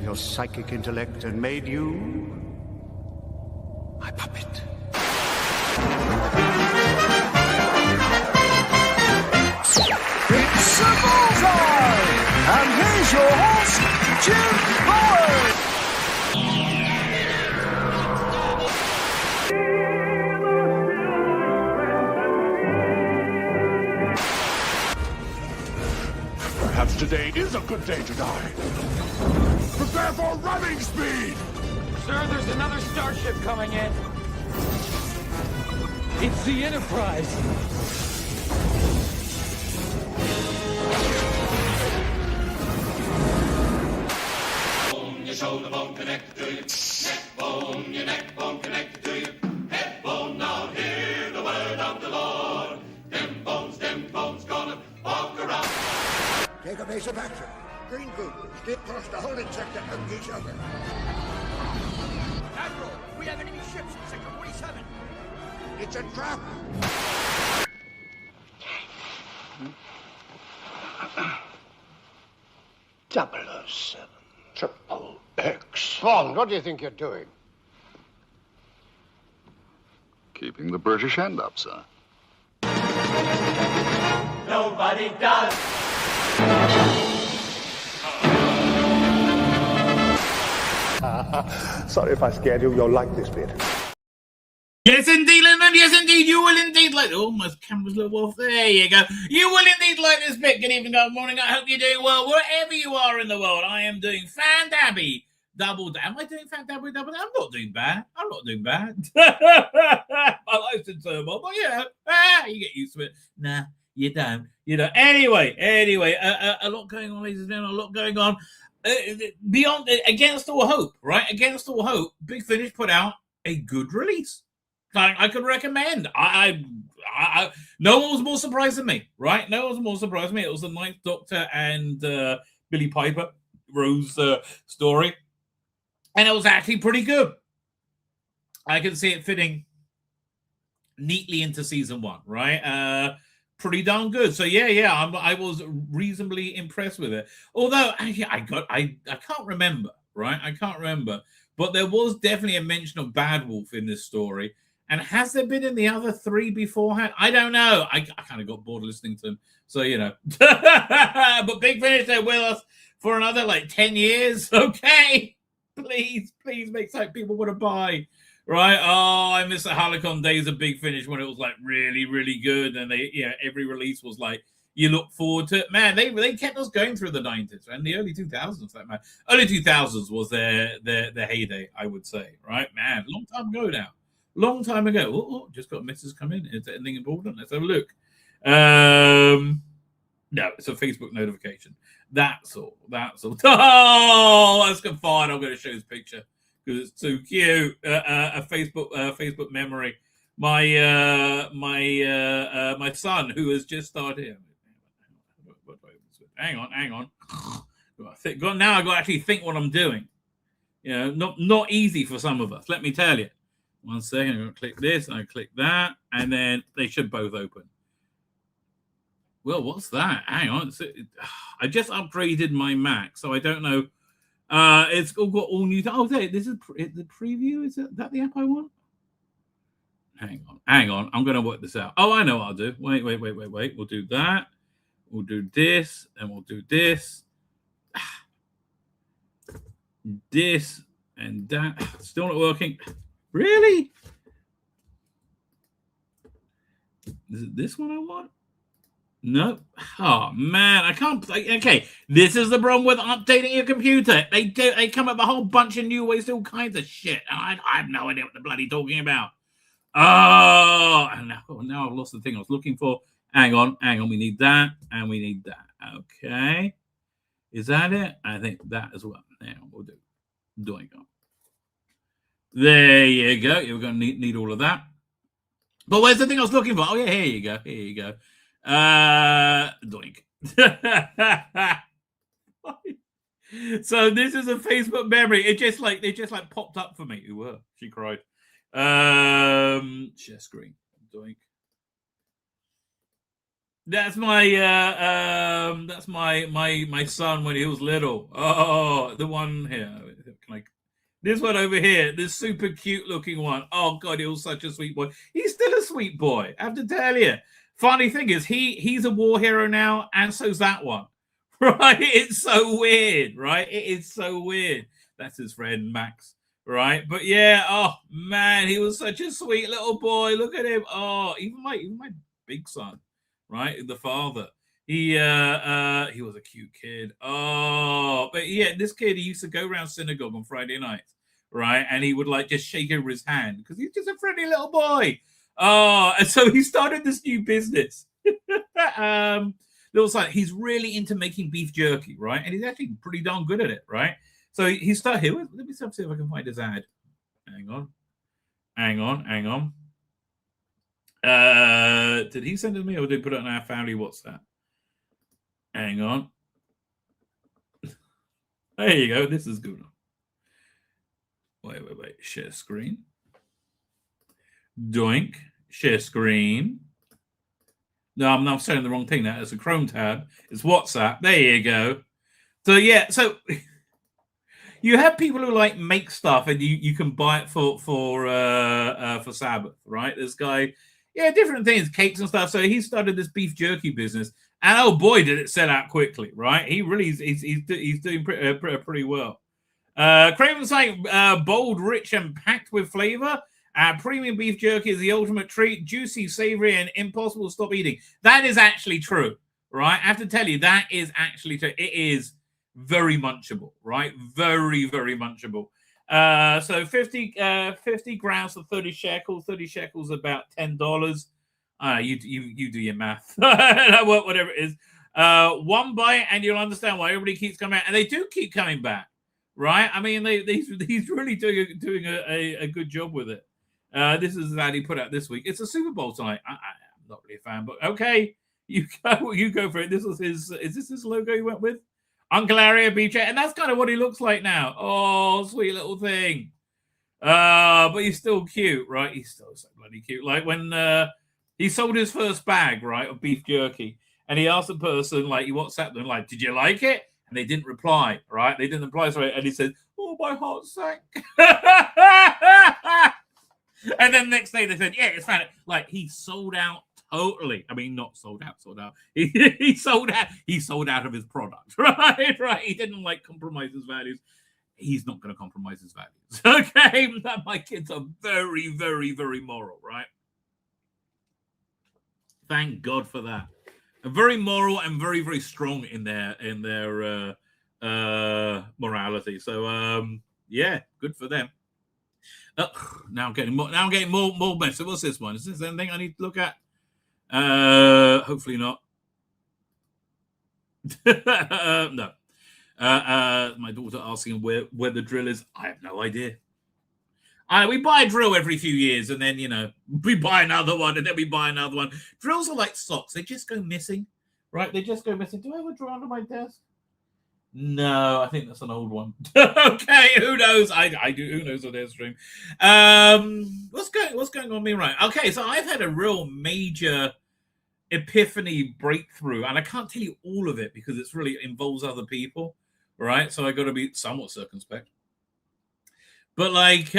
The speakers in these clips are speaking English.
your psychic intellect and made you my puppet. It's a bullseye! And here's your host, Jim Boyd! Perhaps today is a good day to die. Prepare for running speed! Sir, there's another starship coming in. It's the Enterprise. Bone, your shoulder bone connected to you. Neck bone, your neck bone connected to you. Head bone, now hear the word of the Lord. Them bones gonna walk around. Take a base of action. Green group, skip across the holding sector of each other. Admiral, we have enemy ships in Sector 47. It's a trap. .007 Triple X. Bond, what do you think you're doing? Keeping the British end up, sir. Nobody does. Sorry if I scared you. You'll like this bit. Yes, indeed, Lyndon. Yes, indeed. You will indeed like... Oh, my camera's a little off. There you go. You will indeed like this bit. Good evening, good morning. I hope you're doing well wherever you are in the world. I am doing fan-dabby. Double down. Am I doing fan-dabby double down? I'm not doing bad. My life's in turmoil, but you get used to it. Nah, you don't. Anyway, a lot going on, ladies and gentlemen. A lot going on. Beyond, against all hope, right? Against all hope, Big Finish put out a good release. I could recommend. No one was more surprised than me, right? No one was more surprised than me. It was the Ninth Doctor and Billy Piper Rose story, and it was actually pretty good. I can see it fitting neatly into season one, right? Pretty darn good. So I was reasonably impressed with it. Although I can't remember, right? I can't remember, but there was definitely a mention of Bad Wolf in this story. And has there been in the other three beforehand? I don't know. I kind of got bored listening to them. So, But Big Finish, they're with us for another 10 years. Okay. Please make something people want to buy. Right? Oh, I miss the Halicon days of Big Finish when it was really, really good. And every release was you look forward to it. Man, they kept us going through the 90s and the early 2000s. That man, early 2000s was their heyday, I would say. Right? Man, long time ago now. Long time ago. Oh, just got a message come in. Is there anything important? Let's have a look. No, it's a Facebook notification. That's all. Oh, that's good. Fine. I'm going to show this picture because it's too cute. A Facebook memory. My son who has just started. Hang on. Now I got to actually think what I'm doing. Not easy for some of us. Let me tell you. 1 second, I'm going to click this, and I click that, and then they should both open. Well, what's that? Hang on. I just upgraded my Mac, so I don't know. It's all got all new... Oh, there, this is the preview. Is that the app I want? Hang on. I'm going to work this out. Oh, I know what I'll do. Wait. We'll do that. We'll do this, and we'll do this. This and that. Still not working. Really? Is it this one I want? No. Oh man, I can't. Okay, this is the problem with updating your computer. They come up with a whole bunch of new ways to all kinds of shit, and I have no idea what they're bloody talking about. Oh, and now I've lost the thing I was looking for. Hang on. We need that, and we need that. Okay, is that it? I think that as well. Now we'll do. Doing it. There you go. You're going to need all of that. But where's the thing I was looking for? Oh, yeah, here you go. Doink. So this is a Facebook memory. It just popped up for me. Ooh, she cried. Share screen. Doink. That's my my son when he was little. Oh, the one here. This one over here, this super cute looking one. Oh God, he was such a sweet boy. He's still a sweet boy, I have to tell you. Funny thing is, he's a war hero now, and so's that one. Right? It's so weird, right? It is so weird. That's his friend Max, right? But yeah, oh man, he was such a sweet little boy. Look at him. Oh, even my big son, right? The father. He was a cute kid. Oh, but yeah, this kid, he used to go around synagogue on Friday nights, right? And he would like just shake over his hand because he's just a friendly little boy. Oh, and so he started this new business. Looks like he's really into making beef jerky, right? And he's actually pretty darn good at it, right? So he started here. Let me see if I can find his ad. Hang on. Did he send it to me or did he put it on our family WhatsApp? Hang on. There you go. This is good. Wait. Share screen. Doink. Share screen. No, I'm not saying the wrong thing. That is a Chrome tab. It's WhatsApp. There you go. So yeah, so you have people who like make stuff and you can buy it for Sabbath, right? This guy, yeah, different things, cakes and stuff. So he started this beef jerky business, and oh boy, did it sell out quickly, right? He really he's doing pretty well. Craven's saying bold, rich, and packed with flavor. Premium beef jerky is the ultimate treat, juicy, savory, and impossible to stop eating. That is actually true, right? I have to tell you, that is actually true. It is very munchable, right? Very, very munchable. So 50 grams for 30 shekels. 30 shekels about $10. You do your math. Whatever it is. One bite, and you'll understand why everybody keeps coming back. And they do keep coming back, right? I mean, he's really doing a good job with it. This is that he put out this week. It's a Super Bowl tonight. I'm not really a fan, but okay, you go for it. This was his. Is this his logo he went with? Uncle Harry beach, and that's kind of what he looks like now. Oh, sweet little thing. But he's still cute, right? He's still so bloody cute. Like when he sold his first bag, right, of beef jerky, and he asked the person, like, he WhatsApped them, like, did you like it? And they didn't reply, right? They didn't reply, sorry. And he said, oh, my heart sank. And then the next day they said, yeah, it's fine. Like, he sold out totally. I mean, not sold out. He sold out. He sold out of his product, right? He didn't like compromise his values. He's not going to compromise his values. Okay, my kids are very, very, very moral, right? Thank God for that. Very moral and very, very strong in their morality. So yeah, good for them. Now I'm getting more mess. So what's this one? Is this anything I need to look at? Hopefully not. No. My daughter asking where the drill is. I have no idea. We buy a drill every few years, and then we buy another one, and then we buy another one. Drills are like socks; they just go missing, right? They just go missing. Do I have a drill under my desk? No, I think that's an old one. Okay, who knows? I do. Who knows on their stream? What's going on with me? Right. Okay, so I've had a real major epiphany breakthrough, and I can't tell you all of it because it's really involves other people, right? So I got to be somewhat circumspect. But like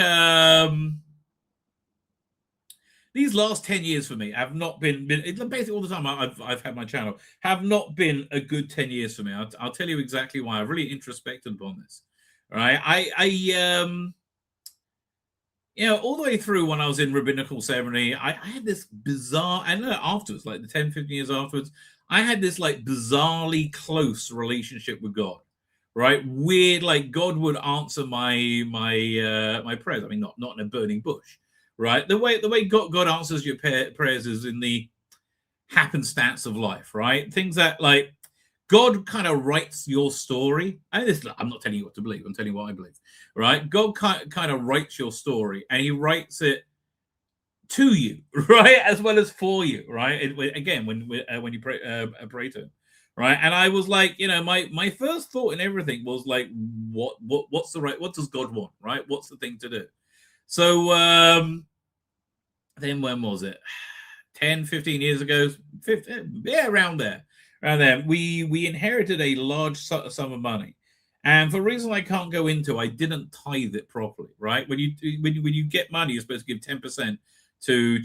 these last 10 years for me have not been basically all the time I've had my channel have not been a good 10 years for me. I'll tell you exactly why. I've really introspected upon this. Right. I all the way through when I was in rabbinical ceremony, I had this bizarre, and afterwards, like the 10, 15 years afterwards, I had this like bizarrely close relationship with God. Right, weird. Like God would answer my prayers. I mean, not in a burning bush, right? The way God answers your prayers is in the happenstance of life, right? Things that like God kind of writes your story. And I'm not telling you what to believe. I'm telling you what I believe, right? God kind of writes your story, and He writes it to you, right, as well as for you, right? Again, when you pray to Him. Right. And I was like, my first thought in everything was like, what's the right? What does God want? Right. What's the thing to do? So then when was it? 10, 15 years ago, 15, yeah, around there, we inherited a large sum of money. And for reasons I can't go into, I didn't tithe it properly, right? When you get money, you're supposed to give 10% to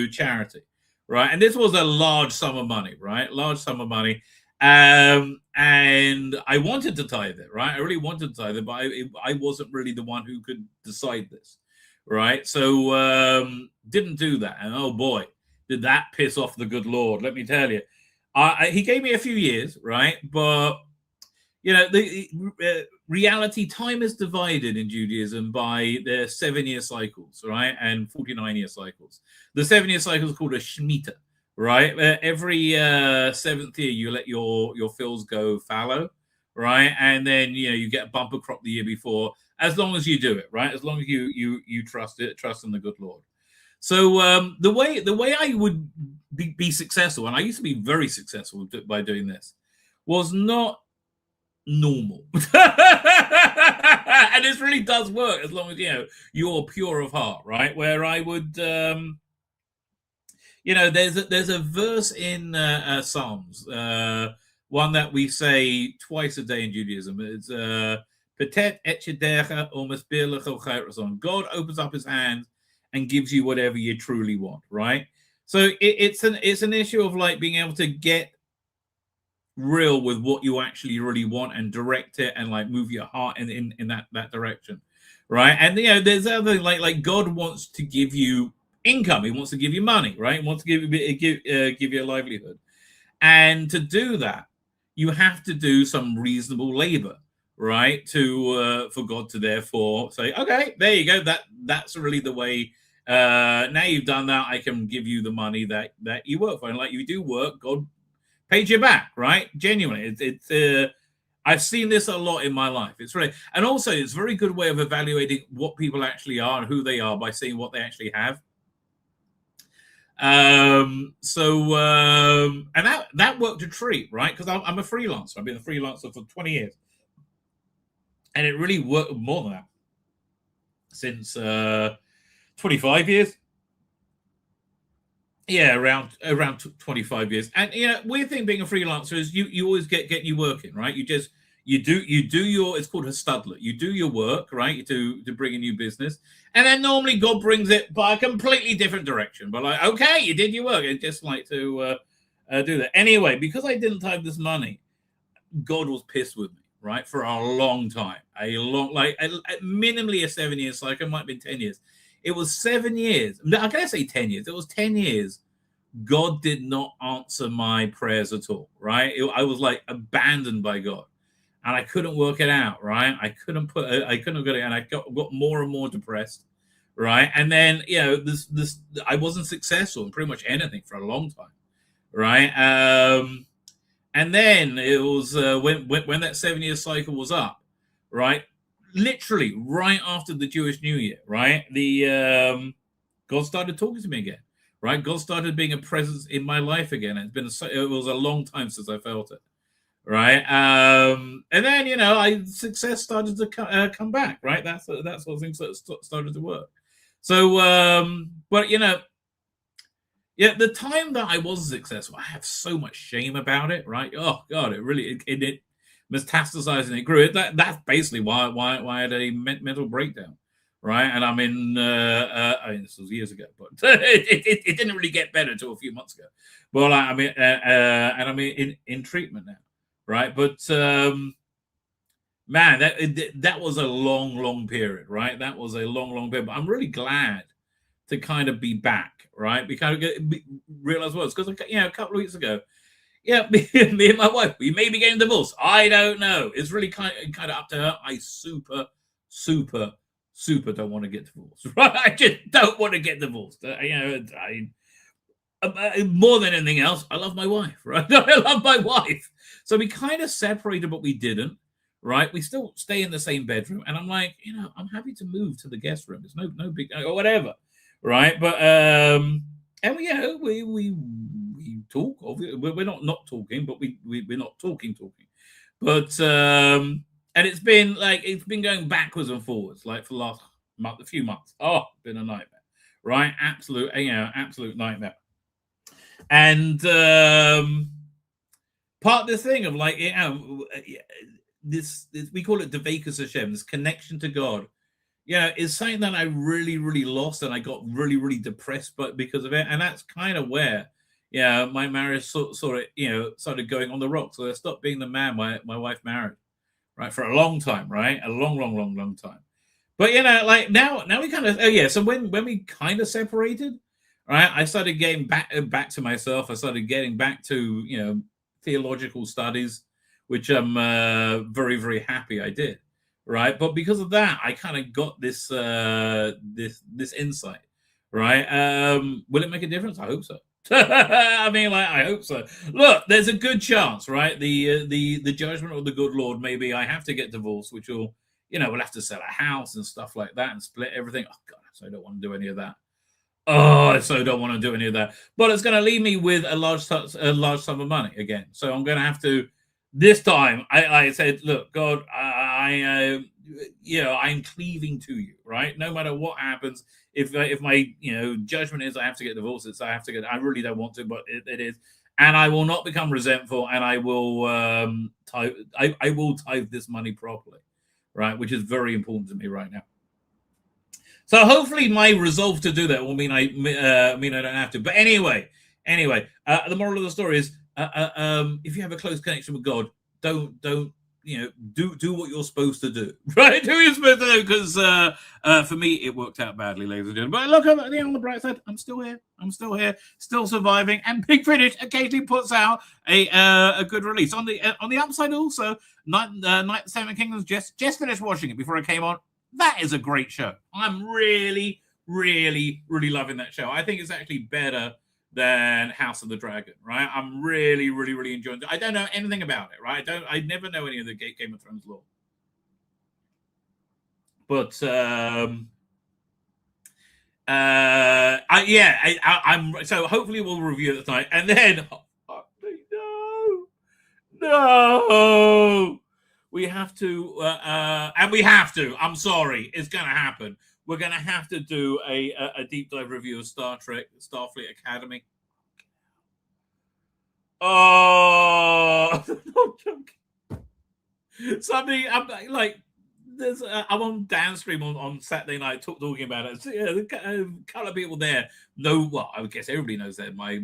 charity, right? And this was a large sum of money, right? Large sum of money. And I wanted to tithe it, right? I really wanted to tithe it, but I wasn't really the one who could decide this, right? So didn't do that. And oh boy, did that piss off the good Lord, let me tell you. He gave me a few years, right? But you know, the reality, time is divided in Judaism by the 7-year cycles, right? And 49-year cycles. The 7-year cycle is called a Shemitah, right? Every 7th year, you let your fields go fallow, right? And then, you know, you get a bumper crop the year before, as long as you do it, right? As long as you trust in the good Lord. So the way I would be successful, and I used to be very successful by doing this, was not normal. And this really does work as long as, you know, you're pure of heart, right? Where I would, you know, there's a verse in Psalms, one that we say twice a day in Judaism. It's Petet et yedecha u'masbir lecha chayrason. God opens up his hands and gives you whatever you truly want, right? So it's an issue of like being able to get real with what you actually really want and direct it and like move your heart in that direction, right? And you know, there's other like God wants to give you income, he wants to give you money, right? He wants to give you a livelihood, and to do that you have to do some reasonable labor, right? To for God to therefore say, okay, there you go, that's really the way. Now you've done that, I can give you the money that you work for. And like you do work, God paid you back, right? Genuinely, it's I've seen this a lot in my life. It's really, and also it's a very good way of evaluating what people actually are and who they are by seeing what they actually have. And that worked a treat, right? Because I'm a freelancer. I've been a freelancer for 20 years, and it really worked more than that since 25 years. Yeah, around 25 years. And you know, weird thing being a freelancer is you always get you working, right? You do your, it's called a studlet. You do your work, right? To bring a new business, and then normally God brings it by a completely different direction. But like, okay, you did your work. I just like to do that anyway. Because I didn't have this money, God was pissed with me, right, for a long time, minimally a 7-year cycle. It might have been 10 years. It was 7 years. I can't say 10 years. It was 10 years. God did not answer my prayers at all, right? I was like abandoned by God, and I couldn't work it out, right? I couldn't get it, and I got more and more depressed, right? And then, you know, this I wasn't successful in pretty much anything for a long time, right? And then it was when that 7-year cycle was up, right? Literally right after the Jewish New Year, right? The God started talking to me again, right? God started being a presence in my life again. It was a long time since I felt it, right? And then, you know, success started to come back, right? That's what things started to work. So, but you know, yeah, the time that I wasn't successful, I have so much shame about it, right? Oh God, it really it metastasized and it grew. That's basically why I had a mental breakdown, right? And I'm in. I mean, this was years ago, but it didn't really get better until a few months ago. Well, and I'm in treatment now, right? But man, that was a long period, right? That was a long period. But I'm really glad to kind of be back, right? Because realize what it's because, you know, a couple of weeks ago. Yeah, me and my wife, we may be getting divorced. I don't know. It's really kind of up to her. I super don't want to get divorced. Right? I just don't want to get divorced. You know, more than anything else, I love my wife. Right? I love my wife. So we kind of separated, but we didn't. Right? We still stay in the same bedroom, and I'm like, you know, I'm happy to move to the guest room. It's no big or whatever. Right? But and we talk. We're not talking, but we're not talking. But and it's been going backwards and forwards like for the last few months. Oh, it's been a nightmare, right? Absolute nightmare. And part of this thing of like, this we call it Devakas Hashem, this connection to God, is something that I really, really lost, and I got really, really depressed, but because of it, and that's kind of where, my marriage sort of, started going on the rocks. So I stopped being the man my wife married, right, for a long time, right, a long time. But like now we kind of so when we kind of separated, right, I started getting back to myself. I started getting back to theological studies, which I'm very, very happy I did, right? But because of that, I kind of got this this insight, right? Will it make a difference? I hope so. I mean, like, I hope so. Look, there's a good chance, right? The judgment of the good Lord, maybe I have to get divorced, which will, we'll have to sell a house and stuff like that and split everything. Oh God, so I don't want to do any of that. Oh, I so don't want to do any of that. But it's going to leave me with a large sum of money again. So I'm going to have to. This time, I said, look, God, I'm cleaving to you, right? No matter what happens, if my judgment is I have to get divorced, it's I have to get. I really don't want to, but it is, and I will not become resentful, and I will I will tithe this money properly, right? Which is very important to me right now. So hopefully, my resolve to do that will mean I don't have to. But anyway, the moral of the story is. If you have a close connection with God, don't do what you're supposed to do, right? Do what you're supposed to do, because for me it worked out badly, ladies and gentlemen. But look, on the bright side, I'm still here, still surviving, and Big Finish occasionally puts out a good release. On the upside, also, Night of the Seven Kingdoms just finished watching it before it came on. That is a great show. I'm really, really, really loving that show. I think it's actually better than House of the Dragon, right? I'm really, really, really enjoying it. I don't know anything about it, right? I never know any of the Game of Thrones lore. But I'm so hopefully we'll review it tonight, and then no, we have to, and we have to. I'm sorry, it's gonna happen. We're going to have to do a deep dive review of Star Trek, Starfleet Academy. Oh, I'm joking. Something, I'm like, I'm on Downstream on Saturday night talking about it. So, a couple of people there know, well, I guess everybody knows that my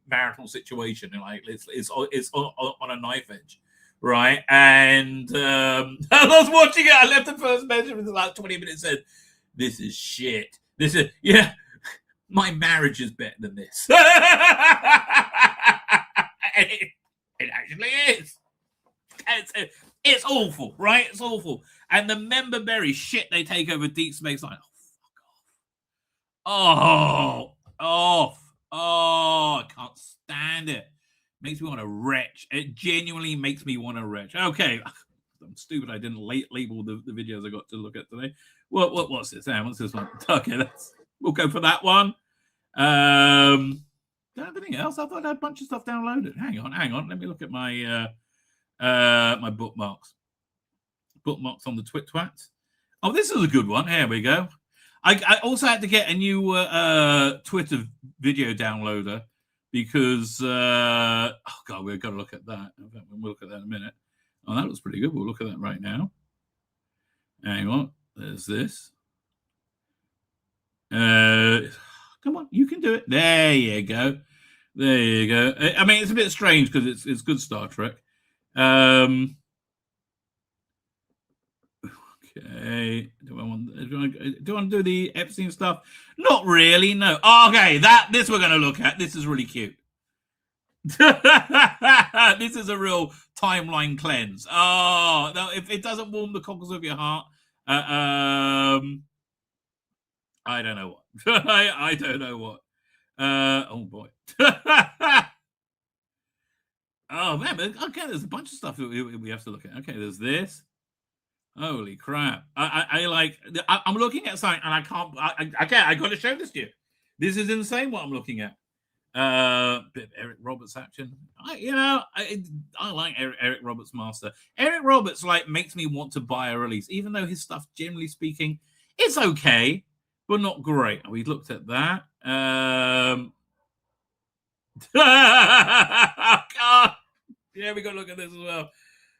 marital situation, like it's on a knife edge. Right, and I was watching it. I left the first mention within like 20 minutes. Said, "This is shit. This is my marriage is better than this." And it actually is. It's awful, right? It's awful. And the member berry shit they take over Deep Space Nine. Oh, fuck off! Oh, I can't stand it. Makes me want to retch. It genuinely makes me want to retch. Okay, I'm stupid. I didn't label the videos I got to look at today. What's this? What's this one? Okay, we'll go for that one. Anything else? I thought I had a bunch of stuff downloaded. Hang on. Let me look at my my bookmarks. Bookmarks on the Twat. Oh, this is a good one. Here we go. I also had to get a new Twitter video downloader. Because, oh God, we've got to look at that. We'll look at that in a minute. Oh, that looks pretty good. We'll look at that right now. Hang on. There's this. Come on, you can do it. There you go. I mean, it's a bit strange because it's good Star Trek. Okay. Do I want to do the Epstein stuff? Not really, no. Okay, this we're going to look at. This is really cute. This is a real timeline cleanse. Oh, no, if it doesn't warm the cockles of your heart, I don't know what. I don't know what. Oh boy. Oh man, but okay, there's a bunch of stuff we have to look at. Okay, there's this. Holy crap! I'm looking at something and I can't. I got to show this to you. This is insane what I'm looking at. Bit of Eric Roberts action. I like Eric Roberts master. Eric Roberts makes me want to buy a release, even though his stuff, generally speaking, it's okay. but not great. We looked at that. God. Yeah, we got to look at this as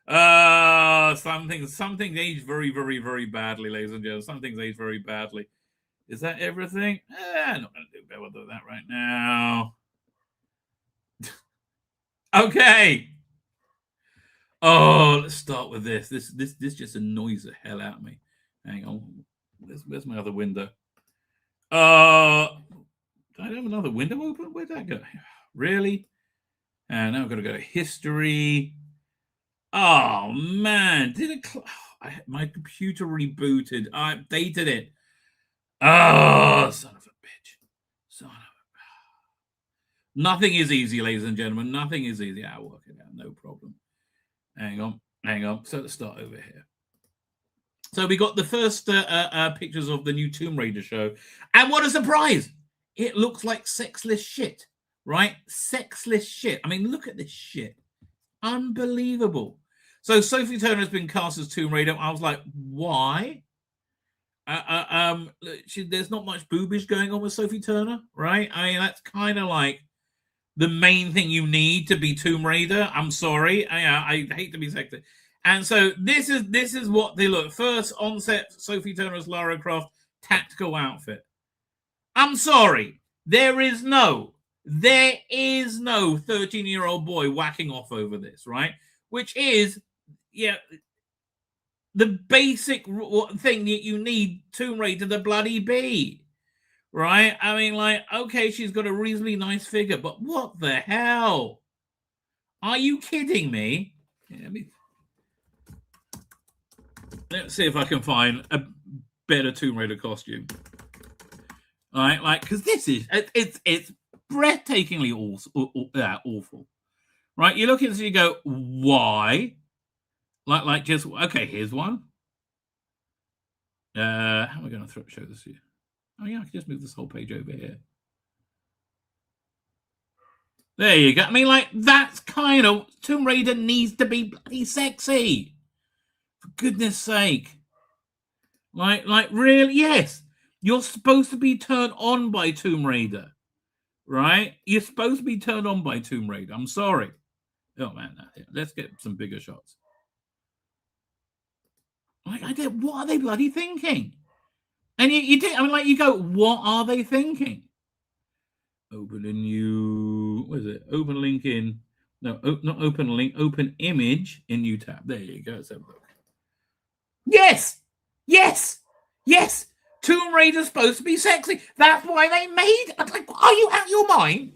well. Something aged very, very, very badly, ladies and gentlemen. Some things aged very badly. Is that everything? I'm not going to do better with that right now. Okay. Oh, let's start with this. This just annoys the hell out of me. Hang on. Where's my other window? Do I have another window open? Where'd that go? Really? And now I've got to go to history. Oh man, my computer rebooted. I updated it. Oh, son of a bitch. Nothing is easy, ladies and gentlemen. Nothing is easy. I'll work it out. No problem. Hang on. So let's start over here. So we got the first pictures of the new Tomb Raider show. And what a surprise! It looks like sexless shit, right? Sexless shit. I mean, look at this shit. Unbelievable. So Sophie Turner has been cast as Tomb Raider. I was like, why? There's not much boobish going on with Sophie Turner, right? I mean, that's kind of like the main thing you need to be Tomb Raider. I'm sorry. I hate to be sexist. And so this is what they look. First onset Sophie Turner's Lara Croft tactical outfit. I'm sorry. There is no 13-year-old boy whacking off over this, right? Which is, the basic thing that you need Tomb Raider to bloody be, right? I mean, like, okay, she's got a reasonably nice figure, but what the hell? Are you kidding me? Let's see if I can find a better Tomb Raider costume. All right, like, because this is it's breathtakingly awful, right? You look at this and you go, why? Like just okay. Here's one. How am I going to show this to you? Oh yeah, I can just move this whole page over here. There you go. I mean, like, that's kind of Tomb Raider needs to be bloody sexy. For goodness sake. Like really, yes. You're supposed to be turned on by Tomb Raider, right? You're supposed to be turned on by Tomb Raider. I'm sorry. Oh man, let's get some bigger shots. Like, what are they bloody thinking? And you did. I mean, like, you go, what are they thinking? Open a new. What is it? Open link in. No, not open link. Open image in new tab. There you go. Let's have a look. Yes. Tomb Raider's supposed to be sexy. That's why they made. Like, are you out of your mind?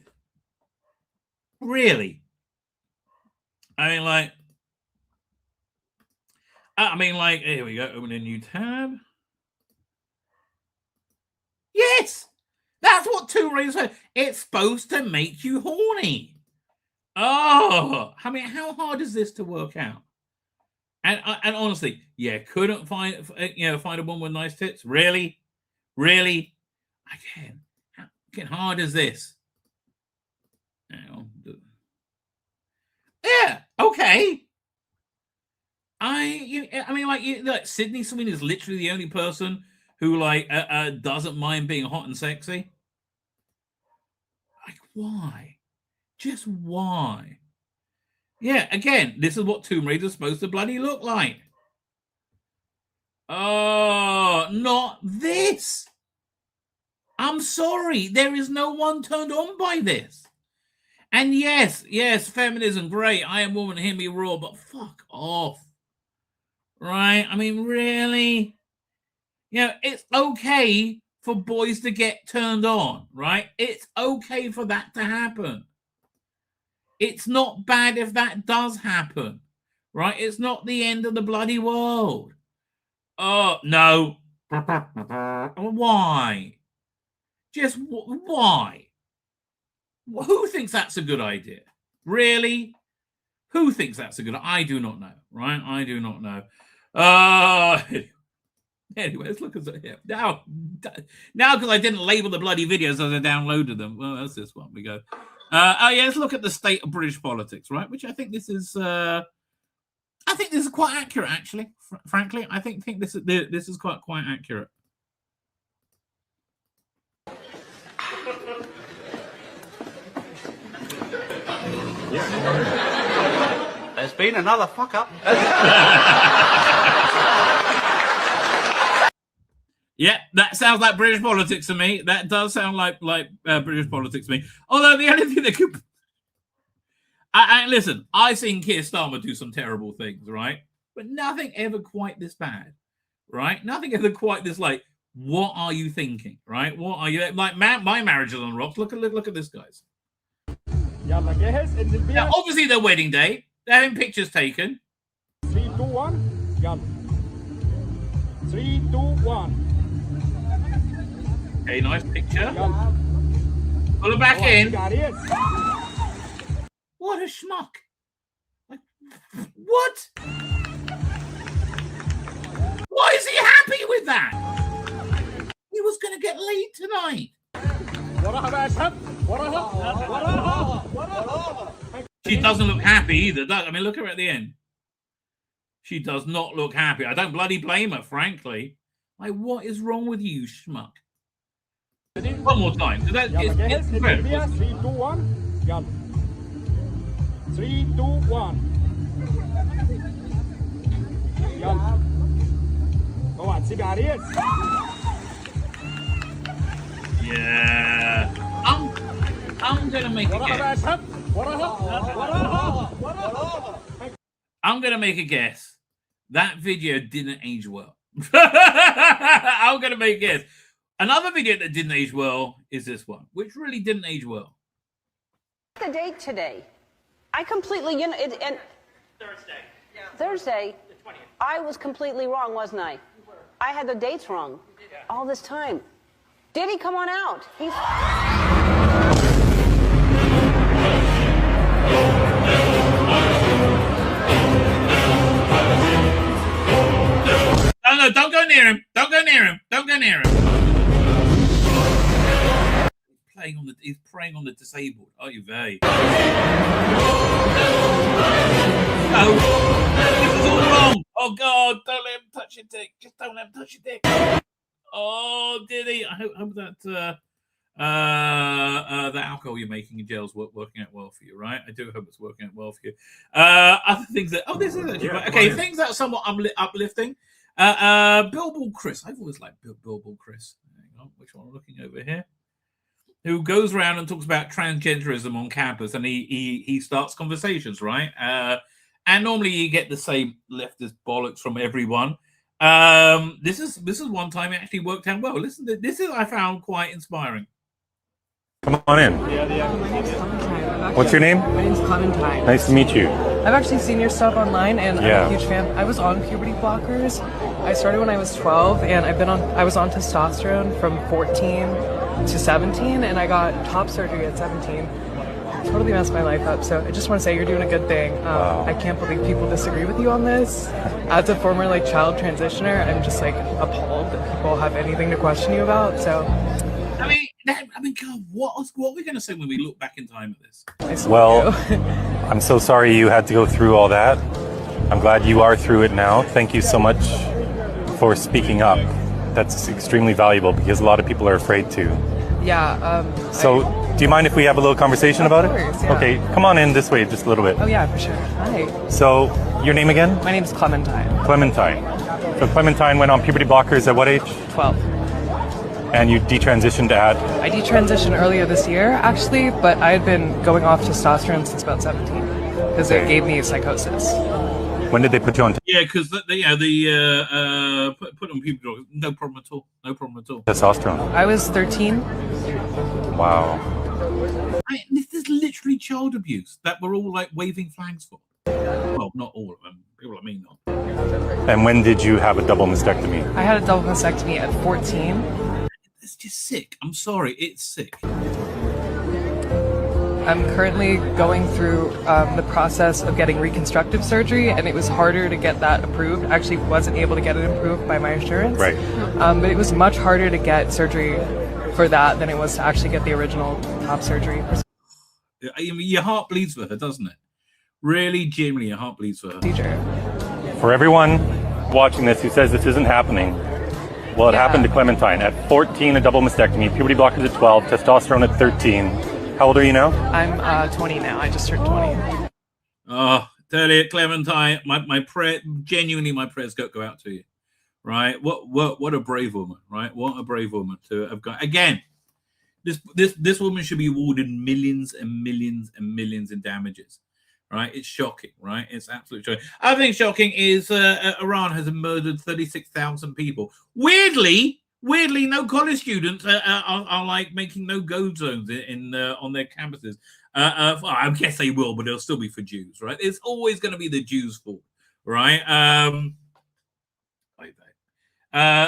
Really? I mean, like, here we go. Open a new tab. Yes, that's what Tomb Raider said. It's supposed to make you horny. Oh, I mean, how hard is this to work out? And honestly, couldn't find a woman with nice tits. Really? Again, how hard is this? Yeah. Okay. I mean, like Sydney Sweeney is literally the only person who doesn't mind being hot and sexy. Like, why? Just why? Yeah, again, this is what Tomb Raider's supposed to bloody look like. Oh, not this. I'm sorry, there is no one turned on by this. And yes, feminism, great. I am woman, hear me roar, but fuck off. Right? I mean, really? It's okay for boys to get turned on, right? It's okay for that to happen. It's not bad if that does happen, right? It's not the end of the bloody world. Oh, no. Why? Just why? Who thinks that's a good idea? Really? Who thinks that's a good idea? I do not know, right? I do not know. Anyway, let's look at it now because I didn't label the bloody videos as I downloaded them. Well, that's this one. We go. Let's look at the state of British politics, right? Which I think this is quite accurate, actually. Frankly, I think this is quite accurate. There's been another fuck up. Yeah, that sounds like British politics to me. That does sound like British politics to me. Although the only thing that could... listen, I've seen Keir Starmer do some terrible things, right? But nothing ever quite this bad, right? Nothing ever quite this like, what are you thinking, right? What are you... Like, my marriage is on the rocks. Look at this, guys. Now, obviously, their wedding day. They're having pictures taken. 3, 2, 1. Gun. 3, 2, 1. Okay, nice picture. Pull it back in. What a schmuck. Like, what? Why is he happy with that? He was going to get laid tonight. She doesn't look happy either. I mean, look at her at the end. She does not look happy. I don't bloody blame her, frankly. Like, what is wrong with you, schmuck? One more time. It's incredible. 3, 2, 1. Gun. 3, 2, 1. Gun. Go on, cigarettes. Yeah. I'm gonna make a guess. I'm gonna make a guess. That video didn't age well. I'm gonna make a guess. Another video that didn't age well is this one, which really didn't age well. The date today, I completely, and Thursday. Yeah. Thursday, The 20th. I was completely wrong, wasn't I? I had the dates wrong all this time. Did he come on out? He's... No, don't go near him. Don't go near him. Don't go near him. He's preying on the disabled. Are you very? No, this is all wrong. Oh God, don't let him touch your dick. Just don't let him touch your dick. Oh, did he? I hope that the alcohol you're making in jail is working out well for you, right? I do hope it's working out well for you. Other things that this is actually okay. Things that are somewhat uplifting. Billboard Chris. I've always liked Billboard Chris. Hang on, which one I'm looking over here? Who goes around and talks about transgenderism on campus, and he starts conversations, right? And normally you get the same leftist bollocks from everyone. This is one time it actually worked out well. Listen, this is I found quite inspiring. Come on in. What's your name? My name's Clementine. Nice to meet you. I've actually seen your stuff online, and I'm a huge fan. I was on puberty blockers. I started when I was 12, and I was on testosterone from 14 to 17, and I got top surgery at 17. Totally messed my life up. So I just want to say you're doing a good thing. I can't believe people disagree with you on this. As a former child transitioner, I'm just appalled that people have anything to question you about. So. I mean, God, what are we going to say when we look back in time at this? Well, I'm so sorry you had to go through all that. I'm glad you are through it now. Thank you so much for speaking up. That's extremely valuable because a lot of people are afraid to. Yeah. Do you mind if we have a little conversation about it? Course, yeah. Okay, come on in this way just a little bit. Oh yeah, for sure. Hi. So, your name again? My name's Clementine. Clementine. So Clementine went on puberty blockers at what age? 12. And you detransitioned at? I detransitioned earlier this year, actually, but I had been going off testosterone since about 17 because it gave me psychosis. When did they put you on? Yeah, because put on puberty blockers. No problem at all. No problem at all. Testosterone. I was 13. Wow. This is literally child abuse that we're all waving flags for. Well, not all of them. People like me not. And when did you have a double mastectomy? I had a double mastectomy at 14. It's just sick. I'm sorry, it's sick. I'm currently going through the process of getting reconstructive surgery, and it was harder to get that approved. I actually wasn't able to get it approved by my insurance. Right. But it was much harder to get surgery for that than it was to actually get the original top surgery. I mean, your heart bleeds for her, doesn't it? Really, genuinely, your heart bleeds for her. For everyone watching this who says this isn't happening, Well, it happened to Clementine. At 14, a double mastectomy, puberty blockers at 12, testosterone at 13. How old are you now? I'm 20 now. I just turned 20. Oh, tell you, Clementine, my prayer, genuinely, my prayers go out to you, right? What a brave woman, right? What a brave woman to have got. Again, this woman should be awarded millions and millions and millions in damages, right? It's shocking, right? It's absolutely shocking. I think shocking is Iran has murdered 36,000 people. Weirdly, no college students are like making no-go zones in on their campuses. I guess they will, but they'll still be for Jews, right? It's always going to be the Jews' fault, right?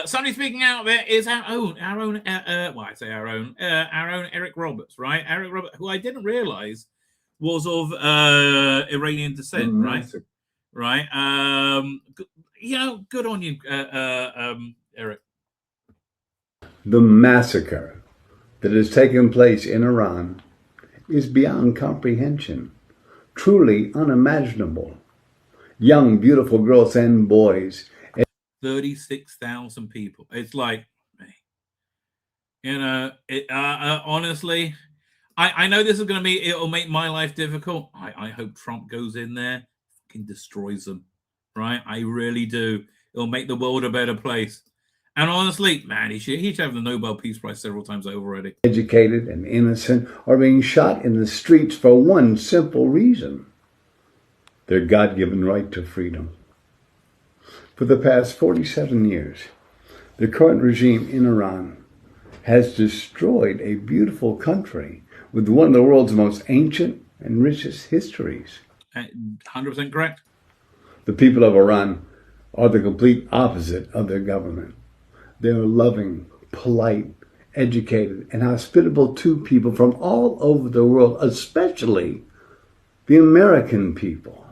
Somebody speaking out there is our own Eric Roberts, right? Eric Roberts, who I didn't realize was of Iranian descent, right? Right. Good on you, Eric. The massacre that has taken place in Iran is beyond comprehension, truly unimaginable. Young, beautiful girls and boys. 36,000 people. It's like, honestly, I know this is going to be, it'll make my life difficult. I hope Trump goes in there, fucking destroys them, right? I really do. It'll make the world a better place. And honestly, man, he should have the Nobel Peace Prize several times over already. Educated and innocent are being shot in the streets for one simple reason: their God-given right to freedom. For the past 47 years, the current regime in Iran has destroyed a beautiful country with one of the world's most ancient and richest histories. 100% correct. The people of Iran are the complete opposite of their government. They are loving, polite, educated, and hospitable to people from all over the world, especially the American people.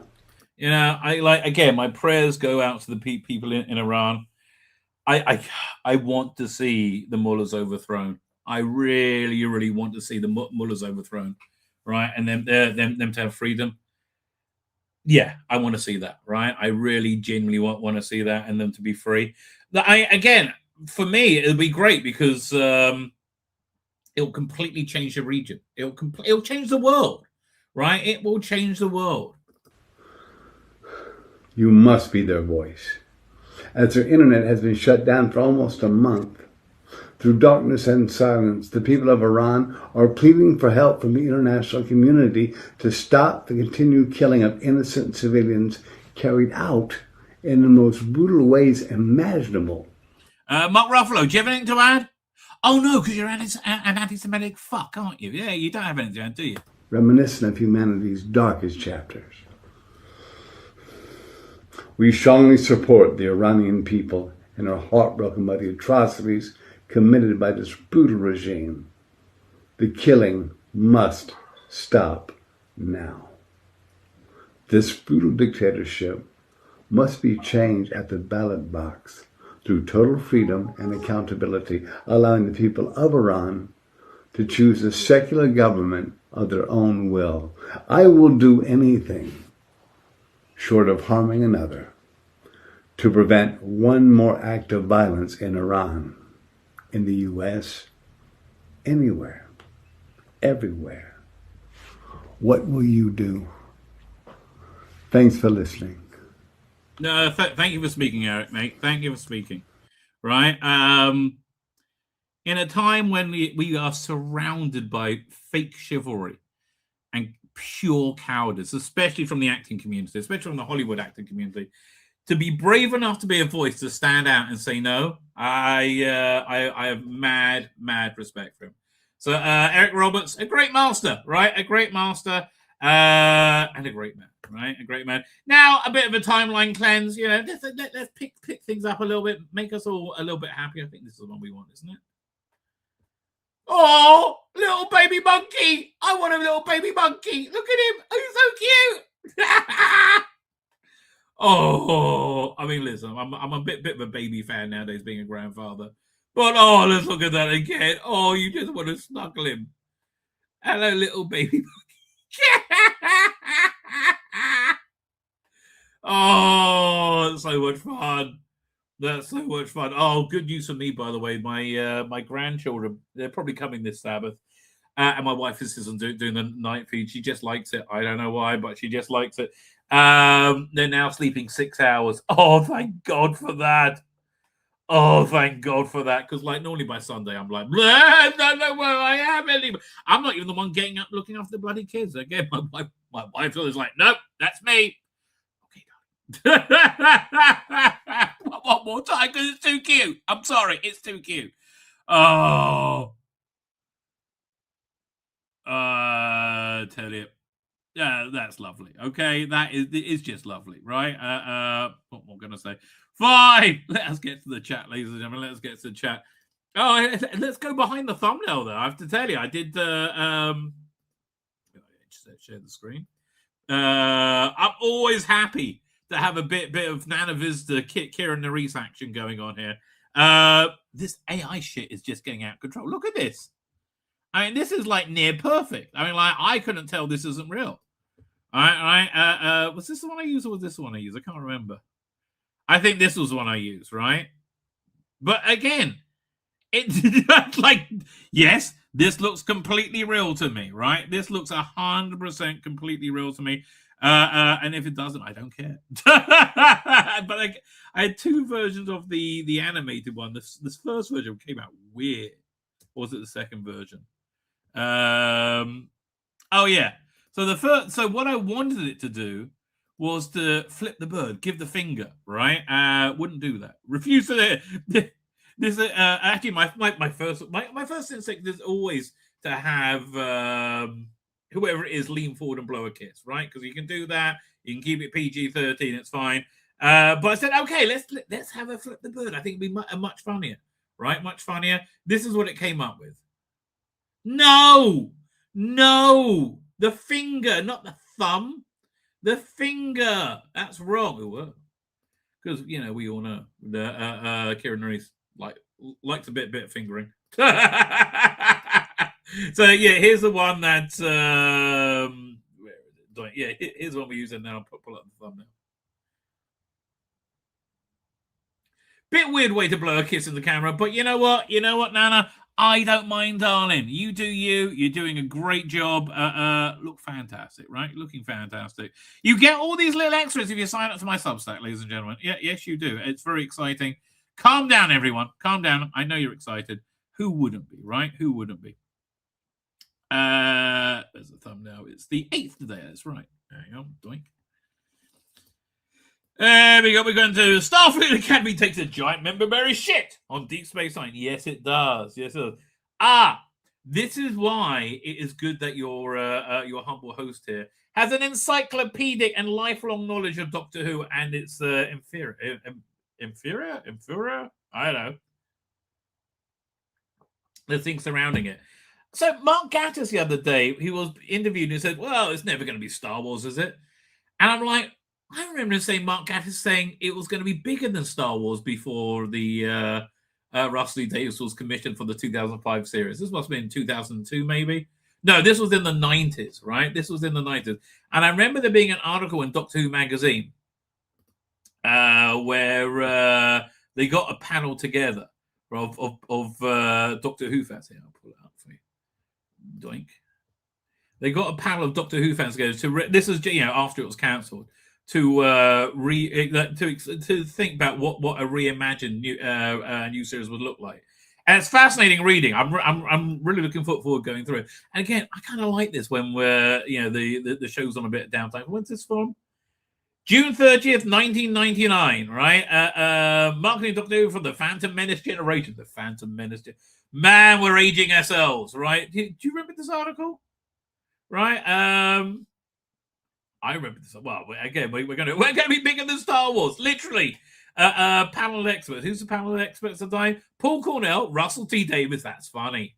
My prayers go out to the people in Iran. I want to see the mullahs overthrown. I really, really want to see the mullahs overthrown, right? And them to have freedom. Yeah, I want to see that, right? I really genuinely want to see that and them to be free. For me, it'll be great because it'll completely change the region. It'll change the world, right? It will change the world. You must be their voice. As their internet has been shut down for almost a month, through darkness and silence, the people of Iran are pleading for help from the international community to stop the continued killing of innocent civilians carried out in the most brutal ways imaginable. Mark Ruffalo, do you have anything to add? Oh, no, because you're an anti-Semitic fuck, aren't you? Yeah, you don't have anything to add, do you? Reminiscent of humanity's darkest chapters. We strongly support the Iranian people and are heartbroken by the atrocities committed by this brutal regime. The killing must stop now. This brutal dictatorship must be changed at the ballot box through total freedom and accountability, allowing the people of Iran to choose a secular government of their own will. I will do anything short of harming another to prevent one more act of violence in Iran, in the U.S., anywhere, everywhere. What will you do? Thanks for listening. No, thank you for speaking, Eric, mate. Thank you for speaking. Right? In a time when we are surrounded by fake chivalry and pure cowardice, especially from the acting community, especially from the Hollywood acting community, to be brave enough to be a voice to stand out and say no, I have mad respect for him. So Eric Roberts, a great master, right? A great master and a great man, right? A great man. Now a bit of a timeline cleanse, let's pick things up a little bit, make us all a little bit happy. I think this is the one we want, isn't it? Oh, little baby monkey! I want a little baby monkey. Look at him. Oh, he's so cute. Oh, I mean, listen, I'm a bit of a baby fan nowadays, being a grandfather. But let's look at that again. Oh, you just want to snuggle him. Hello, little baby monkey. Oh, it's so much fun. That's so much fun. Oh, good news for me, by the way. My grandchildren, they're probably coming this Sabbath. And my wife insists on doing the night feed. She just likes it. I don't know why, but she just likes it. They're now sleeping 6 hours. Oh, thank God for that. Oh, thank God for that. Because like normally by Sunday, I'm like, I don't know where I am anymore. I'm not even the one getting up looking after the bloody kids. Again, my wife is like, nope, that's me. Okay, one more time because it's too cute. I'm sorry, it's too cute. Oh. Tell you. Yeah, that's lovely. Okay, it's just lovely, right? What am I going to say? Fine. Let us get to the chat, ladies and gentlemen. Let's get to the chat. Oh, let's go behind the thumbnail, though. I have to tell you, I did share the screen. I'm always happy to have a bit of Nana Visitor, Kira Nerys action going on here. This AI shit is just getting out of control. Look at this. I mean, this is like near perfect. I mean, like I couldn't tell this isn't real. All right. Was this the one I used or was this the one I used? I can't remember. I think this was the one I used, right? But again, it's like, yes, this looks completely real to me, right? This looks 100% completely real to me. And if it doesn't, I don't care. But I had two versions of the animated one. This first version came out weird. Or was it the second version? Oh yeah. So what I wanted it to do was to flip the bird, give the finger, right? Wouldn't do that. Refuse to. This actually my first instinct is always to have whoever it is lean forward and blow a kiss, right? Because you can do that. You can keep it PG-13. It's fine. But I said, okay, let's have a flip the bird. I think it'd be much funnier, right? Much funnier. This is what it came up with. No, the finger, not the thumb. The finger. That's wrong. Because we all know the Kira Nerys likes a bit of fingering. So yeah, here's the one that where is it? Yeah, here's the one we're using now. Pull up the thumbnail. Bit weird way to blow a kiss in the camera, but you know what, Nana? I don't mind, darling. You do you. You're doing a great job. Look fantastic, right? Looking fantastic. You get all these little extras if you sign up to my Substack, ladies and gentlemen. Yeah, yes, you do. It's very exciting. Calm down, everyone. Calm down. I know you're excited. Who wouldn't be, right? Who wouldn't be? There's the thumbnail. It's the 8th today. That's right. There you go. Doink. There we go. We're going to Starfleet Academy takes a giant member berry shit on Deep Space Nine. Yes, it does. Yes, it does. This is why it is good that your humble host here has an encyclopedic and lifelong knowledge of Doctor Who and its inferior. I don't know. The things surrounding it. So Mark Gatiss the other day, he was interviewed and he said, "Well, it's never going to be Star Wars, is it?" And I'm like, I remember saying Mark Gatiss saying it was going to be bigger than Star Wars before the Russell T Davies was commissioned for the 2005 series. This must have been 2002, maybe. No, this was in the 90s, right? This was in the 90s. And I remember there being an article in Doctor Who magazine where they got a panel together of Doctor Who fans. Here, I'll pull it up for you. Doink. They got a panel of Doctor Who fans together to this is after it was cancelled to think about what a reimagined new series would look like. And it's fascinating reading. I'm really looking forward going through it. And again, I kind of like this when we're the show's on a bit of downtime. When's this from? June 30th, 1999, right? Marketing Doctor Who from the Phantom Menace generation. The Phantom Menace. Man, we're aging ourselves, right? Do you remember this article? Right? I remember this. Well, again, we're going to be bigger than Star Wars, literally. Panel of experts. Who's the panel of experts at the time? Paul Cornell, Russell T Davies. That's funny.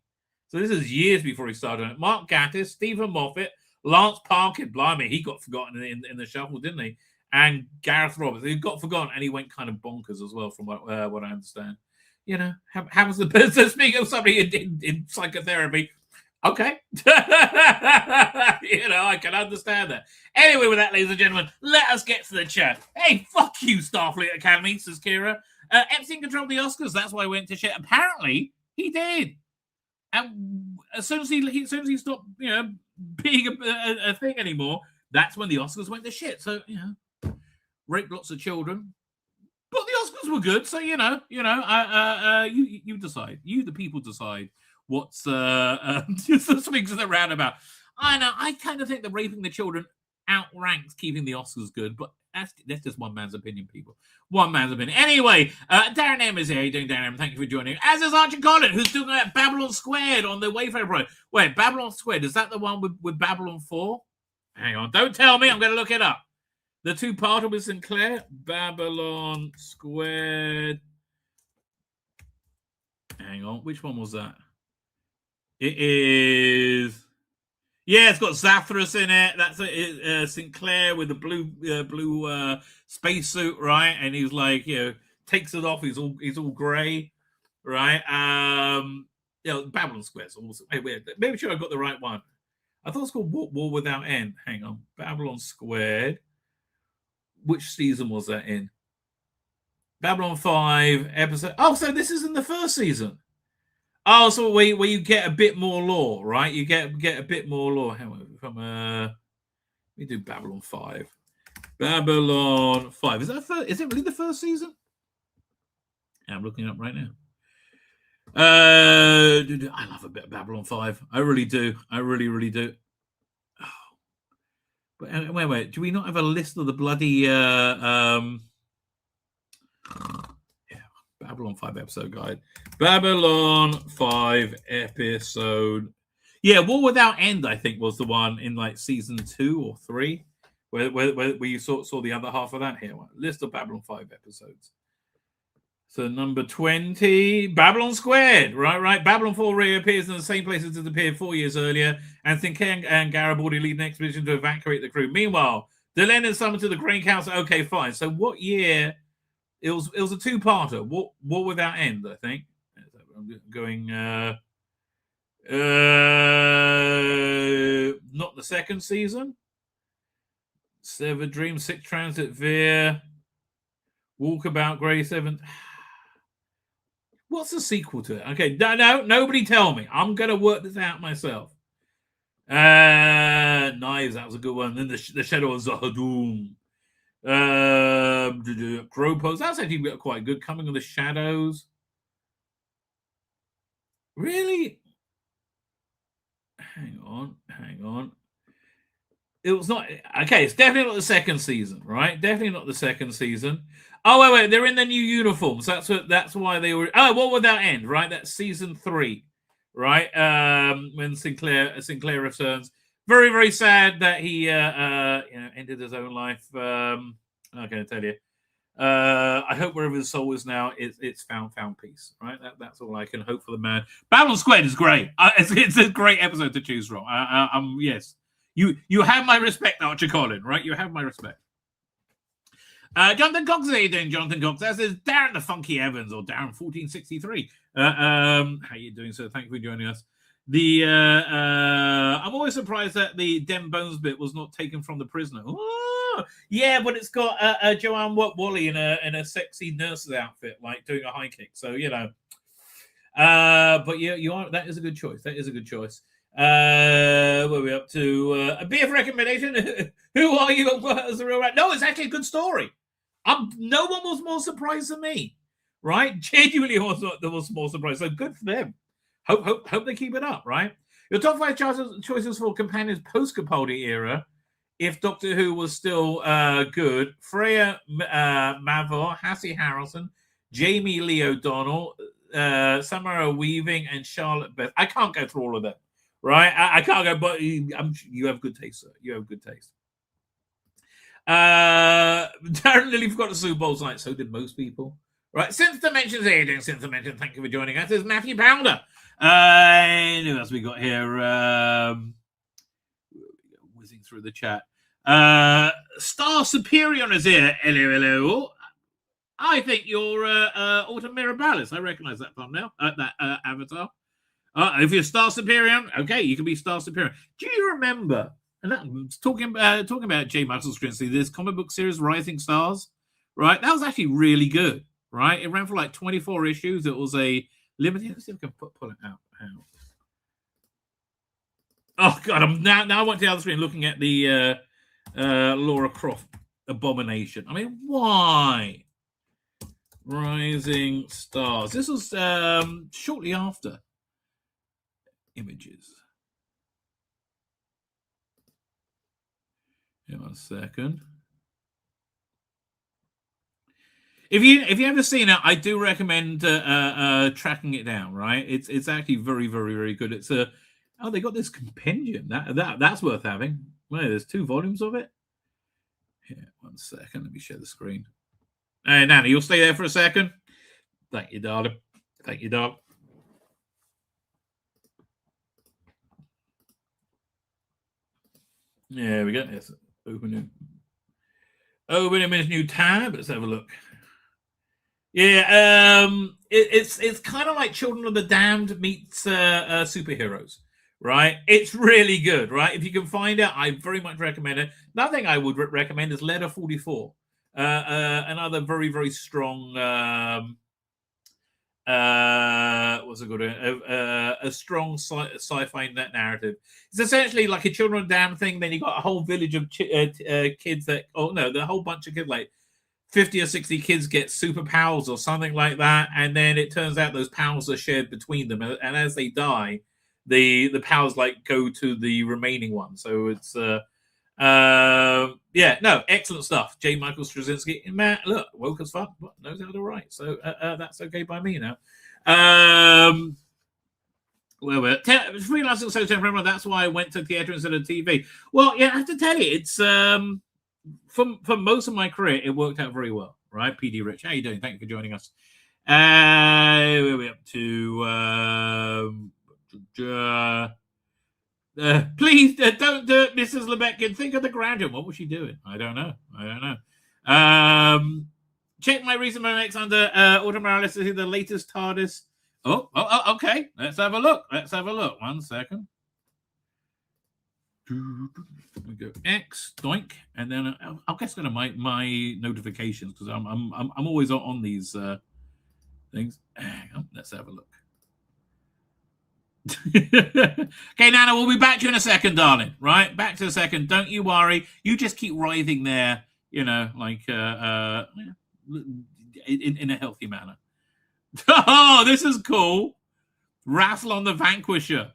So this is years before he started on it. Mark Gatiss, Stephen Moffat, Lance Parkin. Blimey, he got forgotten in the shuffle, didn't he? And Gareth Roberts. He got forgotten, and he went kind of bonkers as well, from what I understand. Happens the business. Speaking of somebody in psychotherapy. Okay. I can understand that. Anyway, with that, ladies and gentlemen, let us get to the chat. Hey, fuck you, Starfleet Academy, says Kira. Epstein controlled the Oscars. That's why he went to shit. Apparently, he did. And as soon as he stopped, being a thing anymore, that's when the Oscars went to shit. So, raped lots of children. But the Oscars were good, so you decide. You, the people, decide what's the swings and the roundabout. I know. I kind of think that raping the children outranks keeping the Oscars good, but that's just one man's opinion, people. One man's opinion. Anyway, Darren M is here. How you doing, Darren M? Thank you for joining. As is Archie Collin, who's doing Babylon Squared on the Wayfarer Pro. Wait, Babylon Squared, is that the one with Babylon 4? Hang on, don't tell me. I'm going to look it up. The two-parter with Sinclair, Babylon Squared. Hang on, which one was that? It is... Yeah, it's got Zathras in it. That's Sinclair with the blue spacesuit, right? And he's like, takes it off. He's all grey, right? Babylon Square's awesome. Hey, wait, maybe sure I got the right one. I thought it's called War Without End. Hang on, Babylon Squared. Which season was that in? Babylon 5 episode. Oh, so this is in the first season. Oh, so where you get a bit more lore, right? You get a bit more lore. Let me do Babylon 5. Babylon 5. Is it really the first season? Yeah, I'm looking it up right now. I love a bit of Babylon 5. I really do. I really, really do. But wait. Do we not have a list of the bloody Babylon 5 episode guide? Babylon 5 episode. Yeah, War Without End, I think, was the one in like season 2 or 3, where you saw the other half of that here. List of Babylon 5 episodes. So number 20, Babylon Squared, right. Babylon 4 reappears in the same place as it appeared 4 years earlier, and Sinclair and Garibaldi lead an expedition to evacuate the crew. Meanwhile, Delenn is summoned to the Grain Council. Okay, fine. So what year? It was a two-parter. War Without End, I think. I'm going. Not the second season. Severed Dream, Six Transit Veer, Walkabout, Grey 7. What's the sequel to it? Okay, no, nobody tell me. I'm going to work this out myself. Knives, that was a good one. Then the Shadow of Zahadum. Gropos, that's actually quite good. Coming of the Shadows. Really? Hang on. It was not... Okay, it's definitely not the second season, right? Definitely not the second season. Oh, wait, they're in the new uniforms. That's why they were... Oh, War Without End, right? That's season 3, right? When Sinclair returns. Very, very sad that he ended his own life. I'm not going to tell you. I hope wherever his soul is now, it's found peace, right? That's all I can hope for the man. Babylon Squared is great. It's a great episode to choose from. Yes. You have my respect, Archie Collin, right? You have my respect. Jonathan Cox, how you doing, Jonathan Cox? That is Darren the Funky Evans, or Darren 1463. How you doing, sir? Thank you for joining us. I'm always surprised that the Dem Bones bit was not taken from The Prisoner. Oh, yeah, but it's got Joanne Wally in a sexy nurse's outfit, like doing a high kick. So but yeah, you are. That is a good choice. Where are we up to? A beer recommendation. Who are you? What the real rat? No, it's actually a good story. No one was more surprised than me, right? Genuinely, there was more surprised. So good for them. Hope they keep it up, right? Your top 5 choices for companions post-Capaldi era, if Doctor Who was still good: Freya Mavor, Hassie Harrelson, Jamie Lee O'Donnell, Samara Weaving, and Charlotte Beth. I can't go through all of them, right? I can't go, but you have good taste, sir. You have good taste. Darren Lilly forgot to sue Bowles Night. So did most people. Right, Synth Dimensions here. Doing Synth Dimension. Thank you for joining us. There's Matthew Pounder. Who else we got here? Whizzing through the chat. Star Superior is here. Hello. I think you're Autumn Mirabilis. I recognize that thumbnail, that avatar. If you're Star Superior, okay, you can be Star Superior. Do you remember? And that, talking about J. Michael Strinsky, this comic book series, Rising Stars, right? That was actually really good. right? It ran for like 24 issues. It was a limited. Let's see if I can pull it out. Oh God! I'm now I went to the other screen looking at the Laura Croft abomination. I mean, why? Rising Stars. This was shortly after Images. Hang on a second. If you haven't seen it, I do recommend tracking it down. Right, it's actually very, very, very good. It's a they got this compendium that's worth having. Well, there's 2 volumes of it. Here, 1 second. Let me share the screen. Hey, Nana, you'll stay there for a second. Thank you, darling. Thank you, darling. There we go. Yes, open him in a new tab. Let's have a look. Yeah, it's kind of like Children of the Damned meets superheroes, right? It's really good, right? If you can find it, I very much recommend it. Another thing I would recommend is Letter 44, another very, very strong. What's it called? A strong sci-fi narrative. It's essentially like a Children of the Damned thing. Then you got a whole village of kids that, the whole bunch of kids, like 50 or 60 kids get superpowers or something like that, and then it turns out those powers are shared between them, and as they die, the powers like go to the remaining one. So it's excellent stuff. J. Michael Straczynski, man, look, woke as fuck, but knows how to write, so that's okay by me now. Freelancing so temporary. That's why I went to theatre instead of TV. Well, yeah, I have to tell you, it's for most of my career, it worked out very well, right? PD Rich, how you doing? Thank you for joining us. Where are we up to? Please don't do it, Mrs. Lebetkin. Think of the grandeur. What was she doing? I don't know. Check my recent moments under Autumn Morales to see the latest TARDIS. Oh, okay. Let's have a look. 1 second. We go X doink, and then I'll guess go to my notifications because I'm always on these things. Hang on, let's have a look. Okay, Nana, we'll be back to you in a second, darling. Right, back to a second. Don't you worry. You just keep writhing there. Like in a healthy manner. Oh, this is cool. Rathlon the Vanquisher.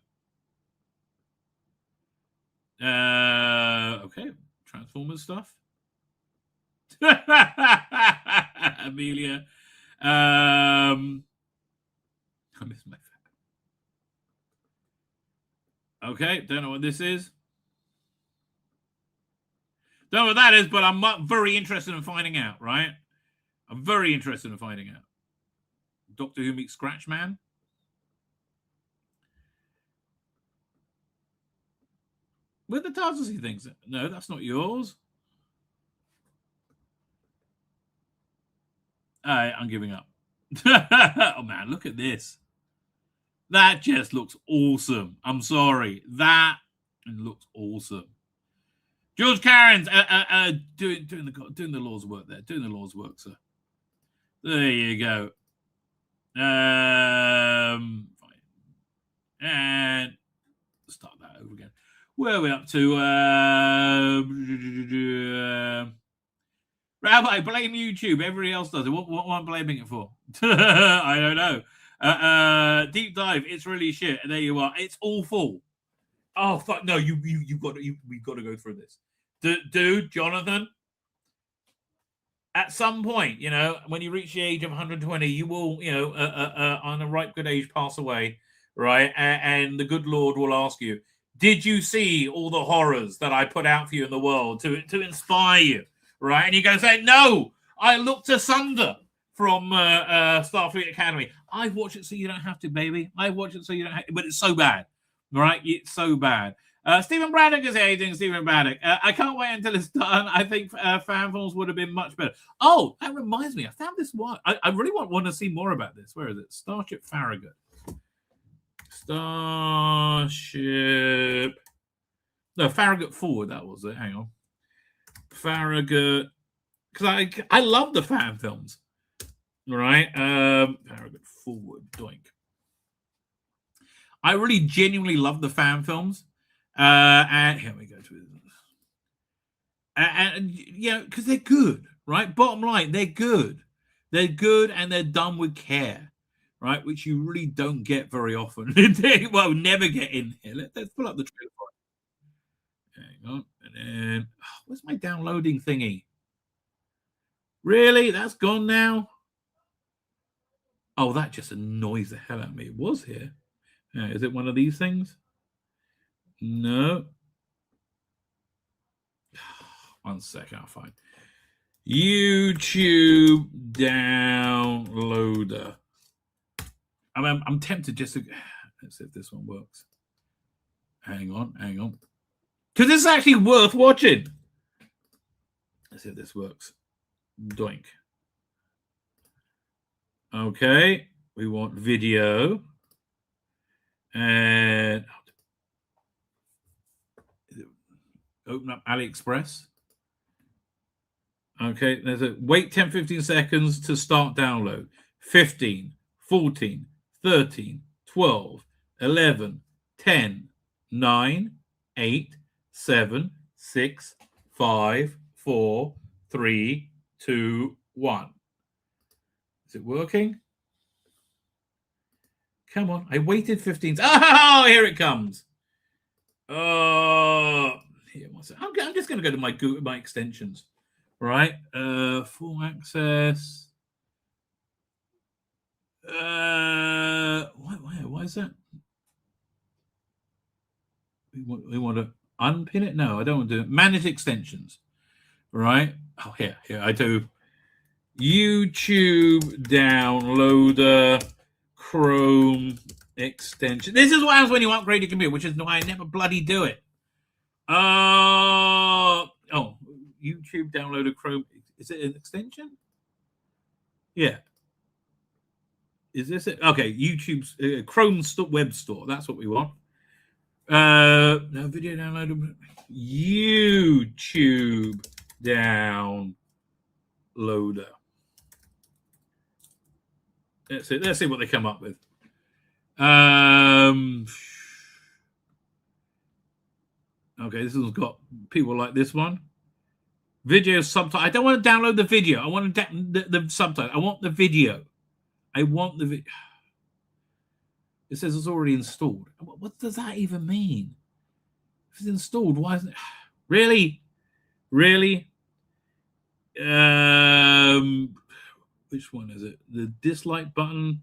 Okay, Transformers stuff. Amelia. I miss my fat. Okay, don't know what this is. Don't know what that is, but I'm very interested in finding out, right? I'm very interested in finding out. Doctor Who meets Scratchman. Where the Tarzan things? No, that's not yours. I'm giving up. Oh man, look at this. That just looks awesome. I'm sorry. That looks awesome. George Cairns doing the Lord's work there. Doing the Lord's work, sir. There you go. Fine. And start that over again. Where are we up to? Rabbi, blame YouTube. Everybody else does it. What am I blaming it for? I don't know. Deep dive. It's really shit. And there you are. It's awful. Oh fuck! No, we've got to go through this, dude. Jonathan. At some point, when you reach the age of 120, you will, on a ripe good age, pass away, right? And the good Lord will ask you, did you see all the horrors that I put out for you in the world to inspire you, right? And you're going to say, no, I looked asunder from Starfleet Academy. I watch it so you don't have to, baby. I watch it so you don't have to, but it's so bad, right? It's so bad. Stephen Braddock is aging. Stephen Braddock. I can't wait until it's done. I think fan films would have been much better. Oh, that reminds me. I found this one. I really want to see more about this. Where is it? Starship Farragut. Starship. No, Farragut Forward. That was it. Hang on. Farragut. Because I love the fan films. Right? Paragon forward, doink. I really genuinely love the fan films. And here we go to it. And you know, because they're good, right? Bottom line, they're good. They're good and they're done with care, right? Which you really don't get very often. Well, never get in here. Let's pull up the trailer for it. Hang on. And then, where's my downloading thingy? Really? That's gone now? Oh, that just annoys the hell out of me. It was here. Is it one of these things? No. One second, I'll find YouTube downloader. I'm tempted just to. Let's see if this one works. Hang on. Because this is actually worth watching. Let's see if this works. Doink. Okay, we want video. And open up AliExpress. Okay, there's a wait 10-15 seconds to start download. 15, 14, 13, 12, 11, 10, 9, 8, 7, 6, 5, 4, 3, 2, 1. Is it working? Come on, I waited 15. Oh, here it comes. Oh, here, I'm just going to go to my extensions, right? Full access. Why is that? We want to unpin it? No, I don't want to do it. Manage extensions, right? Oh, here I do. YouTube downloader. Chrome extension. This is what happens when you upgrade your computer, which is why I never bloody do it. YouTube downloader Chrome. Is it an extension? Yeah. Is this it? Okay, YouTube's Chrome web store. That's what we want. No video downloader. YouTube downloader. Let's see what they come up with. Okay, this has got people like this one. Video subtitle. I don't want to download the video. I want the subtitle. I want the video. I want the video. It says it's already installed. What does that even mean? If it's installed, why isn't it? Really? Which one is it? The dislike button.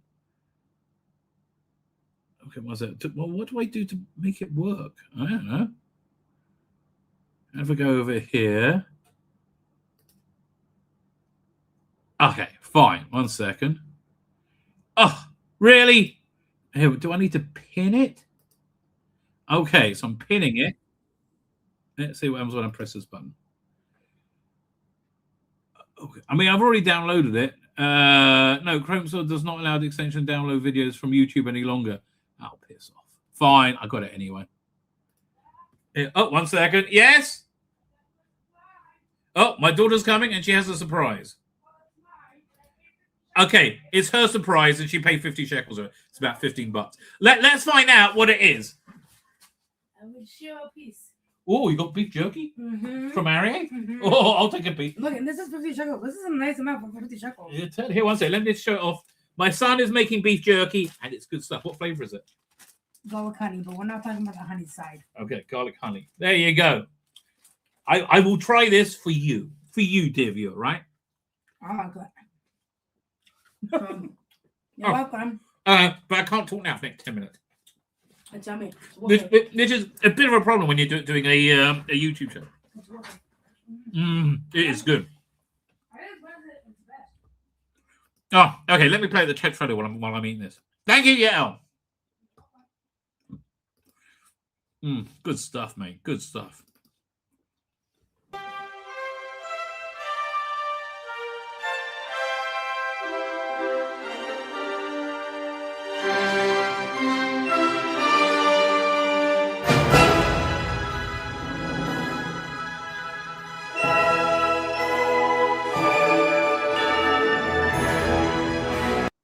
Okay, what's that? Well, what do I do to make it work? I don't know. If I go over here. Okay, fine. 1 second. Oh, really? Here, do I need to pin it? Okay, so I'm pinning it. Let's see what happens when I press this button. Okay. I mean, I've already downloaded it. No, Chrome Store does not allow the extension to download videos from YouTube any longer. Oh, piss off. Fine, I got it anyway. Oh, 1 second. Yes? Oh, my daughter's coming and she has a surprise. Okay, it's her surprise and she paid 50 shekels. It's about 15 bucks. Let's find out what it is. I will share a piece. Oh, you got beef jerky? Mm-hmm. From Ariel? Mm-hmm. Oh, I'll take a piece. Look, and this is 50 shekels. This is a nice amount for 50 shekels. Here, 1 second. Let me just show it off. My son is making beef jerky, and it's good stuff. What flavor is it? Garlic honey, but we're not talking about the honey side. Okay, garlic honey. There you go. I will try this for you, dear viewer, right? Oh, good. You're welcome. But I can't talk now for the next 10 minutes. It's yummy. This is a bit of a problem when you're doing a YouTube show. It is good. Oh, okay. Let me play the text photo while I'm eating this. Thank you, Yael. Good stuff, mate. Good stuff.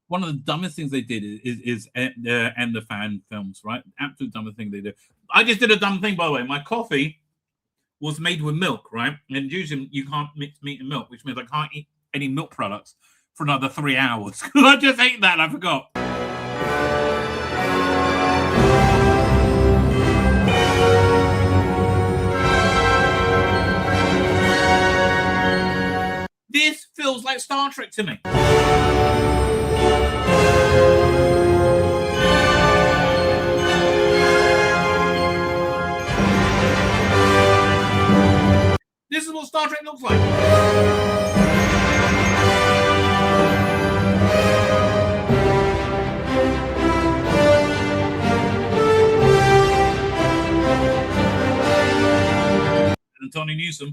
One of the dumbest things they did is end the fan films, right? Absolute dumbest thing they did. I just did a dumb thing, by the way. My coffee was made with milk, right? And usually you can't mix meat and milk, which means I can't eat any milk products for another 3 hours. I just ate that and I forgot. This feels like Star Trek to me. This is what Star Trek looks like. And Tony Newsom.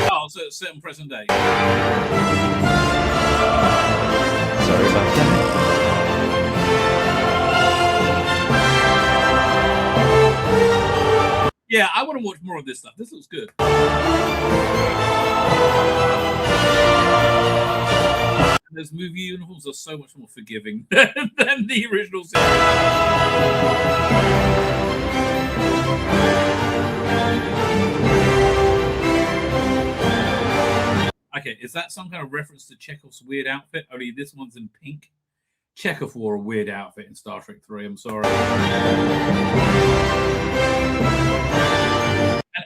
Oh, so it's set in present day. Sorry about that. Yeah, I want to watch more of this stuff. This looks good. And those movie uniforms are so much more forgiving than the original series. Okay, is that some kind of reference to Chekhov's weird outfit? Only this one's in pink. Chekhov wore a weird outfit in Star Trek 3. I'm sorry.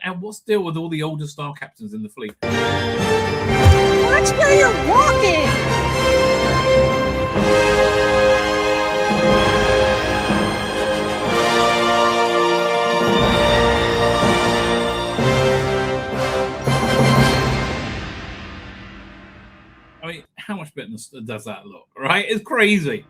And what's the deal with all the older star captains in the fleet? Watch where you're walking! I mean, how much better does that look, right? It's crazy.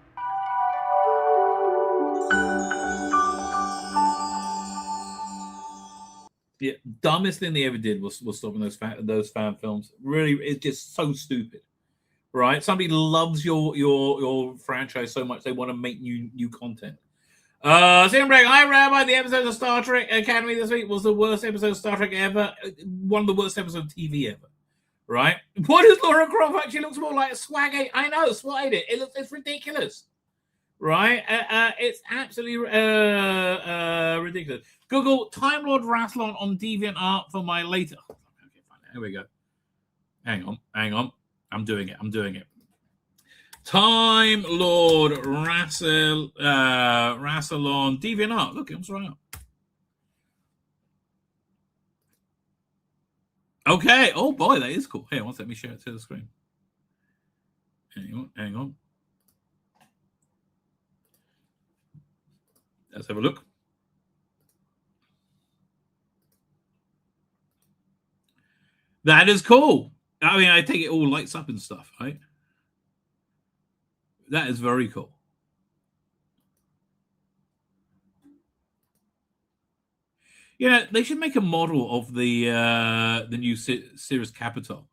The dumbest thing they ever did was stopping those fan films. Really, it's just so stupid, right? Somebody loves your franchise so much they want to make new content. Stephen Bragg, hi Rabbi. The episode of Star Trek Academy this week was the worst episode of Star Trek ever. One of the worst episodes of TV ever. Right? What does Laura Croft actually looks more like? Swag 8. I know, swag 8. It's ridiculous. Right? It's absolutely ridiculous. Google Time Lord Rassilon on DeviantArt for my later. Okay, fine. Here we go. Hang on. I'm doing it. Time Lord Rassilon DeviantArt. Look, it's right up. Okay. Oh boy, that is cool. Here, let me share it to the screen. Hang on. Let's have a look. That is cool. I mean, I think it all lights up and stuff, right? That is very cool. You know, they should make a model of the new Cirrus Capital.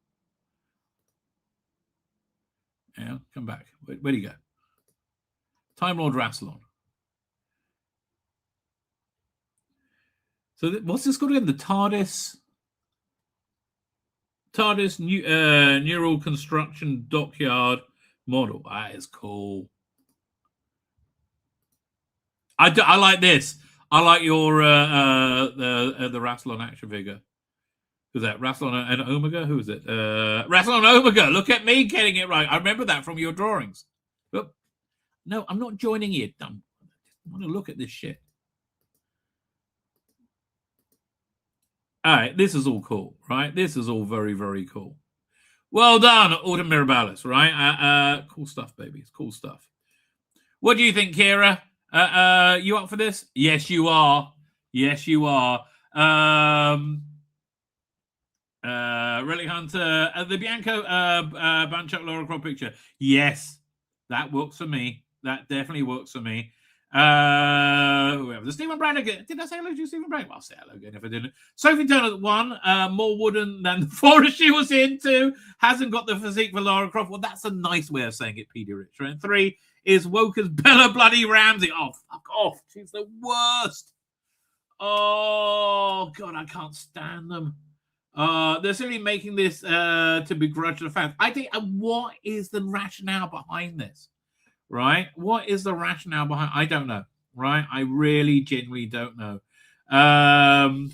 Yeah, come back. Where do you go? Time Lord Rassilon. So what's this called again? The TARDIS Neural Construction Dockyard model. That is cool. I like this. I like your the Rassilon action figure. Who's that? Rassilon and Omega? Who is it? Rassilon Omega. Look at me getting it right. I remember that from your drawings. But no, I'm not joining you, dumb. I want to look at this shit. All right, this is all cool, right? This is all very, very cool. Well done, Autumn Mirabalis, right? Cool stuff, baby. It's cool stuff. What do you think, Kira? You up for this? Yes, you are. Yes, you are. Relic Hunter, the Bianco Banchuk Laura Croft picture. Yes, that works for me. That definitely works for me. Whoever. The Stephen Brown again. Did I say hello to Stephen Brown? Well, I'll say hello again if I didn't. Sophie Turner at 1. More wooden than the forest she was into. Hasn't got the physique for Laura Croft. Well, that's a nice way of saying it, Petey Rich. Right? 3 is woke as Bella Bloody Ramsey. Oh, fuck off. She's the worst. Oh, God, I can't stand them. They're simply making this to begrudge the fans. I think, what is the rationale behind this? Right? What is the rationale behind? I don't know. Right? I really, genuinely don't know. Darren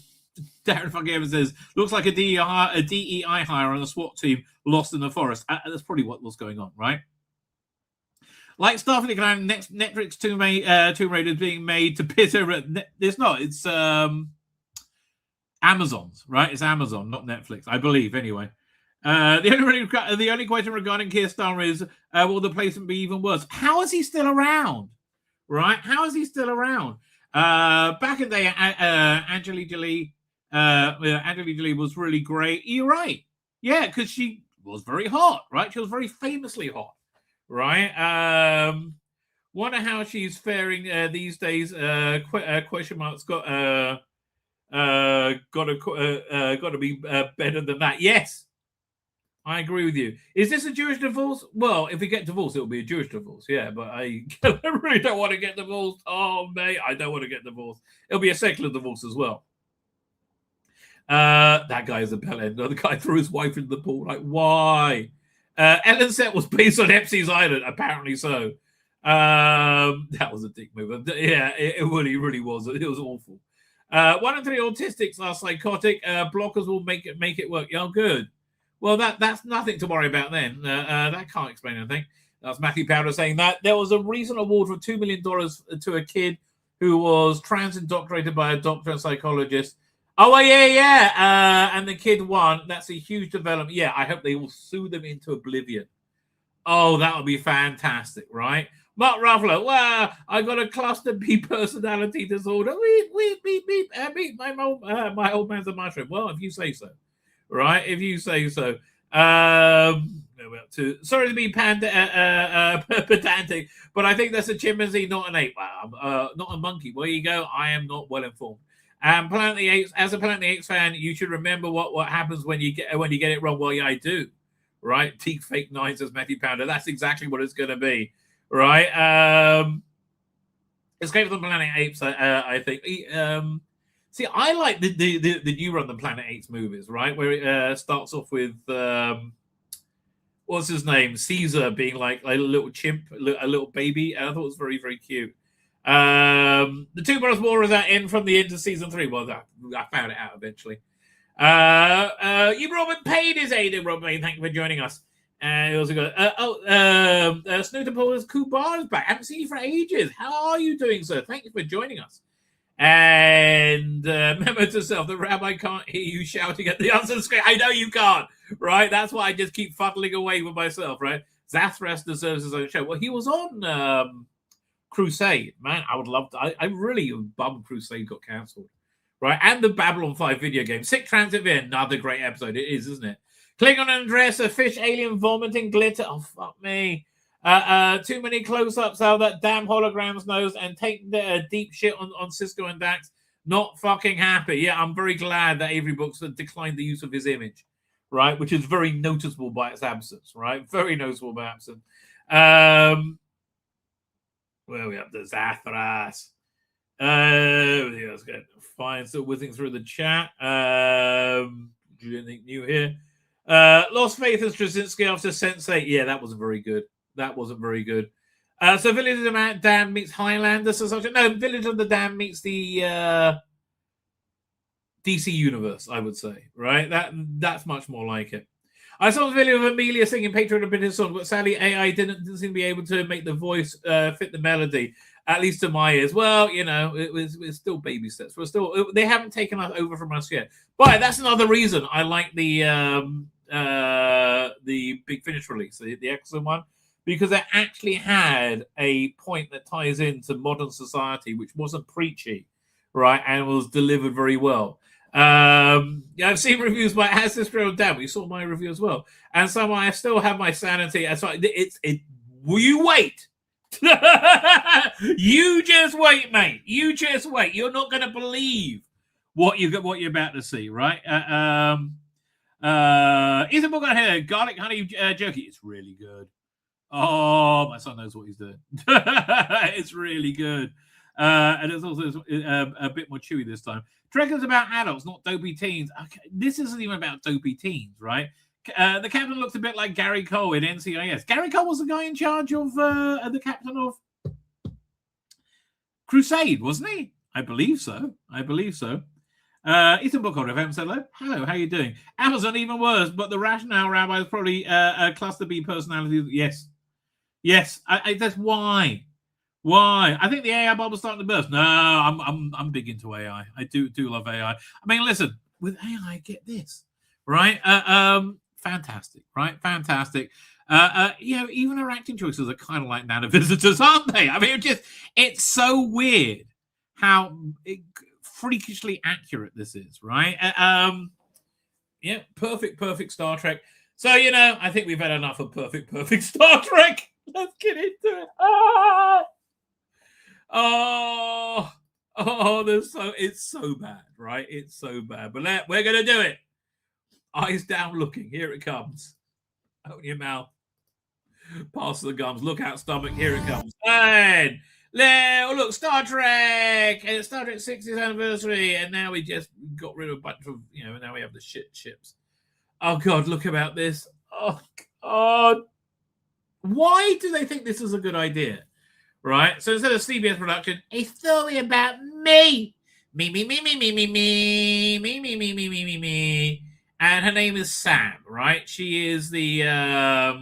fucking Evans says, looks like a DEI hire on the SWAT team lost in the forest. That's probably what was going on, right? Like Starfleet, Netflix Tomb Raider is being made to bitter. It's not. It's Amazon's, right? It's Amazon, not Netflix, I believe, anyway. The only question regarding Keir Starmer is, will the placement be even worse? How is he still around? Right? How is he still around? Back in the day, Angelina Jolie was really great. You're right. Yeah, because she was very hot, right? She was very famously hot, right? Wonder how she's faring these days. Question marks got to be better than that. Yes, I agree with you. Is this a Jewish divorce? Well, if we get divorced, it'll be a Jewish divorce. Yeah, but I really don't want to get divorced. Oh, mate, I don't want to get divorced. It'll be a secular divorce as well. That guy is a bellend. The guy threw his wife into the pool. Like, why? Ellen's set was based on Epstein's Island. Apparently so. That was a dick move. Yeah, it really was. It was awful. 1 in 3 autistics are psychotic. Blockers will make it work. Yeah, good. Well, that's nothing to worry about then. That can't explain anything. That's Matthew Powder saying that. There was a recent award for $2 million to a kid who was trans-indoctrinated by a doctor and psychologist. Oh, yeah. And the kid won. That's a huge development. Yeah, I hope they will sue them into oblivion. Oh, that would be fantastic, right? Mark Ruffalo, well, I got a cluster B personality disorder. Beep. My old man's a mushroom. Well, if you say so. Right, if you say so. Sorry to be pedantic, but I think that's a chimpanzee, not an ape. Not a monkey. Well, you go. I am not well informed. And Planet of the Apes, as a Planet of the Apes fan, you should remember what happens when you get it wrong. Well, yeah, I do. Right, deep fake nines as Matthew Pounder. That's exactly what it's going to be. Right. Escape from the Planet of the Apes. I think. See, I like the new run the Planet Apes movies, right? Where it starts off with what's his name, Caesar being like a little chimp, a little baby. And I thought it was very, very cute. The Two Brothers War is that end from the end of season 3. Well, I found it out eventually. Robert Payne is aided. Robert Payne, thank you for joining us. And also got Snooter Paul's Kubar is back. I haven't seen you for ages. How are you doing, sir? Thank you for joining us. And remember to self, the Rabbi can't hear you shouting at the answer screen. I know you can't, right? That's why I just keep fuddling away with myself, right? Zathras deserves his own show. Well, he was on Crusade, man. I would love to. I really bummed Crusade got cancelled, right? And the Babylon 5 video game. Sick Transit Via, another great episode. It is, isn't it? Klingon Andres, a fish alien vomiting glitter. Oh, fuck me. Too many close-ups out of that damn hologram's nose and take the deep shit on Cisco and Dax. Not fucking happy. Yeah, I'm very glad that Avery Brooks declined the use of his image, right? Which is very noticeable by its absence, right? Very noticeable by absence. Where we have the Zathras. Everything else good. Fine. Still whizzing through the chat. Anything new here? Lost Faith and Straczynski after Sense8. Yeah, that wasn't very good. So Village of the Dam meets Highlander. No, Village of the Dam meets the DC Universe, I would say. Right? That's much more like it. I saw the video of Amelia singing Patriot of British song, but sadly AI didn't seem to be able to make the voice fit the melody, at least to my ears. Well, you know, it's still baby steps. They haven't taken us over from us yet. But that's another reason I like the Big Finish release, the Exxon one, because it actually had a point that ties into modern society, which wasn't preachy, right, and was delivered very well. I've seen reviews by Has This Real Dad. You saw my review as well, and so I still have my sanity. So will you wait? You just wait, mate. You just wait. You're not going to believe what you're about to see, right? Ethan Morgan here, garlic honey jerky. It's really good. Oh, my son knows what he's doing. It's really good. And it's also a bit more chewy this time. Trekker's about adults, not dopey teens. Okay, this isn't even about dopey teens, right? The captain looks a bit like Gary Cole in NCIS. Gary Cole was the guy in charge of the captain of Crusade, wasn't he? I believe so. Ethan Bookholder FM said hello. Hello, how you doing? Amazon even worse, but the rationale, Rabbi, is probably a cluster B personality. Yes. That's why. Why? I think the AI bubble starting to burst. No, I'm big into AI. I do love AI. I mean, listen, with AI, get this, right? Fantastic, right? Fantastic. Even our acting choices are kind of like Nana Visitors, aren't they? I mean, it's so weird how freakishly accurate this is, right? Perfect Star Trek. So, I think we've had enough of perfect Star Trek. Let's get into it. It's so bad, right? It's so bad. But we're going to do it. Eyes down looking. Here it comes. Open your mouth. Pass the gums. Look out, stomach. Here it comes. And look, Star Trek. And it's Star Trek 60th anniversary. And now we just got rid of a bunch of, now we have the shit ships. Oh, God, look about this. Oh, God. Why do they think this is a good idea? Right? So instead of CBS production, a story about me. Me. And her name is Sam, right? She is a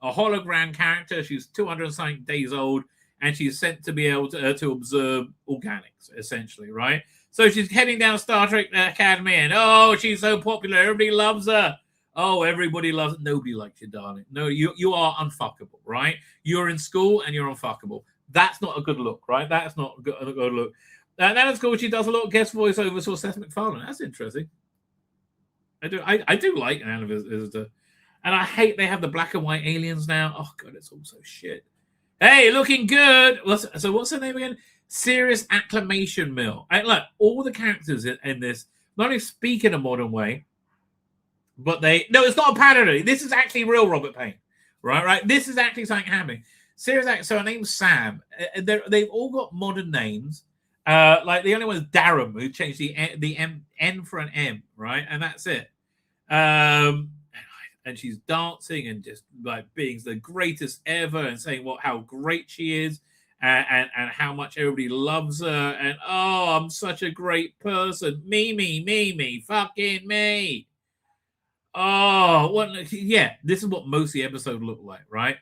hologram character. She's 200-something days old, and she's sent to be able to observe organics, essentially, right? So she's heading down Star Trek Academy, and she's so popular. Everybody loves her. Oh, everybody loves it. Nobody likes you, darling. No, you are unfuckable, right? You're in school and you're unfuckable. That's not a good look, right? That's not a good look. And then at school, she does a lot of guest voiceovers for Seth MacFarlane. That's interesting. I do like Anna Visitor. And I hate they have the black and white aliens now. Oh, God, it's all so shit. Hey, looking good. So what's her name again? Serious Acclamation Mill. And look, all the characters in this not only speak in a modern way, but no, it's not a parody. This is actually real Robert Payne, right? This is actually something happening. Serious. So her name's Sam. They've all got modern names. Like the only one is Darren, who changed the N for an M, right? And that's it. And she's dancing and just like being the greatest ever and saying how great she is and how much everybody loves her. And I'm such a great person. Me, fucking me. This is what most of the episode looked like, right?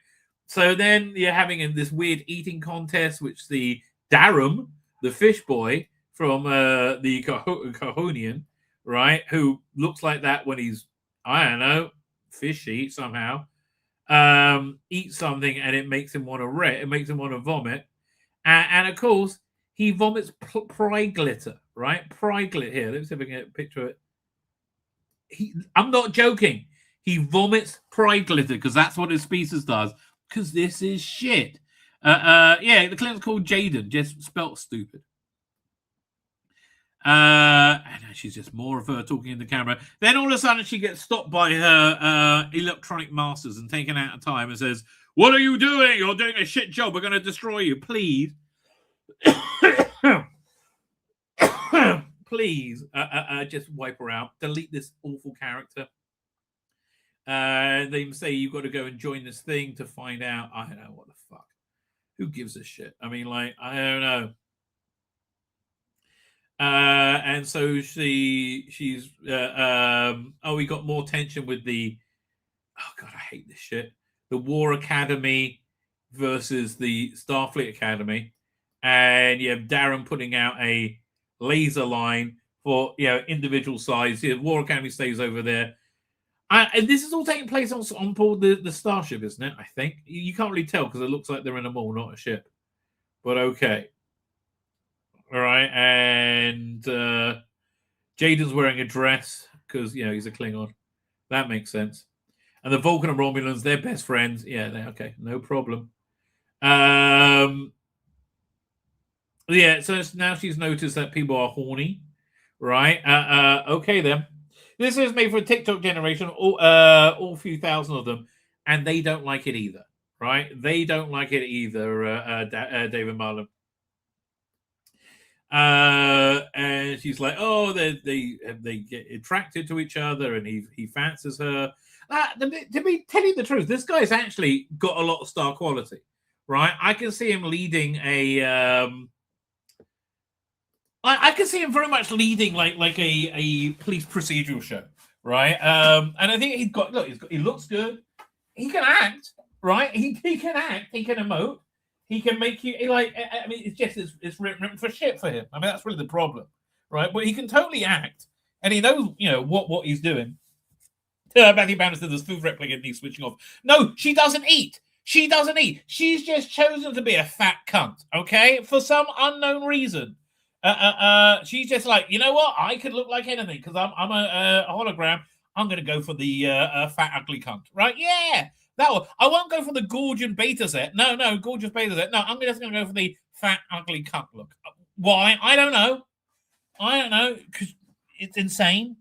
So then you're having this weird eating contest, which the Darum, the fish boy from the Kahonian, right, who looks like that when he's, I don't know, fishy somehow, eats something and it makes him want to vomit. And of course, he vomits pride glitter, right? Pride glitter. Here, let's see if I can get a picture of it. I'm not joking. He vomits pride glitter because that's what his species does. Because this is shit. The clinic's called Jaden, just spelt stupid. And she's just more of her talking in the camera. Then all of a sudden she gets stopped by her electronic masters and taken out of time and says, "What are you doing? You're doing a shit job. We're going to destroy you. Please." Please, just wipe her out. Delete this awful character. They say you've got to go and join this thing to find out. I don't know what the fuck. Who gives a shit? I mean, like, I don't know. And so she's. We got more tension with the. Oh God, I hate this shit. The War Academy versus the Starfleet Academy, and you have Darren putting out a laser line for individual size. The War Academy stays over there. And this is all taking place on board the starship, isn't it? I think you can't really tell because it looks like they're in a mall, not a ship. But okay, all right. And Jaden's wearing a dress because he's a Klingon. That makes sense. And the Vulcan and Romulans, they're best friends. Yeah, okay, no problem. So now she's noticed that people are horny, right? Okay then. This is made for a TikTok generation, all few thousand of them, and they don't like it either, right? They don't like it either, David Marlin. And she's like, oh, they get attracted to each other, and he fancies her. To be telling the truth, this guy's actually got a lot of star quality, right? I can see him leading a. I can see him very much leading like a police procedural show, right? And I think he looks good. He can act, right? He can act. He can emote. He can make you I mean, it's written for shit for him. I mean, that's really the problem, right? But he can totally act, and he knows what he's doing. Matthew Bannister, there's food replicant needs switching off. No, she doesn't eat. She doesn't eat. She's just chosen to be a fat cunt, okay, for some unknown reason. She's just like, you know what? I could look like anything because I'm a hologram. I'm going to go for the fat ugly cunt, right? Yeah. That one. I won't go for the gorgeous beta set. No, gorgeous beta set. No, I'm just going to go for the fat, ugly cunt look. Why? I don't know. Because it's insane.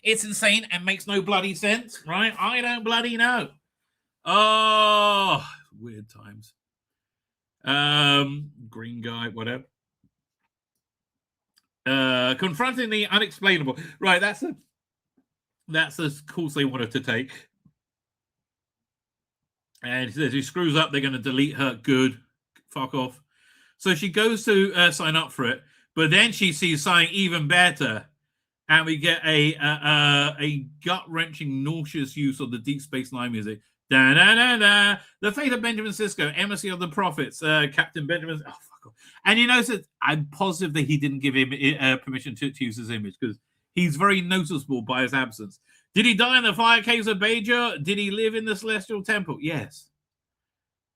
It's insane and makes no bloody sense, right? I don't bloody know. Oh, weird times. Green guy, whatever. Confronting the unexplainable. Right, that's the course they wanted to take. And he says he screws up, they're going to delete her. Good. Fuck off. So she goes to sign up for it, but then she sees something even better, and we get a gut-wrenching, nauseous use of the Deep Space Nine music. Da da da da. The fate of Benjamin Sisko, embassy of the prophets, Captain Benjamin. Oh, fuck off. And you notice that I'm positive that he didn't give him permission to use his image because he's very noticeable by his absence. Did he die in the fire caves of Bajor? Did he live in the Celestial Temple? Yes.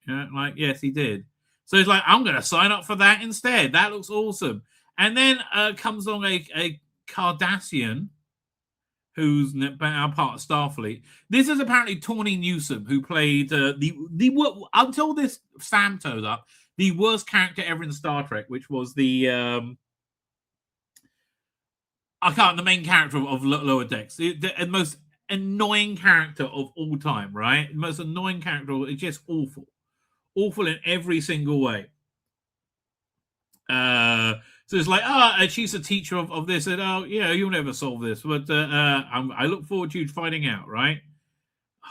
Yes, he did. So he's like, I'm going to sign up for that instead. That looks awesome. And then comes along a Cardassian who's now part of Starfleet. This is apparently Tawny Newsome, who played the until this Sam toed up, the worst character ever in Star Trek, which was the the main character of Lower Decks, the most annoying character of all time, right? The most annoying character. It's just awful in every single way. So it's like, she's a teacher of this, and you'll never solve this, but I look forward to you finding out, right? Oh,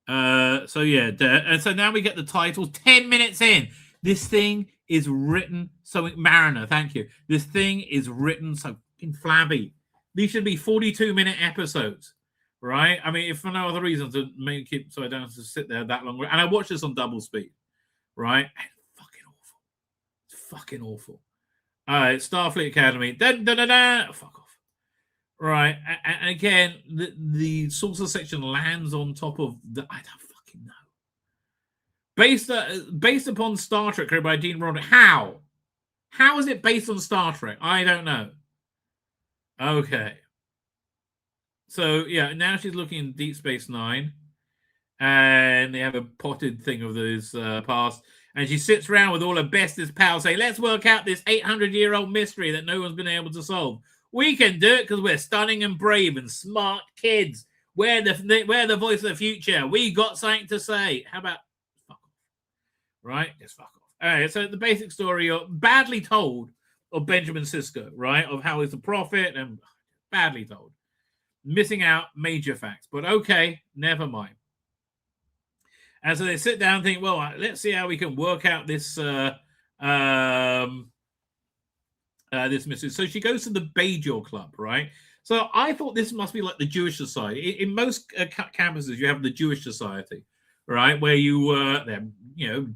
fuck off. So yeah, and so now we get the title 10 minutes in. This thing is written so Mariner, thank you. This thing is written so fucking flabby. These should be 42-minute episodes, right? I mean, if for no other reason to make it so I don't have to sit there that long. And I watched this on double speed, right? Fucking awful. All right, Starfleet Academy. Fuck off. Right, and again, the saucer section lands on top of the. I don't fucking know. Based upon Star Trek, created by Gene Roddenberry. How? How is it based on Star Trek? I don't know. Okay. So yeah, now she's looking in Deep Space Nine, and they have a potted thing of those past. And she sits around with all her bestest pals saying, let's work out this 800-year-old mystery that no one's been able to solve. We can do it because we're stunning and brave and smart kids. We're the voice of the future. We got something to say. How about fuck off? Right? Just fuck off. All right, so the basic story, badly told, of Benjamin Sisko, right? Of how he's a prophet and badly told. Missing out major facts. But okay, never mind. And so they sit down and think, well, let's see how we can work out this this mystery. So she goes to the Bajor Club, right? So I thought this must be like the Jewish Society. In most campuses, you have the Jewish Society, right? Where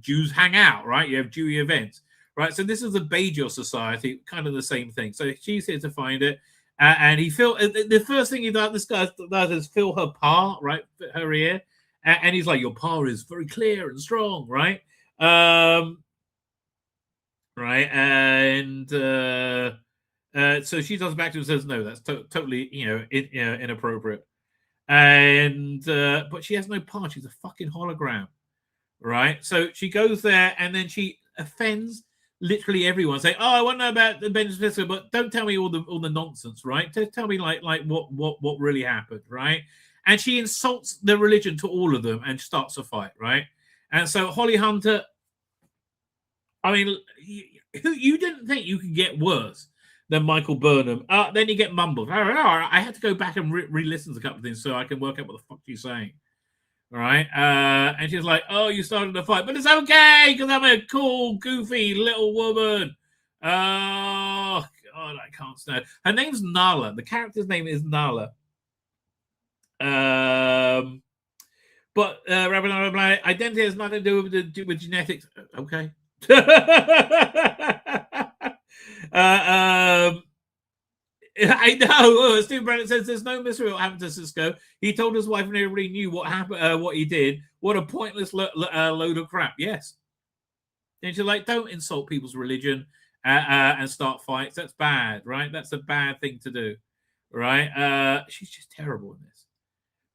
Jews hang out, right? You have Jewish events, right? So this is the Bajor Society, kind of the same thing. So she's here to find it. And the first thing this guy does is feel her palm, right? Her ear. And he's like, your power is very clear and strong, right? Right. And so she does back to him and says, no, that's totally, inappropriate. And but she has no power. She's a fucking hologram, right? So she goes there and then she offends literally everyone. Saying, oh, I want to know about the Benjamin Sisko, but don't tell me all the nonsense, right? Tell me like what really happened, right? And she insults the religion to all of them and starts a fight, right? And so Holly Hunter I mean, you didn't think you could get worse than Michael Burnham. Then you get mumbled. I had to go back and re-listen to a couple of things so I can work out what the fuck she's saying. All right. And she's like, oh, you started a fight, but it's okay because I'm a cool, goofy little woman. Oh, God, I can't stand. Her name's Nala. The character's name is Nala. But Rabbi, identity has nothing to do with genetics. Okay. I know. Steve Brennan says there's no mystery what happened to Cisco. He told his wife and everybody knew what happened, what he did. What a pointless load of crap. Yes. And she's like, don't insult people's religion and start fights. That's bad, right? That's a bad thing to do, right? She's just terrible in this,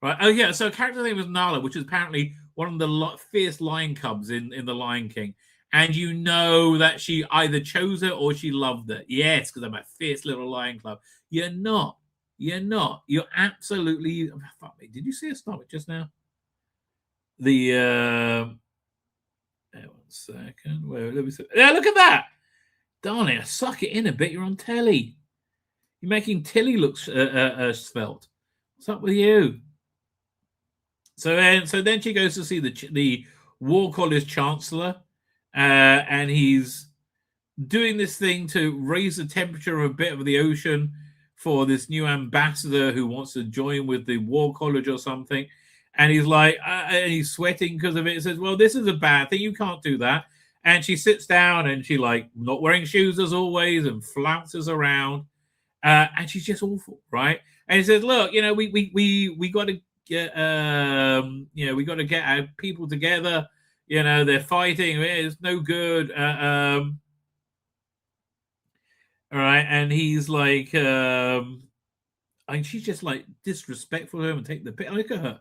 right? Oh yeah. So character's name was Nala, which is apparently one of the fierce lion cubs in The Lion King. And you know that she either chose it or she loved it. Yes, because I'm a fierce little lion cub. You're not. You're not. You're absolutely. Fuck me. Did you see a stomach just now? One second. Wait, let me see. Yeah, look at that. Darn it. Suck it in a bit. You're on telly. You're making Tilly look svelte. What's up with you? So then she goes to see the War College Chancellor. And he's doing this thing to raise the temperature of a bit of the ocean for this new ambassador who wants to join with the War College or something. And he's like, and he's sweating because of it. He says, well, this is a bad thing. You can't do that. And she sits down and she like not wearing shoes as always and flounces around. And she's just awful, right? And he says, look, we got to get, we got to get our people together. They're fighting. It's no good. All right. And he's like, and she's just like disrespectful to him and take the piss. Look at her.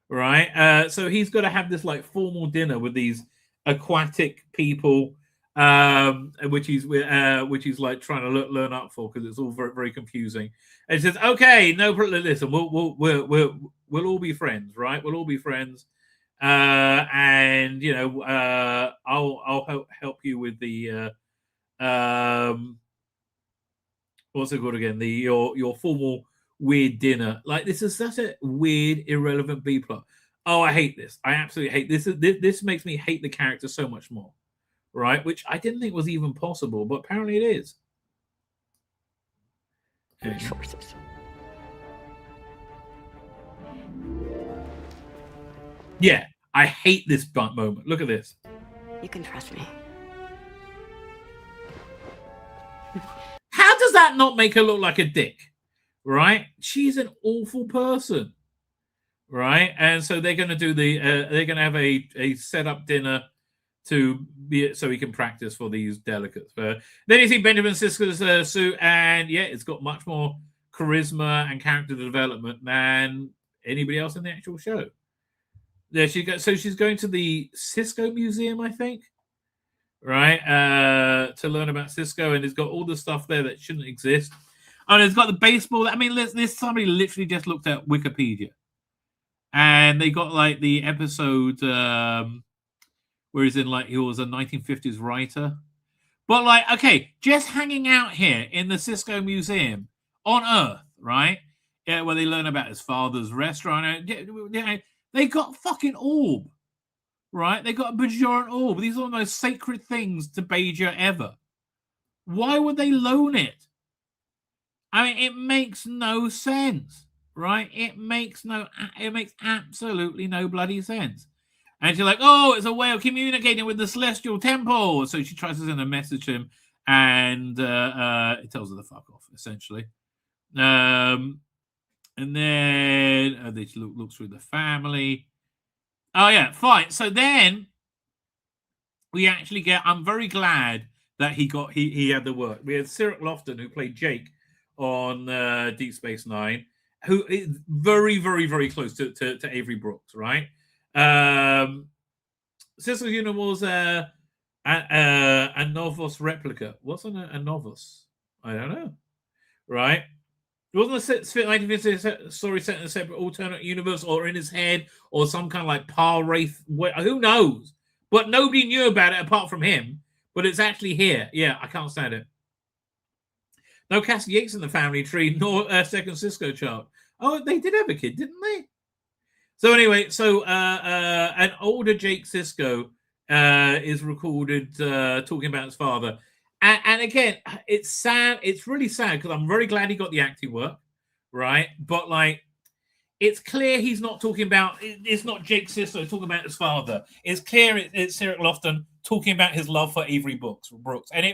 Right. So he's got to have this like formal dinner with these aquatic people, which he's like trying to learn up for because it's all very, very confusing. And he says, okay, no, listen, we'll all be friends, right? We'll all be friends. And I'll help you with the what's it called again? Your formal weird dinner. Like this is such a weird, irrelevant B plot. Oh, I hate this. I absolutely hate this. This makes me hate the character so much more, right? Which I didn't think was even possible, but apparently it is. Sources. Yeah, I hate this moment. Look at this. You can trust me. How does that not make her look like a dick? Right? She's an awful person. Right? And so they're going to do they're going to have a set up dinner to be so he can practice for these delegates. Then you see Benjamin Sisko's suit, and yeah, it's got much more charisma and character development than anybody else in the actual show. There she goes. So she's going to the Cisco Museum, I think, right? To learn about Cisco, and it's got all the stuff there that shouldn't exist. And it's got the baseball. I mean, this somebody literally just looked at Wikipedia, and they got like the episode where he's in like he was a 1950s writer. But like, okay, just hanging out here in the Cisco Museum on Earth, right? Yeah, where they learn about his father's restaurant. They got fucking orb, right? They got a Bajoran orb. These are the most sacred things to Bajor ever. Why would they loan it? I mean, it makes no sense, right? It makes absolutely no bloody sense. And she's like, oh, it's a way of communicating with the Celestial Temple. So she tries to send a message to him, and it tells her to fuck off, essentially. And then they look through the family. Oh, yeah, fine. So then we actually get, I'm very glad that he had the work. We had Cyril Lofton, who played Jake on Deep Space Nine, who is very, very, very close to Avery Brooks, right? Cisco Unit was a Novos replica. What's a Novos? I don't know, right? It wasn't a 1950s story set in a separate alternate universe or in his head or some kind of like Par Wraith. Who knows? But nobody knew about it apart from him. but it's actually here. Yeah, I can't stand it. No Cassie Yates in the family tree, nor second Cisco child. Oh, they did have a kid, didn't they? So anyway, so an older Jake Sisko is recorded talking about his father. And again, it's sad. It's really sad because I'm very glad he got the acting work, right? But like, it's clear he's not talking about. It's not Jake Sisko talking about his father. It's clear it's Cyril Lofton talking about his love for Avery Brooks, and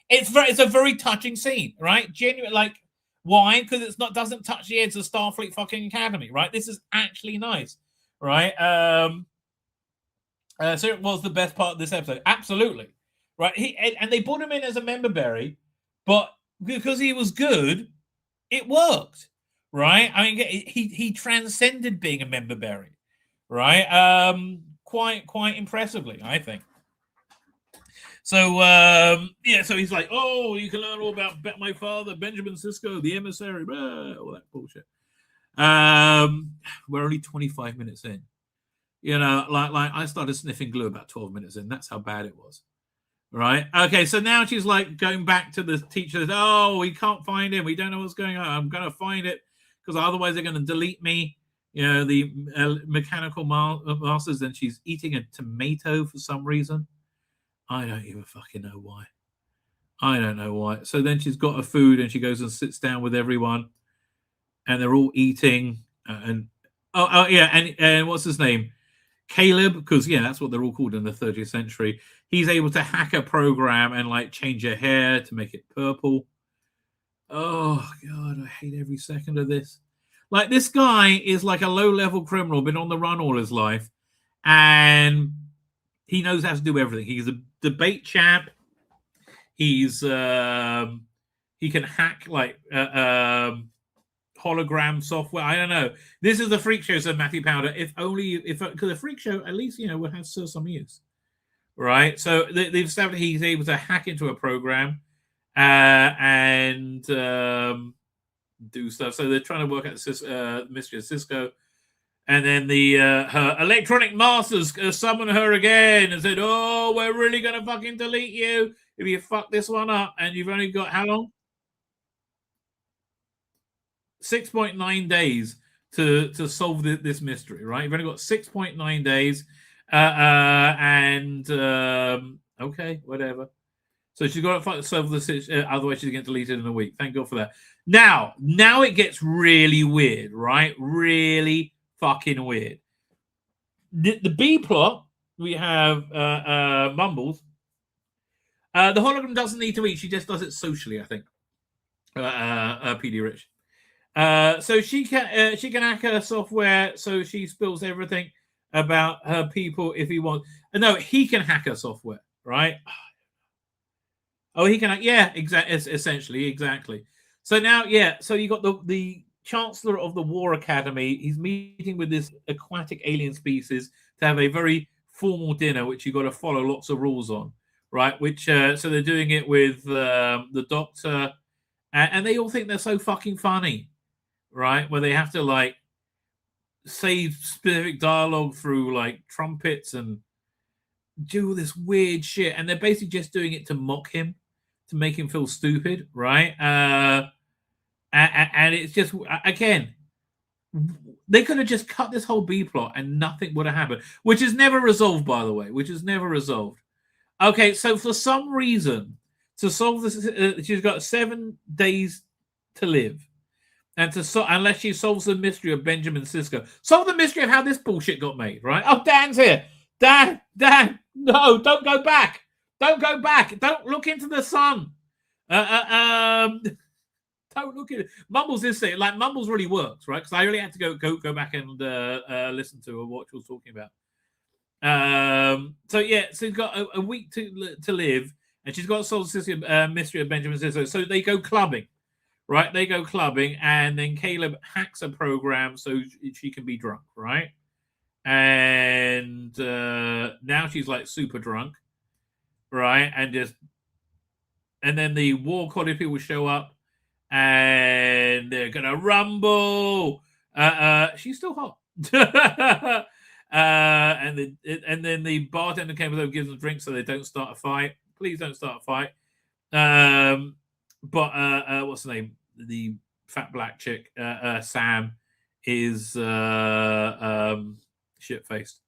it's a very touching scene, right? Genuine, like, why? Because it's not doesn't touch the edge of Starfleet fucking Academy, right? This is actually nice, right? So it was the best part of this episode, absolutely, right? And they brought him in as a member berry, but because he was good, it worked, right? I mean, he transcended being a member berry, right? Quite impressively, I think. So yeah, so he's like, oh, you can learn all about my father, Benjamin Sisko, the emissary, blah, all that bullshit. We're only 25 minutes in. You know, like I started sniffing glue about 12 minutes in. That's how bad it was. Right? Okay, so now she's like going back to the teacher. Oh, we can't find him. We don't know what's going on. I'm going to find it because otherwise they're going to delete me. You know, the mechanical masters, and she's eating a tomato for some reason. I don't even fucking know why. I don't know why. So then she's got her food and she goes and sits down with everyone, and they're all eating. And what's his name? Caleb, because that's what they're all called in the 30th century. He's able to hack a program and like change her hair to make it purple. Oh God, I hate every second of this. Like, this guy is like a low-level criminal, been on the run all his life, and he knows how to do everything. He's a debate champ. He's he can hack like hologram software. I don't know. This is the freak show, said Matthew Powder. If because the freak show at least would have some use, right? So they've established he's able to hack into a program and do stuff. So they're trying to work out the mystery of Sisko. And then her electronic masters summon her again and said, oh, we're really going to fucking delete you if you fuck this one up. And you've only got how long? 6.9 days to solve this mystery, right? You've only got 6.9 days. Okay, whatever. So she's got to solve this, otherwise she's going to get deleted in a week. Thank God for that. Now it gets really weird, right? Really fucking weird. The B plot, we have Mumbles. The hologram doesn't need to eat; she just does it socially, I think. PD Rich. So she can hack her software, so she spills everything about her people if he wants. No, he can hack her software, right? Oh, he can. Yeah, exactly. Essentially, exactly. So now, so you got the Chancellor of the War Academy. He's meeting with this aquatic alien species to have a very formal dinner, which you got to follow lots of rules on, right? Which so they're doing it with the Doctor, and they all think they're so fucking funny, right? Where they have to like say specific dialogue through like trumpets and do all this weird shit, and they're basically just doing it to mock him, to make him feel stupid, right? And it's just, again, they could have just cut this whole B plot and nothing would have happened, which is never resolved, by the way, which is never resolved. Okay, so for some reason, to solve this, she's got 7 days to live. And unless she solves the mystery of Benjamin Sisko. Solve the mystery of how this bullshit got made, right? Oh, Dan's here. Dan, no, don't go back. Don't go back. Don't look into the sun. Don't look at it. Mumbles this thing. Like, Mumbles really works, right? Because I really had to go back and listen to what she was talking about. So she's got a week to live, and she's got to solve the mystery of Benjamin Sisko. So they go clubbing, right? They go clubbing, and then Caleb hacks a program so she can be drunk, right? And now she's like super drunk, right? And then the war college people show up, and they're gonna rumble. She's still hot. And then the bartender came over, gives them drinks so they don't start a fight. Please don't start a fight. But what's the name? The fat black chick, Sam, is shit-faced.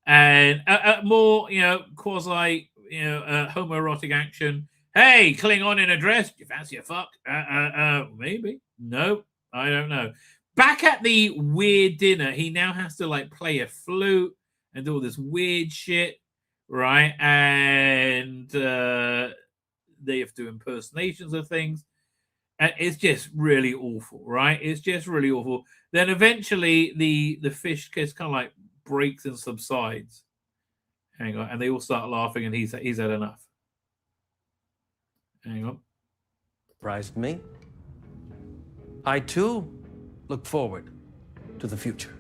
And more, quasi, homoerotic action. Hey, Klingon in a dress. Do you fancy a fuck? Maybe. No, I don't know. Back at the weird dinner, he now has to like play a flute and do all this weird shit, right? And they have to do impersonations of things. And it's just really awful, right? It's just really awful. Then eventually the fish just kind of like breaks and subsides. Hang on, and they all start laughing, and he's had enough. Hang on. Surprised me. I too look forward to the future.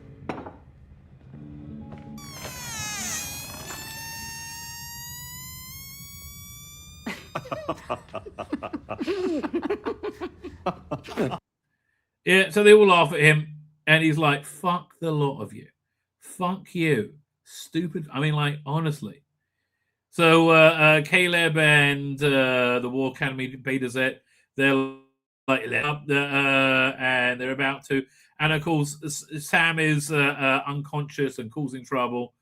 Yeah, so they all laugh at him, and he's like, fuck the lot of you. Fuck you. Stupid. I mean, like, honestly. So Caleb and the War Academy Beta Z, they're like, and they're about to. And of course, Sam is unconscious and causing trouble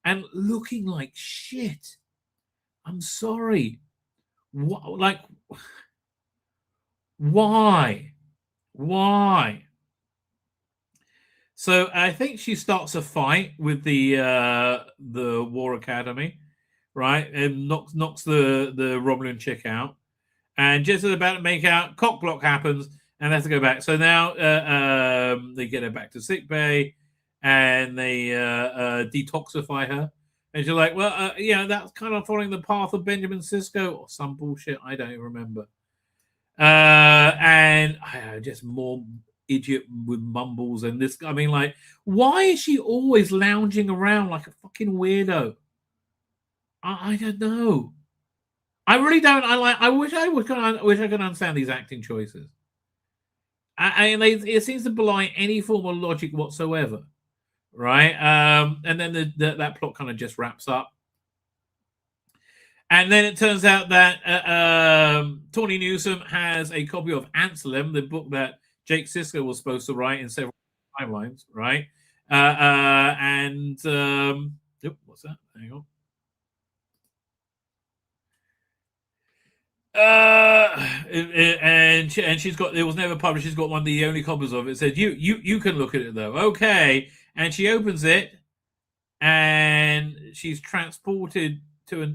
and looking like shit. I'm sorry. What, why? Why? So I think she starts a fight with the War Academy, right? And knocks the Romulan chick out. And just as they're about to make out, cock block happens, and they have to go back. So now they get her back to sickbay, and they detoxify her. And she's like, well, that's kind of following the path of Benjamin Sisko or some bullshit. I don't even remember. And just more idiot with mumbles. And this, I mean, like, why is she always lounging around like a fucking weirdo? I don't know. I really don't. I wish I could understand these acting choices. It seems to belie any form of logic whatsoever, right? And then that plot kind of just wraps up. And then it turns out that Tawny Newsome has a copy of Anselm, the book that Jake Sisko was supposed to write in several timelines, right? What's that? Hang on. And she's got, it was never published. She's got one of the only copies of it. It said, you can look at it though. Okay. And she opens it, and she's transported to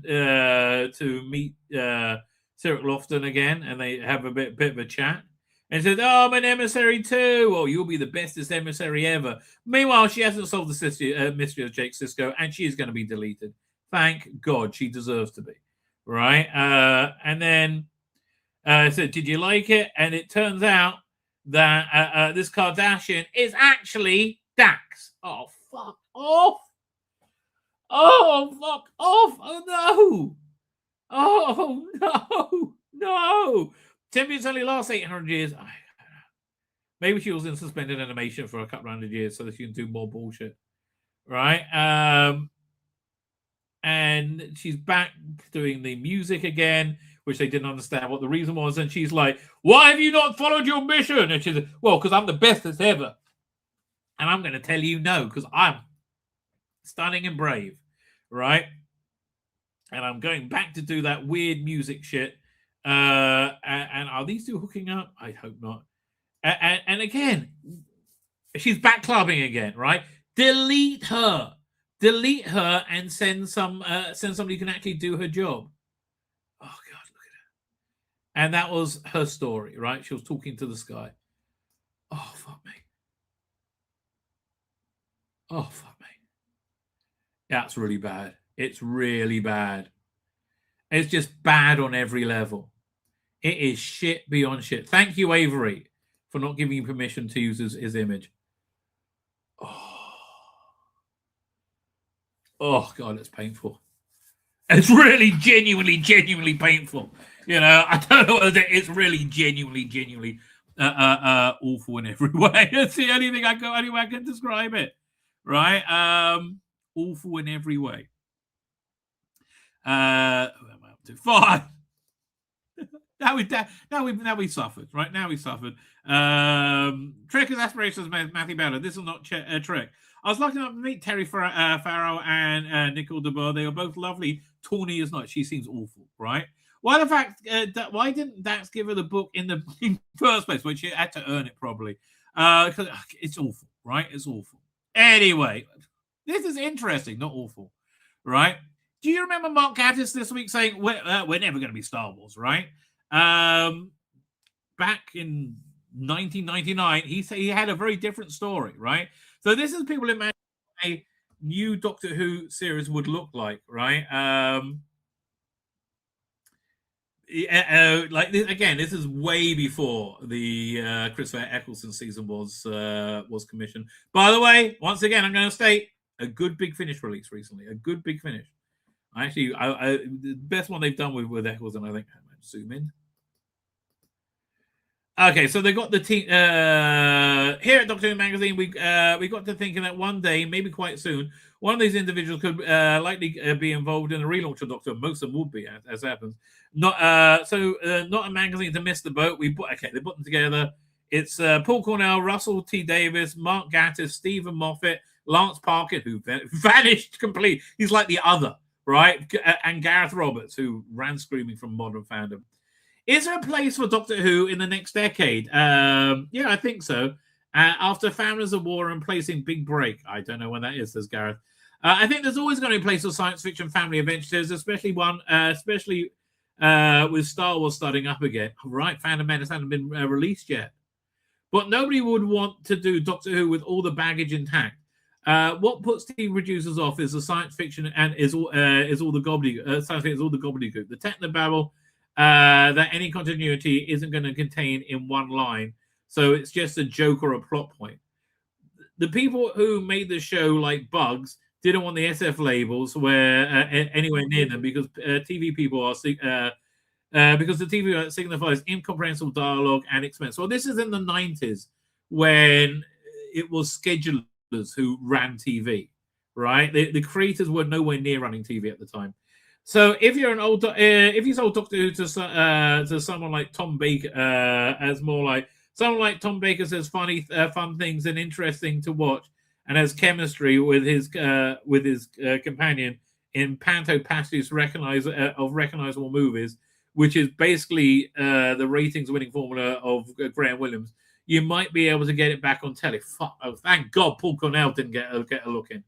meet Cyril Lofton again, and they have a bit of a chat. And says, "Oh, I'm an emissary too. Well, you'll be the bestest emissary ever." Meanwhile, she hasn't solved the mystery of Jake Sisko, and she is going to be deleted. Thank God, she deserves to be. Right? And then said, "Did you like it?" And it turns out that this Kardashian is actually Dax. Oh, fuck off. Oh, fuck off. Oh, no. Oh, no. No. Timothy's only last 800 years. Maybe she was in suspended animation for a couple of hundred years so that she can do more bullshit. Right? And she's back doing the music again, which they didn't understand what the reason was. And she's like, "Why have you not followed your mission?" And she's like, "Well, because I'm the bestest ever. And I'm going to tell you no, because I'm stunning and brave." Right? And I'm going back to do that weird music shit. And are these two hooking up? I hope not. And again, she's back clubbing again, right? Delete her, and send somebody who can actually do her job. Oh God, look at her. And that was her story, right? She was talking to the sky. Oh fuck me. Oh fuck me. That's really bad. It's really bad. It's just bad on every level. It is shit beyond shit. Thank you, Avery, for not giving you permission to use his image. Oh, God, it's painful. It's really genuinely painful. You know, I don't know what it's really genuinely awful in every way. It's the only thing any way I can describe it. Right? Awful in every way. Who am I up to? 5. Now we suffered, right? Now we suffered. Trek is aspirations, Matthew Ballard. This is not Trek. I was lucky enough to meet Terry Farrell and Nicole DeBoer. They were both lovely. Tawny is not. She seems awful, right? Why didn't Dax give her the book in the first place? Which she had to earn it probably. Because it's awful, right? It's awful. Anyway, this is interesting, not awful, right? Do you remember Mark Gatiss this week saying we're never going to be Star Wars, right? Back in 1999, he had a very different story, right? So this is people imagine a new Doctor Who series would look like, right? Like this, again, this is way before the Christopher Eccleston season was commissioned. By the way, once again, I'm going to state a good Big Finish release recently. A good Big Finish. Actually, the best one they've done with Eccleston, I think. Zoom in. Okay, so they got the team here at Doctor Who magazine. We got to thinking that one day, maybe quite soon, one of these individuals could likely be involved in a relaunch of Doctor Who. Most of them would be, as happens. Not a magazine to miss the boat. They put them together. It's Paul Cornell, Russell T Davis, Mark Gatiss, Stephen Moffat, Lance Parkin, who vanished completely. He's like the other, right? And Gareth Roberts, who ran screaming from modern fandom. Is there a place for Doctor Who in the next decade? Yeah, I think so. After Families of War and placing Big Break. I don't know when that is, says Gareth. I think there's always going to be a place for science fiction family adventures, especially with Star Wars starting up again. Right, Phantom Menace hasn't been released yet. But nobody would want to do Doctor Who with all the baggage intact. What puts TV producers off is the science fiction and is all the gobbledygook. Science fiction is all the gobbledygook. The technobabble that any continuity isn't going to contain in one line, so it's just a joke or a plot point. The people who made the show, like Bugs, didn't want the SF labels anywhere near them because TV people are because the TV signifies incomprehensible dialogue and expense. Well, this is in the 90s when it was schedulers who ran TV, right? The creators were nowhere near running TV at the time. So if you're if you sold Doctor Who to someone like Tom Baker, as more like someone like Tom Baker says fun things and interesting to watch, and has chemistry with his companion in Panto Pasti's recognizable movies, which is basically the ratings-winning formula of Graham Williams, you might be able to get it back on telly. Thank God Paul Cornell didn't get a look in.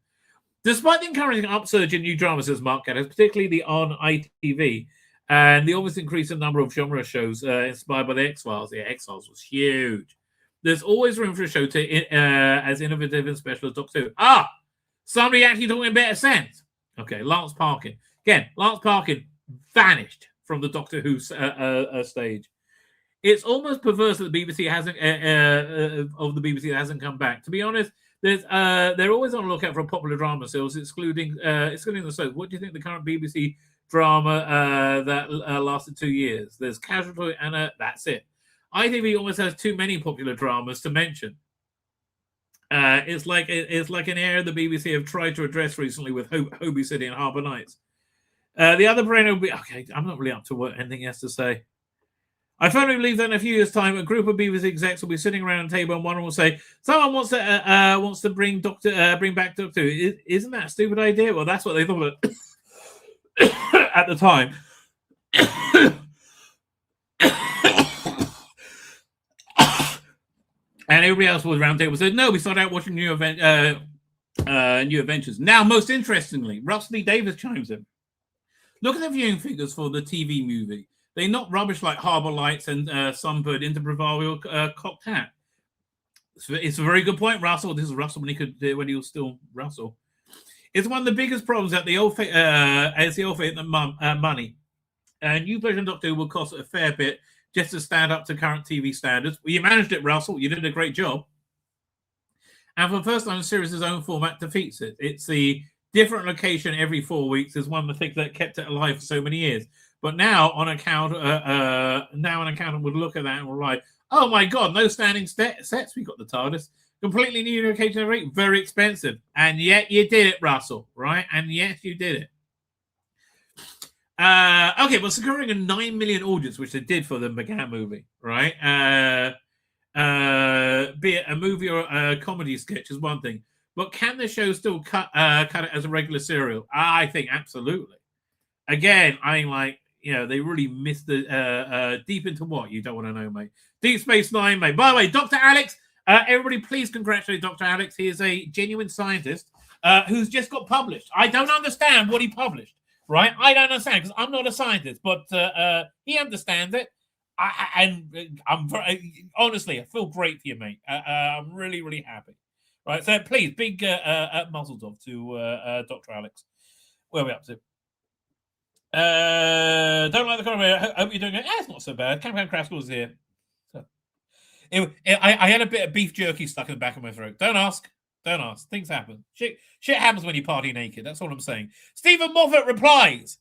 Despite the encouraging upsurge in new dramas, says Mark Gaddis, particularly on ITV, and the obvious increase in number of genre shows inspired by the X-Files. The X-Files was huge. There's always room for a show as innovative and special as Doctor Who. Somebody actually talking in better sense. Okay, Lance Parkin. Again, Lance Parkin vanished from the Doctor Who stage. It's almost perverse that the BBC hasn't come back. To be honest, they're always on the lookout for popular drama sales, excluding the soaps. What do you think the current BBC drama that lasted 2 years? There's Casualty and that's it. ITV almost has too many popular dramas to mention. It's like an area the BBC have tried to address recently with Hobie City and Harbour Nights. The other brain will be okay. I'm not really up to what anything he has to say. I firmly believe that in a few years' time, a group of BBC execs will be sitting around a table and one will say, "Someone wants to bring back Doctor Who." Isn't that a stupid idea? Well, that's what they thought at the time. And everybody else was around the table said, "No, we started out watching New Adventures." Now, most interestingly, Russell T Davis chimes in. Look at the viewing figures for the TV movie. They knock rubbish like Harbour Lights and Sunbird into proverbial cocked hat. It's a very good point, Russell. This is Russell when he was still Russell. It's one of the biggest problems at the old money. And new version Doctor Who will cost a fair bit just to stand up to current TV standards. Well, you managed it, Russell. You did a great job. And for the first time, the series' own format defeats it. It's the different location every 4 weeks is one of the things that kept it alive for so many years. But now, on account, would look at that and we're like, "Oh my God, no standing sets. We got the TARDIS, completely new location every week, very expensive." And yet you did it, Russell, right? And yes, you did it. Okay, well, securing a 9 million audience, which they did for the McGann movie, right? Be it a movie or a comedy sketch is one thing, but can the show still cut it as a regular serial? I think absolutely. Again, I'm like, they really missed the deep into what you don't want to know, mate. Deep Space Nine, mate. By the way, Dr. Alex, everybody, please congratulate Dr. Alex. He is a genuine scientist who's just got published. I don't understand what he published, right? I don't understand because I'm not a scientist, but he understands it. I'm honestly, I feel great for you, mate. I'm really, really happy. Right, so please, big muzzles off to Dr. Alex. Where are we up to? Don't like the comment. Hope you're doing it. It's not so bad. Campaign Craskell's here. So, I had a bit of beef jerky stuck in the back of my throat. Don't ask. Don't ask. Things happen. Shit happens when you party naked. That's all I'm saying. Stephen Moffat replies,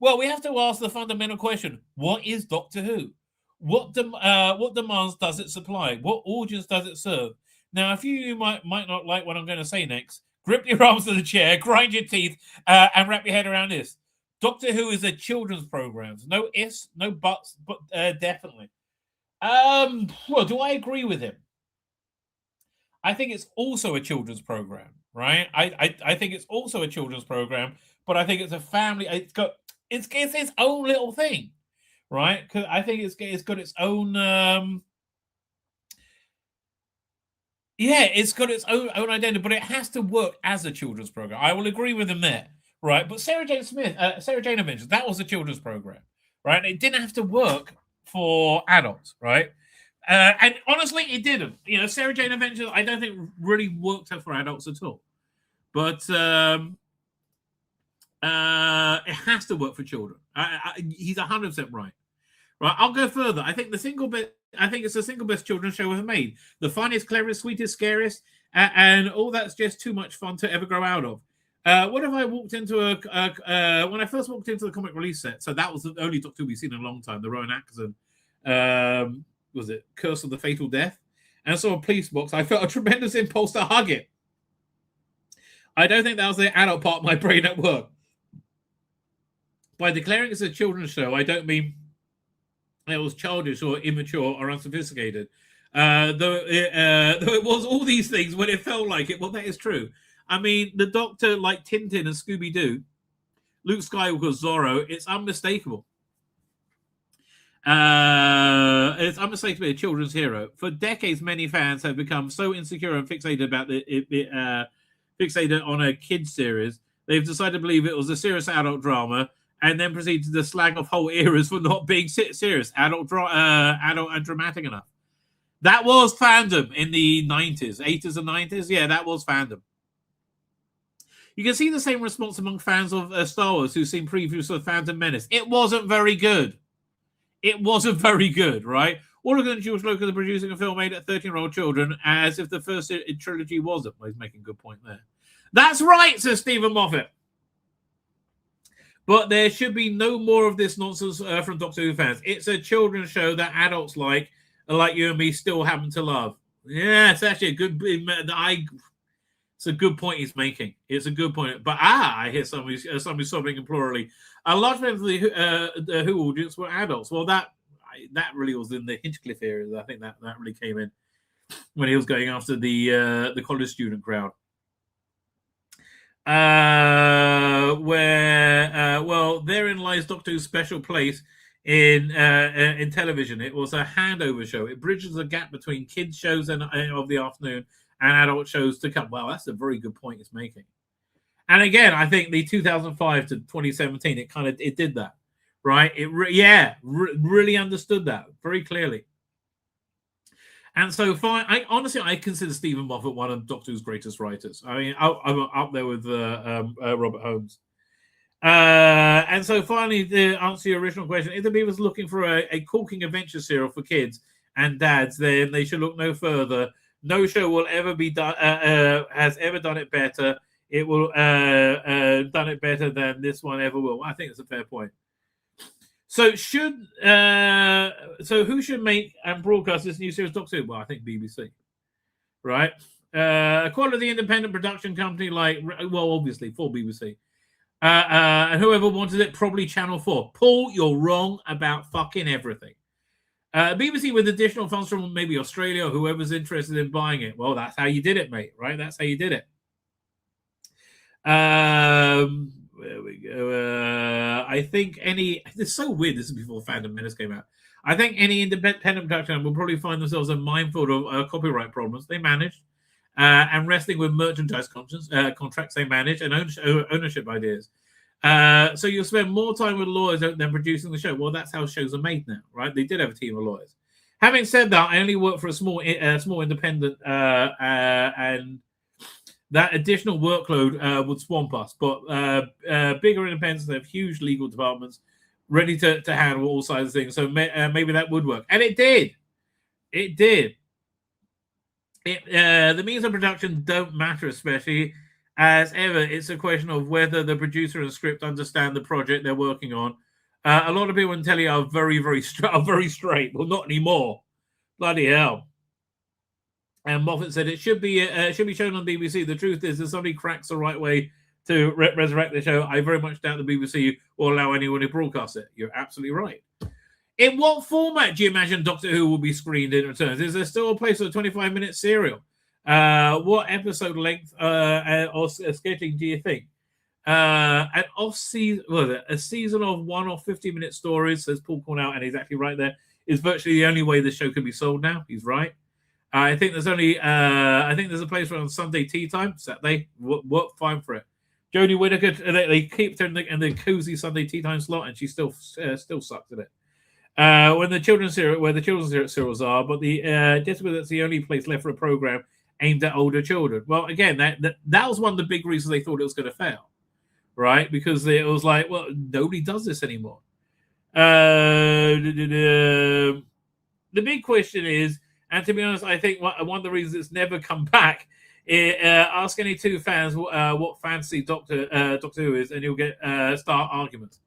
well, we have to ask the fundamental question. What is Doctor Who? What demands does it supply? What audience does it serve? Now, if you might not like what I'm going to say next, grip your arms to the chair, grind your teeth, and wrap your head around this. Doctor Who is a children's program. No ifs, no buts, but definitely. Well, do I agree with him? I think it's also a children's program, right? I think it's also a children's program, but I think it's a family. It's its own little thing, right? Because I think it's got its own. It's got its own identity, but it has to work as a children's program. I will agree with him there. Right, but Sarah Jane Adventures, that was a children's program, right? It didn't have to work for adults, right? And honestly, it didn't. Sarah Jane Adventures, I don't think really worked for adults at all. But it has to work for children. He's 100% right. Right, I'll go further. I think it's the single best children's show ever made. The funniest, cleverest, sweetest, scariest, and all that's just too much fun to ever grow out of. What if I walked into when I first walked into the comic release set? So that was the only Doctor we've seen in a long time. The Rowan Atkinson, was it Curse of the Fatal Death? And I saw a police box. I felt a tremendous impulse to hug it. I don't think that was the adult part of my brain at work. By declaring it's a children's show, I don't mean it was childish or immature or unsophisticated. Though it was all these things when it felt like it. Well, that is true. I mean, the Doctor, like Tintin and Scooby-Doo, Luke Skywalker, Zorro, it's unmistakable. It's unmistakably a children's hero. For decades, many fans have become so insecure and fixated about fixated on a kids series, they've decided to believe it was a serious adult drama, and then proceeded to slag off whole eras for not being serious, adult and dramatic enough. That was fandom in the 90s, 80s and 90s. Yeah, that was fandom. You can see the same response among fans of Star Wars who've seen previews of Phantom Menace. It wasn't very good. It wasn't very good, right? All of the Jewish locals are producing a film aimed at 13-year-old children as if the first trilogy wasn't. Well, he's making a good point there. That's right, says Stephen Moffat. But there should be no more of this nonsense from Doctor Who fans. It's a children's show that adults like you and me, still happen to love. Yeah, it's actually a good... It's a good point he's making. It's a good point. But I hear somebody sobbing implorably. A large part of the Who audience were adults. Well, that really was in the Hinchcliffe era. I think that really came in when he was going after the college student crowd. Well, therein lies Doctor Who's special place in television. It was a handover show. It bridges the gap between kids shows of the afternoon and adult shows to come. Well, that's a very good point it's making. And again, I think the 2005 to 2017, it did that, right? It really understood that very clearly. And so far, I consider Stephen Moffat one of Doctor Who's greatest writers. I mean, I'm up there with Robert Holmes. And so finally, to answer your original question, if the people's looking for a corking adventure serial for kids and dads, then they should look no further. No show will ever be done has ever done it better. It will done it better than this one ever will. I think it's a fair point. So who should make and broadcast this new series, Doctor Who? Well, I think BBC, right? A quality independent production company obviously for BBC. And whoever wanted it, probably Channel 4. Paul, you're wrong about fucking everything. BBC with additional funds from maybe Australia or whoever's interested in buying it. Well, that's how you did it, mate, right? That's how you did it. There we go. I think it's so weird. This is before Phantom Menace came out. I think any independent production will probably find themselves in minefield of copyright problems. They managed. And wrestling with merchandise contracts they manage and ownership ideas. So you'll spend more time with lawyers than producing the show. Well, that's how shows are made now, right? They did have a team of lawyers. Having said that, I only work for a small independent, and that additional workload would swamp us. But bigger independents have huge legal departments ready to handle all sides of things. So maybe that would work. And it did. It did. The means of production don't matter, especially as ever. It's a question of whether the producer and script understand the project they're working on. A lot of people in telly are very straight. Well, not anymore. Bloody hell. And Moffat said it should be shown on BBC. The truth is, if somebody cracks the right way to resurrect the show, I very much doubt the BBC will allow anyone to broadcast it. You're absolutely right. In what format do you imagine Doctor Who will be screened in returns? Is there still a place for a 25-minute serial? What episode length or scheduling do you think? An off-season, a season of 1 or 50-minute stories, says Paul Cornell, and he's actually right there, is virtually the only way the show can be sold now. He's right. I think there's a place for it on Sunday tea time, Saturday. Work fine for it. Jodie Whittaker, they keep her in the cozy Sunday tea time slot, and she still sucks at it. Where the children's serials are, but just because it's the only place left for a program aimed at older children. Well, again, that was one of the big reasons they thought it was going to fail, right? Because it was like, well, nobody does this anymore. The big question is, and to be honest, I think one of the reasons it's never come back. Ask any two fans what fantasy Doctor Who is, and you'll get start arguments.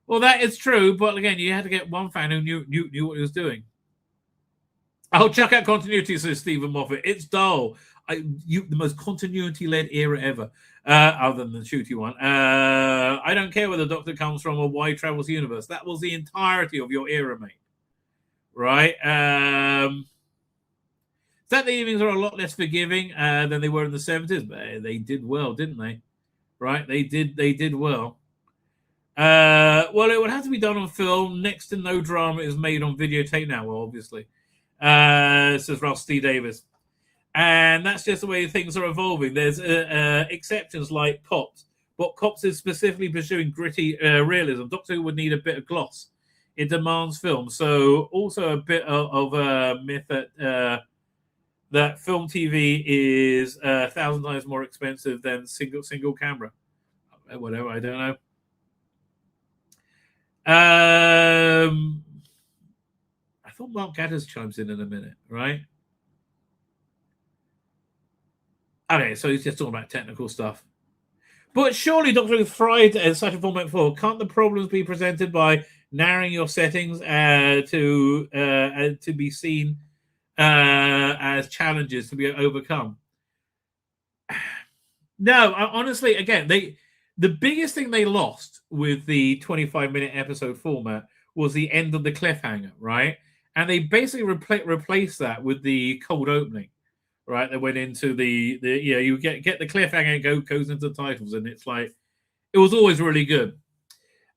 Well, that is true, but again, you had to get one fan who knew what he was doing. I'll chuck out continuity, says Stephen Moffat. It's dull. The most continuity-led era ever, other than the shooty one. I don't care where the Doctor comes from or why he travels the universe. That was the entirety of your era, mate. Right? Saturday evenings are a lot less forgiving than they were in the 70s, but they did well, didn't they? Right? They did well. Well, it would have to be done on film. Next to no drama is made on videotape now, well, obviously. Says Ralph C. Davis. And that's just the way things are evolving. There's exceptions like Cops, but Cops is specifically pursuing gritty realism. Doctor Who would need a bit of gloss. It demands film. So also a bit of a myth that film TV is 1,000 times more expensive than single camera. Whatever, I don't know. I thought Mark Gadders chimes in a minute, right? Okay, so he's just talking about technical stuff. But surely Doctor Who thrived in such a format before. Can't the problems be presented by narrowing your settings to be seen as challenges to be overcome? No, honestly, again, the biggest thing they lost with the 25-minute episode format was the end of the cliffhanger, right? And they basically replaced that with the cold opening, right? They went into you get the cliffhanger and goes into the titles, and it's like, it was always really good.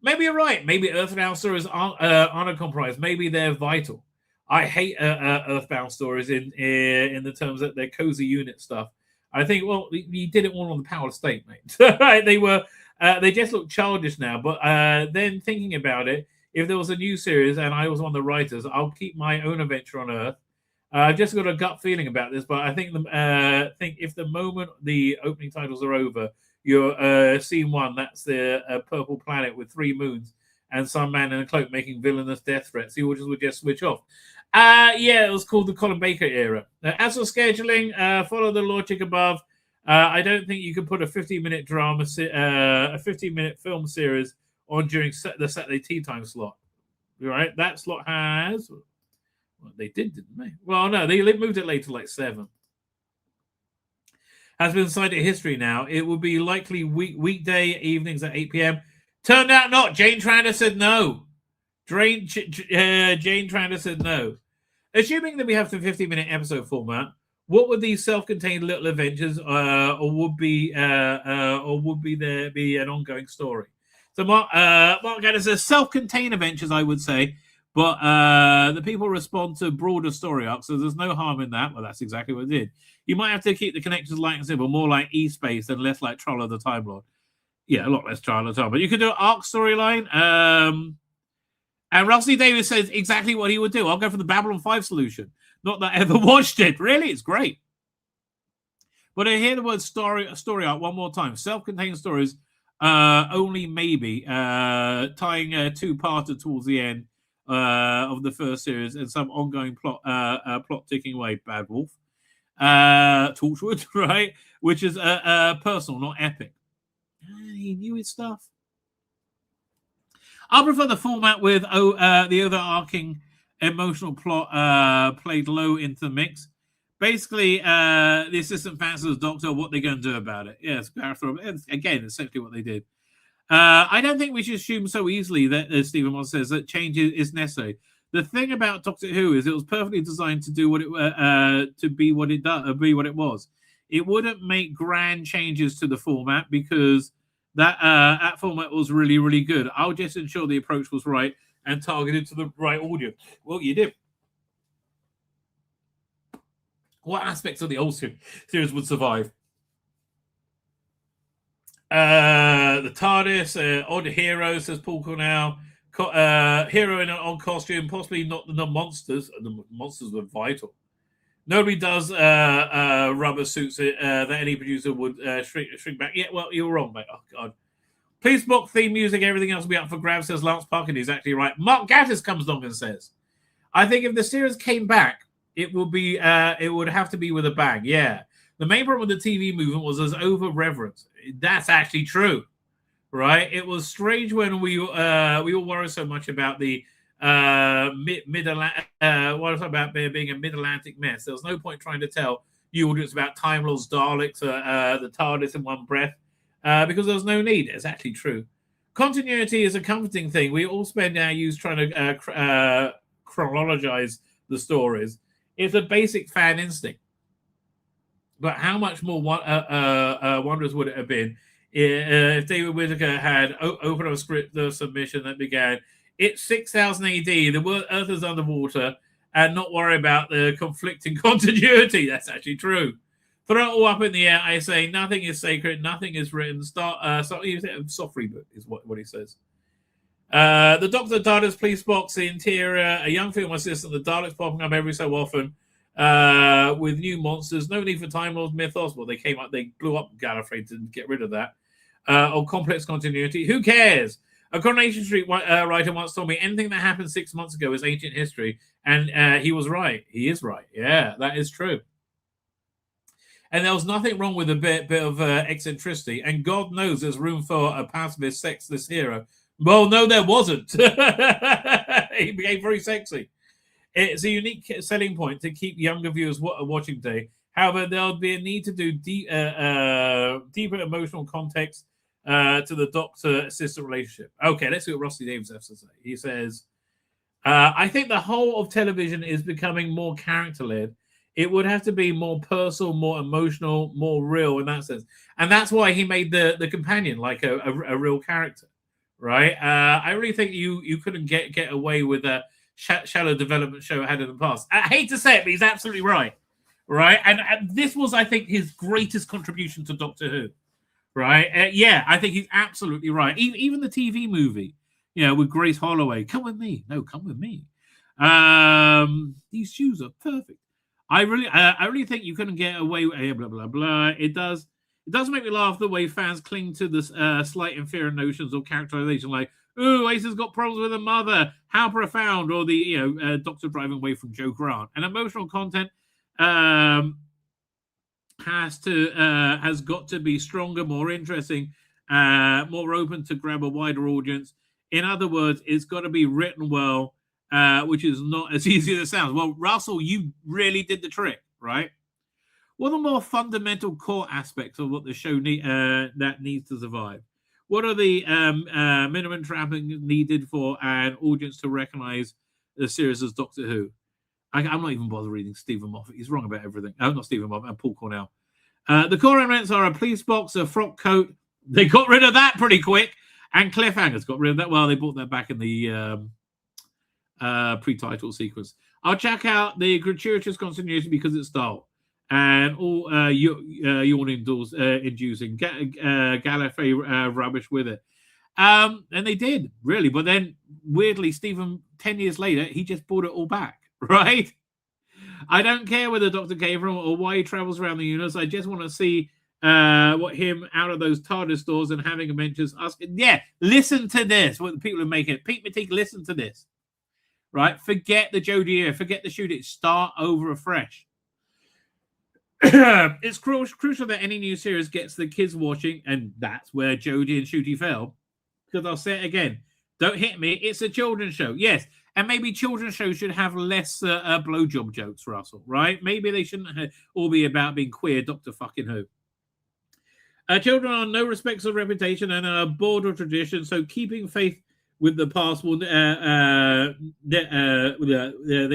Maybe you're right. Maybe Earthbound stories aren't a compromise. Maybe they're vital. I hate Earthbound stories in the terms that they're cozy unit stuff. I think, well, you did it all on the Power State, mate. Right? They just look childish now. But then thinking about it, if there was a new series and I was one of the writers, I'll keep my own adventure on Earth. I've just got a gut feeling about this, but I think if the moment the opening titles are over, you're scene 1, that's the purple planet with 3 moons and some man in a cloak making villainous death threats. The audience would just switch off. It was called the Colin Baker era. As for scheduling, follow the logic above. I don't think you can put a 15-minute drama, a 15-minute film series on during the Saturday tea time slot. Right? That slot has... Well, they didn't they? Well, no, they moved it later, like 7. has been cited history now. It would be likely weekday evenings at 8 p.m. Turned out not. Jane Trander said no. Jane Trander said no. Assuming that we have the 50-minute episode format, what would these self-contained little adventures, or would there be an ongoing story? So Mark Gaddis says self-contained adventures, I would say, but the people respond to broader story arcs, so there's no harm in that. Well, that's exactly what it did. You might have to keep the connections light and simple, more like E-Space and less like Trial of the Time Lord. Yeah, a lot less Trial of the Time, but you could do an arc storyline. And Russell Davis says exactly what he would do. I'll go for the Babylon 5 solution. Not that I ever watched it. Really, it's great. But I hear the word story arc one more time. Self-contained stories, only maybe, tying a two-parter towards the end of the first series and some ongoing plot ticking away. Bad Wolf. Torchwood, right? Which is personal, not epic. He knew his stuff. I prefer the format with the overarching emotional plot played low into the mix. Basically, the assistant fancies the doctor what they're going to do about it. Yes, again, essentially what they did. I don't think we should assume so easily that, as Stephen Moss says, that change is necessary. The thing about Doctor Who is it was perfectly designed to do what it to be what it was. It wouldn't make grand changes to the format because that format was really, really good. I'll just ensure the approach was right and targeted to the right audience. Well, you did. What aspects of the old series would survive? The TARDIS, odd hero, says Paul Cornell. Hero in an odd costume, possibly not the monsters. The monsters were vital. Nobody does rubber suits that any producer would shrink back. Yeah, well, you're wrong, mate. Oh, God. Please book theme music. Everything else will be up for grabs, says Lance Parker. He's actually right. Mark Gattis comes along and says, I think if the series came back, it would have to be with a bang. Yeah. The main problem with the TV movement was as over-reverence. That's actually true, right? It was strange when we all worry so much about the mid-Atlantic, about being a mid-Atlantic mess. There was no point trying to tell the audience about Time Lords, Daleks, the TARDIS in one breath, because there was no need. It's actually true. Continuity is a comforting thing. We all spend our youth trying to chronologize the stories. It's a basic fan instinct. But how much more wondrous would it have been if David Whittaker had opened a script submission that began, it's 6000 AD, the Earth is underwater, and not worry about the conflicting continuity? That's actually true. Throw it all up in the air. I say nothing is sacred, nothing is written. Soft reboot is what he says. The Doctor TARDIS police box, the interior, a young film assistant, the Daleks popping up every so often with new monsters. No need for Time Lords mythos. Well, they blew up Gallifrey to get rid of that. Or complex continuity. Who cares? A Coronation Street writer once told me anything that happened 6 months ago is ancient history, and he was right. He is right. Yeah, that is true. And there was nothing wrong with a bit of eccentricity, and God knows there's room for a pacifist, sexless hero. Well, no, there wasn't. He became very sexy. It's a unique selling point to keep younger viewers watching today. However, there'll be a need to do deeper emotional context to the doctor-assistant relationship. Okay, let's see what Rossi Davis has to say. He says, I think the whole of television is becoming more character-led. It would have to be more personal, more emotional, more real in that sense. And that's why he made the companion like a real character, right? I really think you couldn't get away with a shallow development show had in the past. I hate to say it, but he's absolutely right. Right, and this was, I think, his greatest contribution to Doctor Who. Right, yeah, I think he's absolutely right. Even the TV movie, with Grace Holloway, come with me. No, come with me. These shoes are perfect. I really think you couldn't get away with blah blah blah. It does make me laugh the way fans cling to this slight inferior notions of characterization, like, "Ooh, Ace has got problems with her mother. How profound!" Or the Doctor driving away from Joe Grant. And emotional content has got to be stronger, more interesting, more open to grab a wider audience. In other words, it's got to be written well, which is not as easy as it sounds. Well, Russell, you really did the trick, right? What are the more fundamental core aspects of what the show that needs to survive? What are the minimum trappings needed for an audience to recognize the series as Doctor Who? I'm not even bothered reading Stephen Moffat. He's wrong about everything. Not Stephen Moffat, and Paul Cornell. The core elements are a police box, a frock coat. They got rid of that pretty quick. And cliffhangers got rid of that. Well, they brought that back in the pre-title sequence. I'll check out the gratuitous continuity because it's dull. And all yawning doors inducing Gallifrey rubbish with it. And they did, really. But then, weirdly, Stephen, 10 years later, he just brought it all back, right? I don't care where the Doctor came from or why he travels around the universe. I just want to see what him out of those TARDIS doors and having adventures. Yeah, listen to this. What the people who make it. Pete Matique, listen to this. Right? Forget the Jodie, forget the shooting. Start over afresh. It's crucial that any new series gets the kids watching, and that's where Jodie and Shooty fell. Because I'll say it again, don't hit me. It's a children's show, yes, and maybe children's shows should have less blowjob jokes, Russell. Right? Maybe they shouldn't all be about being queer. Doctor fucking Who. Children are no respects of reputation and are bored of tradition, so keeping faith with the past will they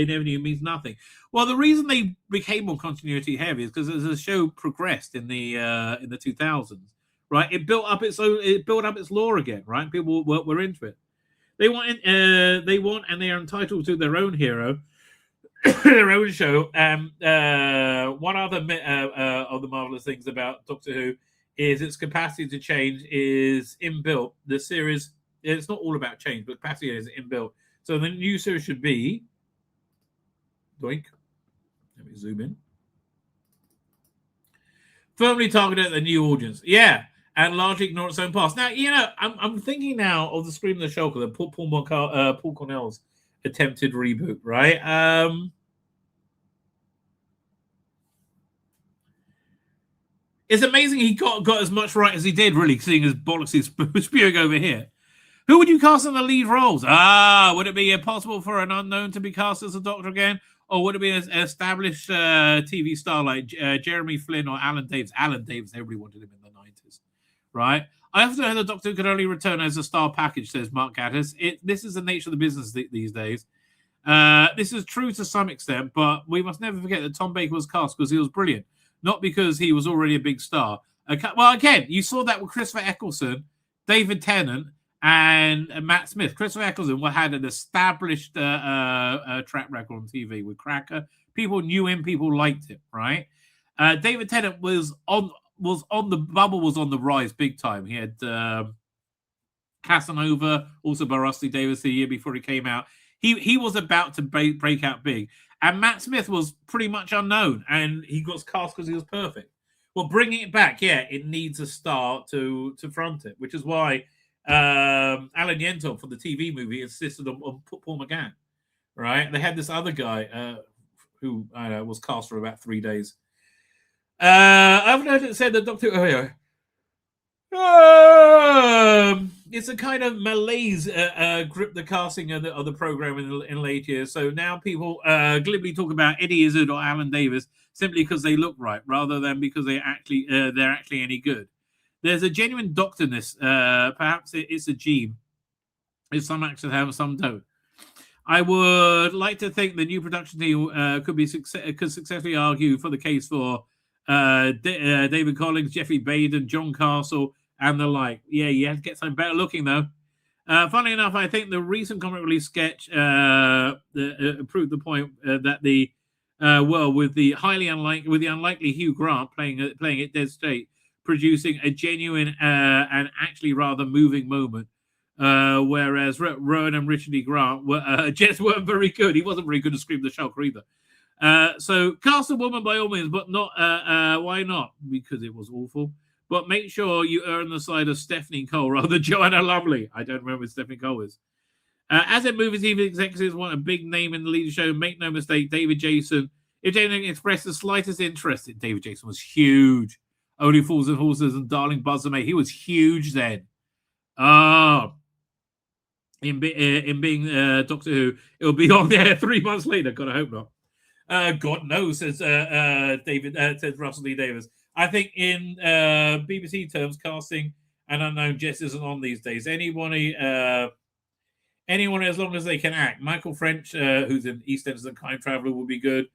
never knew means nothing. Well, the reason they became more continuity heavy is because as the show progressed in the 2000s, right, it built up its lore again, right? People were into it. They want and they are entitled to their own hero, their own show. One other of the marvelous things about Doctor Who is its capacity to change is inbuilt. The series. It's not all about change, but capacity is inbuilt. So the new series should be... Doink. Let me zoom in. Firmly targeted at the new audience. Yeah, and largely ignore its own past. Now, you know, I'm thinking now of the Scream of the Shulker, the Paul Cornell's attempted reboot, right? It's amazing he got as much right as he did, really, seeing as bollocks is spewing over here. Who would you cast in the lead roles? Would it be possible for an unknown to be cast as a Doctor again? Or would it be an established TV star like Jeremy Flynn or Alan Davis? Alan Davis, everybody wanted him in the 90s, right? I often heard the Doctor could only return as a star package, says Mark Gaddis. This is the nature of the business these days. This is true to some extent, but we must never forget that Tom Baker was cast because he was brilliant, not because he was already a big star. Well, again, you saw that with Christopher Eccleston, David Tennant, and Matt Smith. Christopher Eccleston had an established track record on TV with Cracker. People knew him. People liked him, right? David Tennant was on the bubble, was on the rise big time. He had Casanova, also by Rusty Davis the year before he came out. He was about to break out big. And Matt Smith was pretty much unknown, and he got cast because he was perfect. Well, bringing it back, yeah, it needs a star to front it, which is why Alan Yentob for the TV movie insisted on Paul McGann, right? They had this other guy who was cast for about 3 days. I've heard it said that Doctor... it's a kind of malaise grip the casting of the program in late years. So now people glibly talk about Eddie Izzard or Alan Davis simply because they look right, rather than because they're actually any good. There's a genuine doctorness. Perhaps it's a gene. If some actors have, some don't. I would like to think the new production team could successfully argue for the case for David Collins, Jeffrey Baden, John Castle, and the like. Yeah, you have to get something better looking, though. Funnily enough, I think the recent comic release sketch proved the point that the with the unlikely Hugh Grant playing it dead straight, producing a genuine and actually rather moving moment, whereas Rowan and Richard E. Grant just weren't very good. He wasn't very good at Scream the Shulker either. So cast a woman by all means, but not why not? Because it was awful. But make sure you err on the side of Stephanie Cole rather than Joanna Lovely. I don't remember who Stephanie Cole is. As in movies, even executives want a big name in the lead show. Make no mistake, David Jason. If Jason expressed the slightest interest in David Jason, was huge. Only Fools and Horses and Darling Buzzer Mate. He was huge then. In being Doctor Who, it'll be on there 3 months later. God, I hope not. God knows, says David. Says Russell D. Davis. I think in BBC terms, casting an unknown just isn't on these days. Anyone as long as they can act. Michael French, who's in EastEnders and Time Traveller, would be good.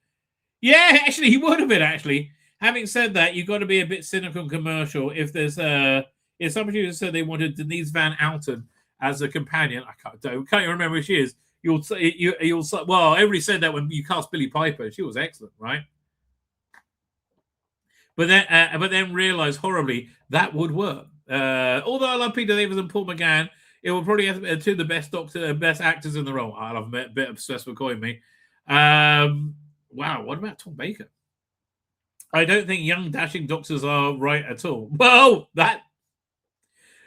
Yeah, actually, he would have been. Actually, having said that, you've got to be a bit cynical and commercial. If there's if somebody said they wanted Denise Van Outen as a companion, I can't even remember who she is. You'll well, everybody said that when you cast Billie Piper. She was excellent, right? But then realized horribly that would work. Although I love Peter Davis and Paul McGann, it will probably have two of the best actors in the role. I love a bit obsessed with calling me. Wow, what about Tom Baker? I don't think young dashing doctors are right at all. Well, that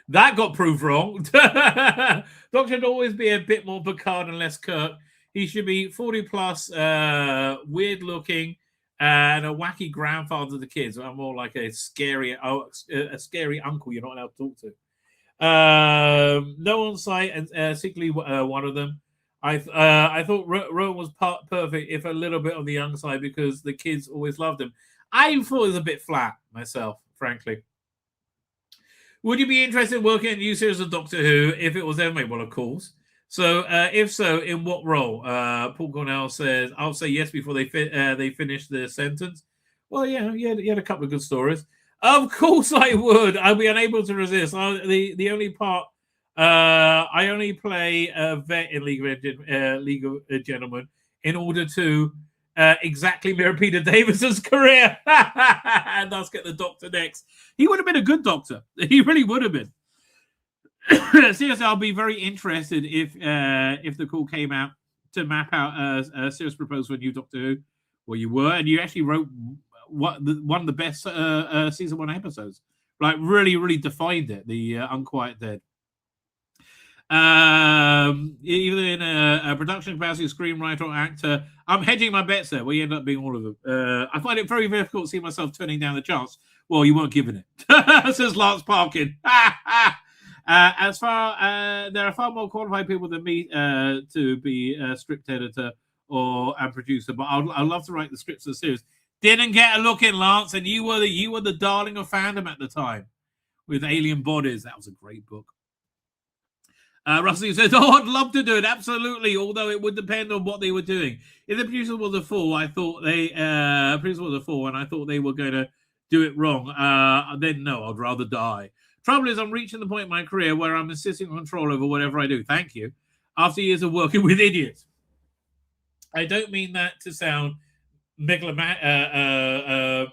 got proved wrong. Doctor should always be a bit more Picard and less Kirk. He should be 40 plus, weird looking, and a wacky grandfather to the kids. I'm more like a scary uncle you're not allowed to talk to. No on site, and particularly one of them. I thought Rowan was perfect, if a little bit on the young side, because the kids always loved him. I thought it was a bit flat myself, frankly. Would you be interested in working in a new series of Doctor Who if it was ever made? Well, of course. So, if so, in what role? Paul Cornell says, "I'll say yes before they finish the sentence." Well, yeah, you had a couple of good stories. Of course, I would. I'd be unable to resist. The only part I only play a vet in League of Gentlemen in order to exactly mirror Peter Davis's career and thus get the Doctor next. He would have been a good Doctor. He really would have been. Seriously, I'll be very interested if the call came out to map out a serious proposal for a new Doctor Who. Well, you were, and you actually wrote one of the best season 1 episodes. Like, really defined it. The Unquiet Dead. Either in a production capacity, screenwriter or actor, I'm hedging my bets there. We end up being all of them. I find it very difficult to see myself turning down the chance. Well, you weren't given it, says Lance Parkin. As far there are far more qualified people than me to be a script editor and producer, but I'd love to write the scripts of the series. Didn't get a look in, Lance, and you were the darling of fandom at the time with Alien Bodies. That was a great book. Russell says, "Oh, I'd love to do it, absolutely. Although it would depend on what they were doing. If the producer was a fool, and I thought they were going to do it wrong, then no, I'd rather die. Trouble is, I'm reaching the point in my career where I'm insisting on control over whatever I do. Thank you. After years of working with idiots, I don't mean that to sound megalomaniac,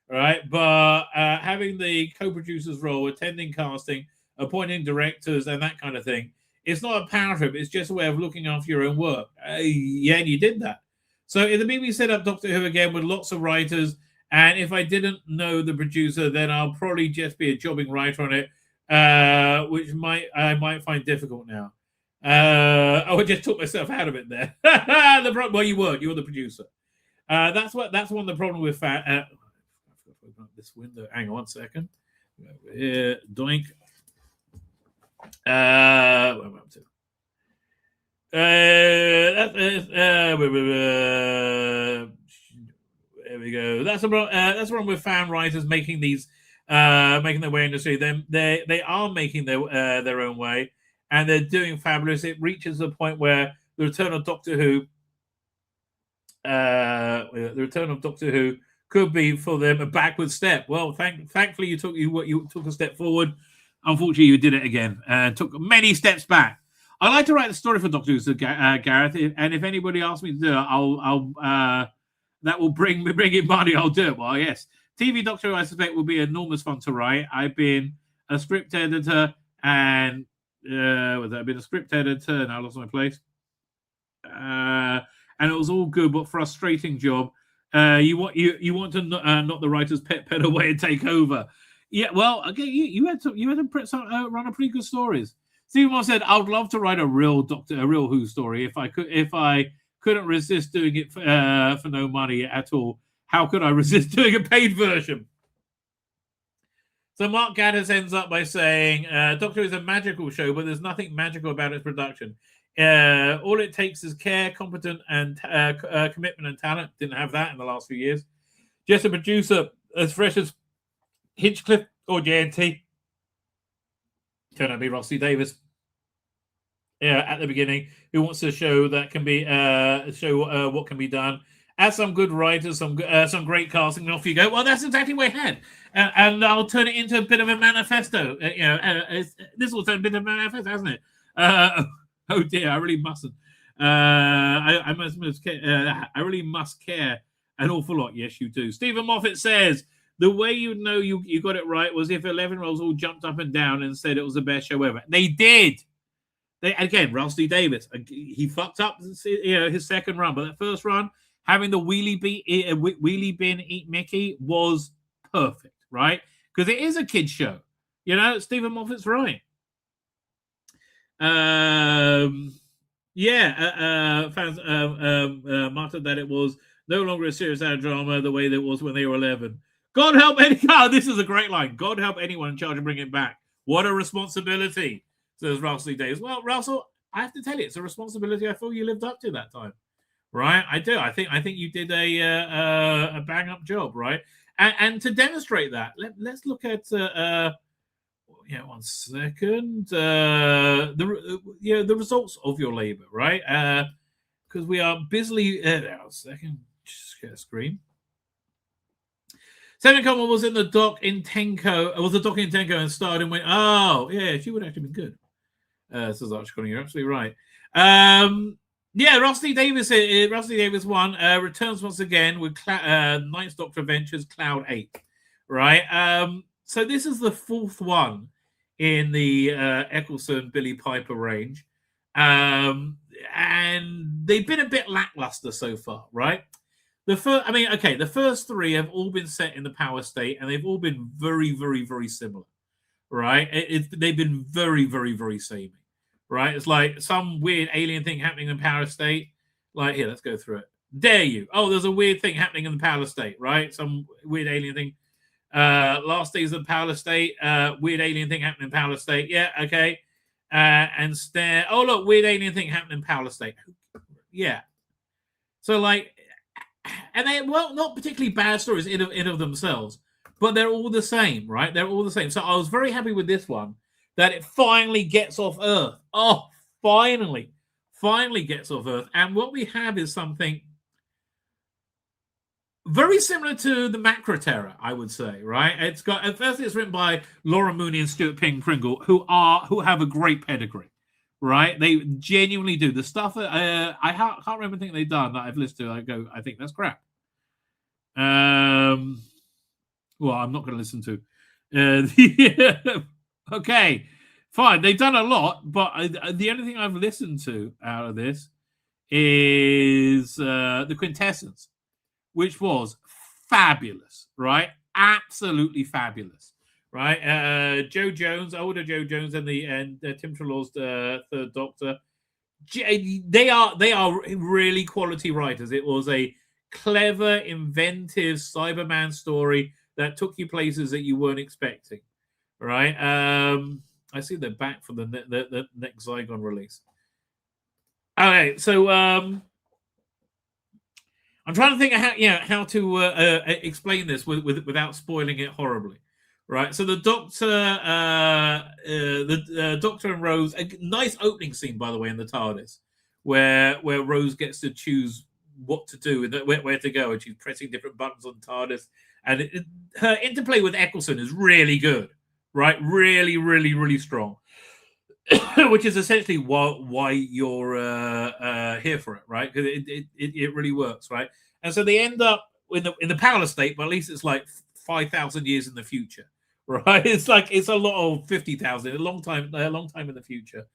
right? But having the co-producer's role, attending casting, appointing directors, and that kind of thing, it's not a power trip. It's just a way of looking after your own work. Yeah, and you did that. So if the BBC set up Doctor Who again with lots of writers, and if I didn't know the producer, then I'll probably just be a jobbing writer on it, which I might find difficult now. I just took myself out of it there. Well, you weren't. You were the producer. That's one of the problems with this window. Hang on 1 second. Doink. What am I up to? There we go. That's a problem with fan writers making these making their way in the industry. They are making their own way, and they're doing fabulous. It reaches the point where the return of Doctor Who, could be for them a backward step. Well, thankfully you took a step forward. Unfortunately, you did it again and took many steps back. I like to write the story for Doctor Who, Gareth, and if anybody asks me to do it, I'll that will bring in money. I'll do it. Well, yes, TV Doctor Who, I suspect, will be enormous fun to write. I've been a script editor, and I've been a script editor, and I lost my place. And it was all good, but frustrating job. You want to knock the writer's pet away and take over. Yeah, well, again, you had to run a pretty good stories. Stephen Moore said, "I'd love to write a real Who story if I couldn't resist doing it for no money at all. How could I resist doing a paid version?" So Mark Gaddis ends up by saying, "Doctor Who is a magical show, but there's nothing magical about its production. All it takes is care, competent, and commitment and talent. Didn't have that in the last few years. Just a producer as fresh as Hinchcliffe or JNT. Turned out to be Rossi Davis. Yeah, at the beginning, who wants to show that can be what can be done. Add some good writers, some great casting, and off you go. Well, that's exactly what I had, and I'll turn it into a bit of a manifesto. This will turn a bit of a manifesto, hasn't it? Oh dear, I really mustn't. I really must care an awful lot. Yes, you do. Stephen Moffat says the way you know you got it right was if 11-year-olds all jumped up and down and said it was the best show ever. They did. Again, Rusty Davis, he fucked up, his second run, but that first run, having the wheelie bin eat Mickey was perfect, right? Because it is a kid's show. Stephen Moffat's right. Fans muttered that it was no longer a serious drama the way that it was when they were 11. God help this is a great line. God help anyone in charge of bringing it back. What a responsibility, says Russell Davis. Well, Russell, I have to tell you, it's a responsibility I feel you lived up to that time. Right, I do. I think you did a bang up job, right? And to demonstrate that, let's look at one second. The results of your labor, right? Because we are busily. A second, just get a screen. Senator Coleman was in the dock in Tenko. Was the dock in Tenko and starred and went. Oh, yeah, she would have actually been good. Says Archie Conning, you're absolutely right. Rusty Davis won. Returns once again with Ninth Doctor Adventures Cloud 8. Right? So this is the fourth one in the Eccleston Billy Piper range. And they've been a bit lackluster so far, right? The first three have all been set in the Power State, and they've all been very, very, very similar, right? They've been very, very, very samey. Right, it's like some weird alien thing happening in Power State. Like, here, let's go through it. Dare you? Oh, there's a weird thing happening in the Power State, right? Some weird alien thing. Last days of the Power State. Weird alien thing happening in Power State. Yeah, okay. And stare. Oh, look, weird alien thing happening in Power State. Yeah. So, like, and they not particularly bad stories in of themselves, but they're all the same, right? They're all the same. So I was very happy with this one. That it finally gets off Earth. Oh, finally gets off Earth. And what we have is something very similar to the Macra Terror, I would say, right? It's written by Laura Mooney and Stuart Pringle, who have a great pedigree, right? They genuinely do. The stuff that I can't remember anything they've done that I've listened to. I think that's crap. Well, I'm not going to listen to. Okay, fine. They've done a lot, but the only thing I've listened to out of this is the Quintessence, which was fabulous, right? Absolutely fabulous, right? Joe Jones, older Joe Jones, and Tim Trelaw's third Doctor. They are really quality writers. It was a clever, inventive Cyberman story that took you places that you weren't expecting. Right, I see they're back for the next Zygon release. Okay, so I'm trying to think of how to explain this without spoiling it horribly. Right, so the Doctor and Rose, a nice opening scene by the way in the TARDIS, where Rose gets to choose what to do and where to go, and she's pressing different buttons on TARDIS, and her interplay with Eccleston is really good. Right, really, really, really strong, which is essentially why you're here for it, right? Because it really works, right? And so they end up in the Power State, but at least it's like 5,000 years in the future, right? It's a lot of 50,000, a long time in the future,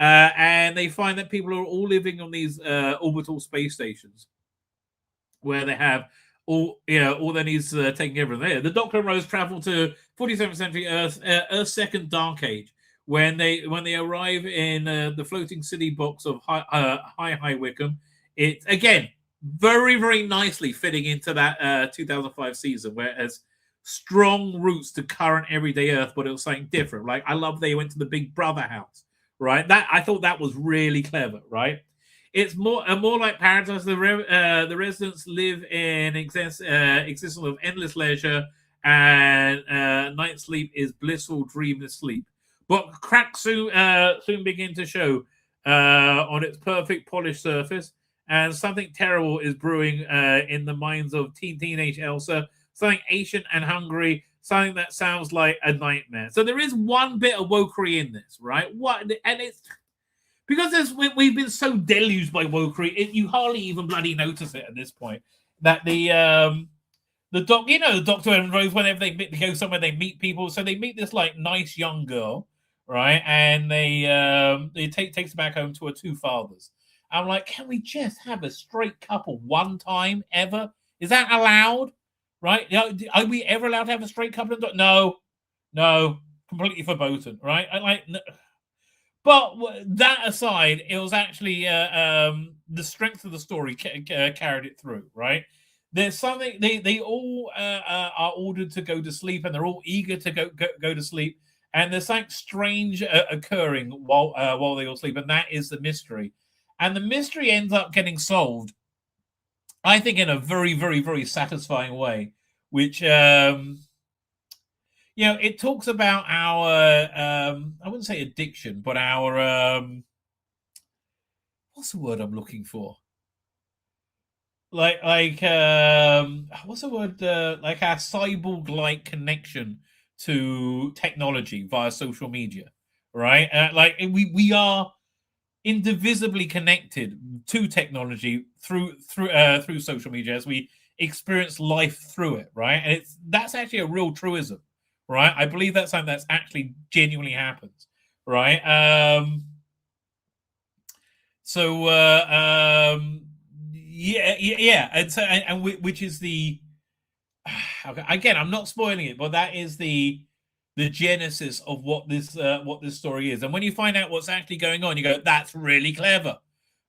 and they find that people are all living on these orbital space stations where they have. All their needs taken care of there. The Doctor and Rose travel to 47th century Earth's second Dark Age, when they arrive in the floating city box of High Wycombe. It's again very, very nicely fitting into that 2005 season, where it has strong roots to current everyday Earth, but it was something different. Like I love they went to the Big Brother house, right? That I thought that was really clever, right? It's more like Paradise. The residents live in existence of endless leisure, and night sleep is blissful, dreamless sleep. But cracks soon begin to show on its perfect polished surface, and something terrible is brewing in the minds of teenage Elsa. Something ancient and hungry, something that sounds like a nightmare. So there is one bit of wokery in this, right? And it's because we've been so deluged by wokery, you hardly even bloody notice it at this point. That the Doctor and Rose, whenever they go somewhere, they meet people. So they meet this like nice young girl, right? And they takes her back home to her two fathers. I'm like, can we just have a straight couple one time ever? Is that allowed? Right? Are we ever allowed to have a straight couple? No, completely verboten, right? But that aside, it was actually the strength of the story carried it through, right? There's something they all are ordered to go to sleep, and they're all eager to go to sleep. And there's something strange occurring while they all sleep, and that is the mystery. And the mystery ends up getting solved, I think, in a very, very, very satisfying way, which it talks about our I wouldn't say addiction, but our what's the word I'm looking for? Like what's the word? Like our cyborg-like connection to technology via social media, right? Like we are indivisibly connected to technology through social media as we experience life through it, right? And that's actually a real truism, right? I believe that's something that's actually genuinely happens, right? And which is the again, I'm not spoiling it, but that is the genesis of what this story is. And when you find out what's actually going on, you go, that's really clever,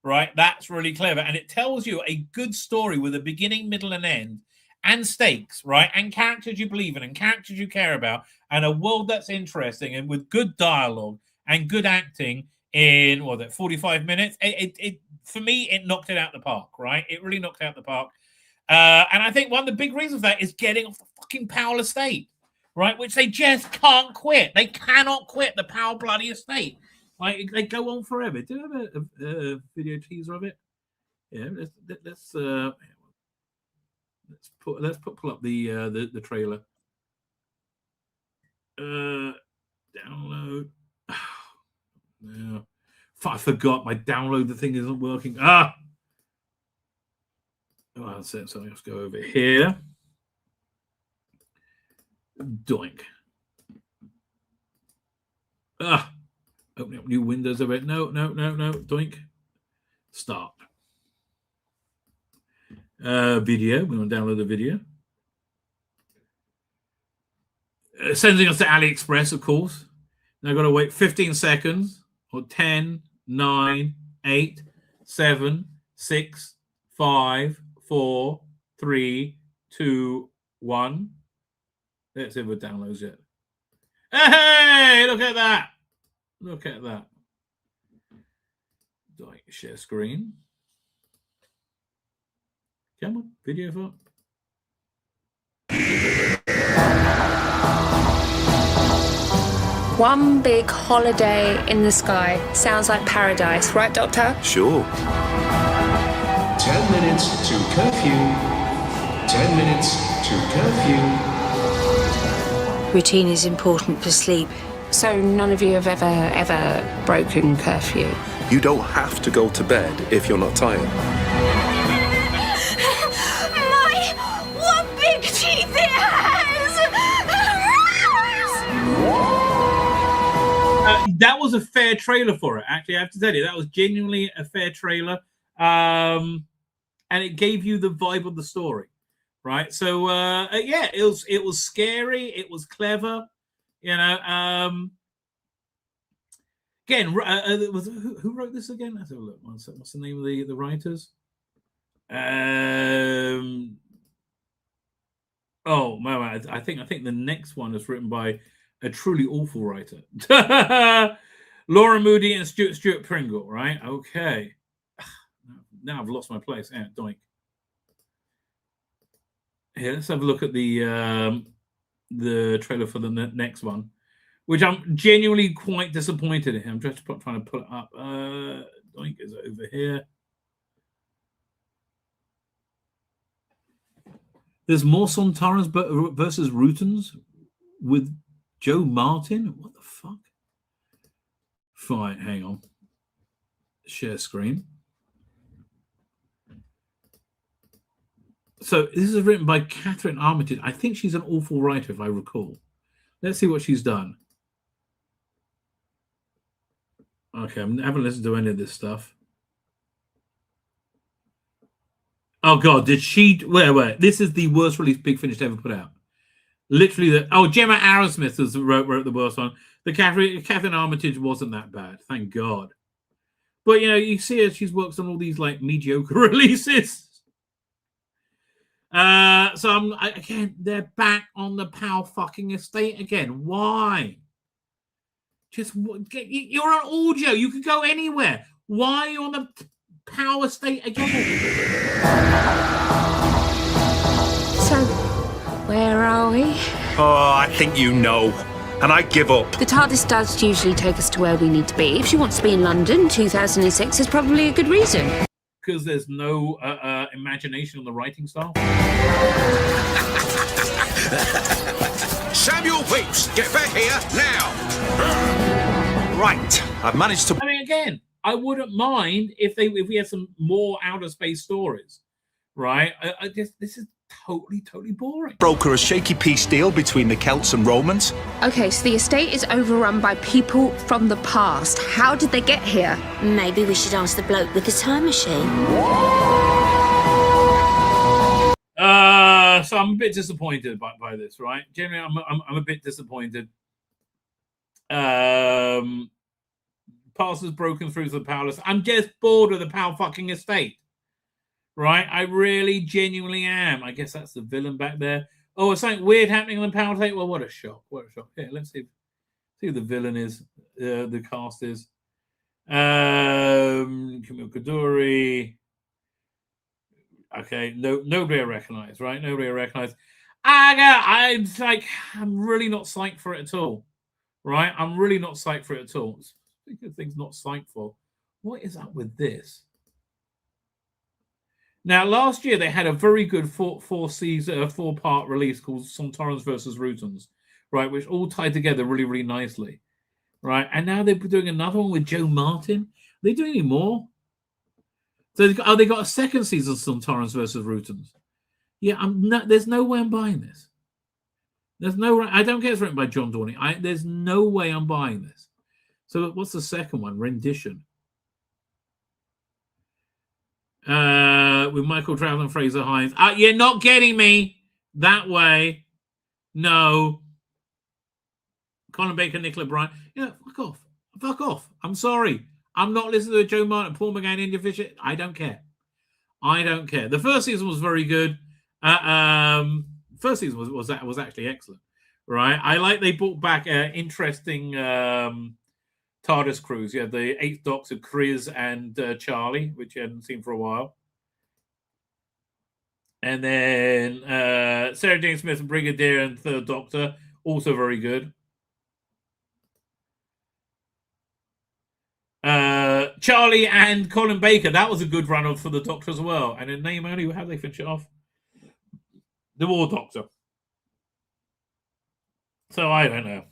right? That's really clever. And it tells you a good story with a beginning, middle, and end, and stakes, right? And characters you believe in, and characters you care about, and a world that's interesting, and with good dialogue and good acting in 45 minutes. It for me, it knocked it out the park, right? It really knocked it out the park. And I think one of the big reasons for that is getting off the fucking Powell estate, right? Which they just can't quit. They cannot quit the Powell bloody estate. Like, they go on forever. Do you have a video teaser of it? Yeah, let's pull up the trailer. Download. No, I forgot my download. The thing isn't working. So let's go over here. Doink. Opening up new windows of it. No. Doink. Start. Video. We want to download the video. Sending us to AliExpress, of course. Now I've got to wait 15 seconds. Or 10, 9, 8, 7, 6, 5, 4, 3, 2, 1. Let's see if it downloads it. Hey, look at that. Look at that. Like, share screen. Come on, video for. One big holiday in the sky. Sounds like paradise, right, Doctor? Sure. 10 minutes to curfew. 10 minutes to curfew. Routine is important for sleep. So none of you have ever broken curfew? You don't have to go to bed if you're not tired. My, what big teeth it has! That was a fair trailer for it. Actually, I have to tell you, that was genuinely a fair trailer, and it gave you the vibe of the story, right? So, it was scary. It was clever, you know. Again, who wrote this again? Let's have a look. What's the name of the writers? Oh man, I think the next one is written by a truly awful writer. Laura Moody and Stuart Pringle, right? Okay. Now I've lost my place. Yeah, doink. Here, let's have a look at the trailer for the next one, which I'm genuinely quite disappointed in. I'm just trying to pull it up. Doink is over here. There's more Sontarans versus Rutans with Joe Martin. What the fuck? Fine, hang on. Share screen. So this is written by Catherine Armitage. I think she's an awful writer, if I recall. Let's see what she's done. Okay, I haven't listened to any of this stuff. Oh God, did she? Wait. This is the worst release Big Finish ever put out. Literally, Gemma Arrowsmith wrote the worst one. The Catherine Armitage wasn't that bad, thank God. But you see her; she's worked on all these like mediocre releases. So again, they're back on the Powell fucking estate again. Why? You're on audio. You could go anywhere. Why are you on the Powell estate again? So, where are we? Oh, I think you know. And I give up. The TARDIS does usually take us to where we need to be. If she wants to be in London, 2006 is probably a good reason. Because there's no imagination on the writing style. Samuel Pepys, get back here now. Right, I've managed to. I mean, again, I wouldn't mind if we had some more outer space stories, right? This is totally boring. Broker a shaky peace deal between the Celts and Romans. Okay, so the estate is overrun by people from the past. How did they get here? Maybe we should ask the bloke with the time machine. So I'm a bit disappointed by this, right? Generally, I'm a bit disappointed. Parcel's broken through to the Powell. I'm just bored of the Powell fucking estate. Right, I really genuinely am. I guess that's the villain back there. Oh, it's something weird happening on the Powell estate. Well, what a shock! What a shock! Yeah, let's see who the villain is. The cast is Camille Kaduri. Okay, nobody I recognize. Right, nobody I recognize. I'm really not psyched for it at all. Right, I'm really not psyched for it at all. Speaking of things not psyched for, what is up with this? Now, last year they had a very good four-part release called Sontarans versus Rutans, right, which all tied together really, really nicely, right? And now they're doing another one with Joe Martin. Are they doing any more? So they got a second season of Sontarans versus Rutans. Yeah, there's no way I'm buying this. There's no. I don't care if it's written by John Dorney. There's no way I'm buying this. So what's the second one? Rendition. With Michael Trout and Fraser Hines. You're not getting me that way. No. Colin Baker, Nicola Bryant. Fuck off. Fuck off. I'm sorry. I'm not listening to Joe Martin, Paul McGann, India Fisher. I don't care. The first season was very good. First season was actually excellent. Right. I like they brought back interesting TARDIS crews. You had the 8th Doctor, Chris and Charlie, which you hadn't seen for a while. And then Sarah Jane Smith and Brigadier and 3rd Doctor, also very good. Charlie and Colin Baker, that was a good run for the Doctor as well. And in name only, how they finish it off? The War Doctor. So I don't know.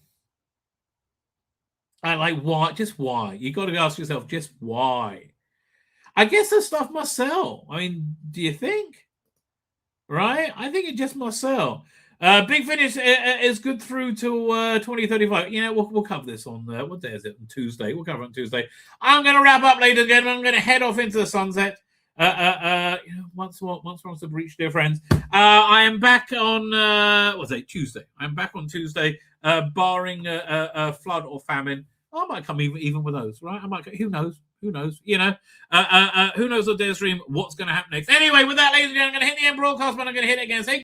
Why? Just why? You got to ask yourself, just why? I guess the stuff must sell. I mean, do you think? Right? I think it just must sell. Big Finish is good through to 2035. We'll cover this on what day is it? On Tuesday. We'll cover it on Tuesday. I'm going to wrap up later again. I'm going to head off into the sunset. Once to breach, dear friends. I am back on Tuesday. I'm back on Tuesday, barring a flood or famine. I might come even with those, right? Who knows? Who knows? Who knows on their stream what's going to happen next? Anyway, with that, ladies and gentlemen, I'm going to hit the end broadcast, but I'm going to hit it again. Say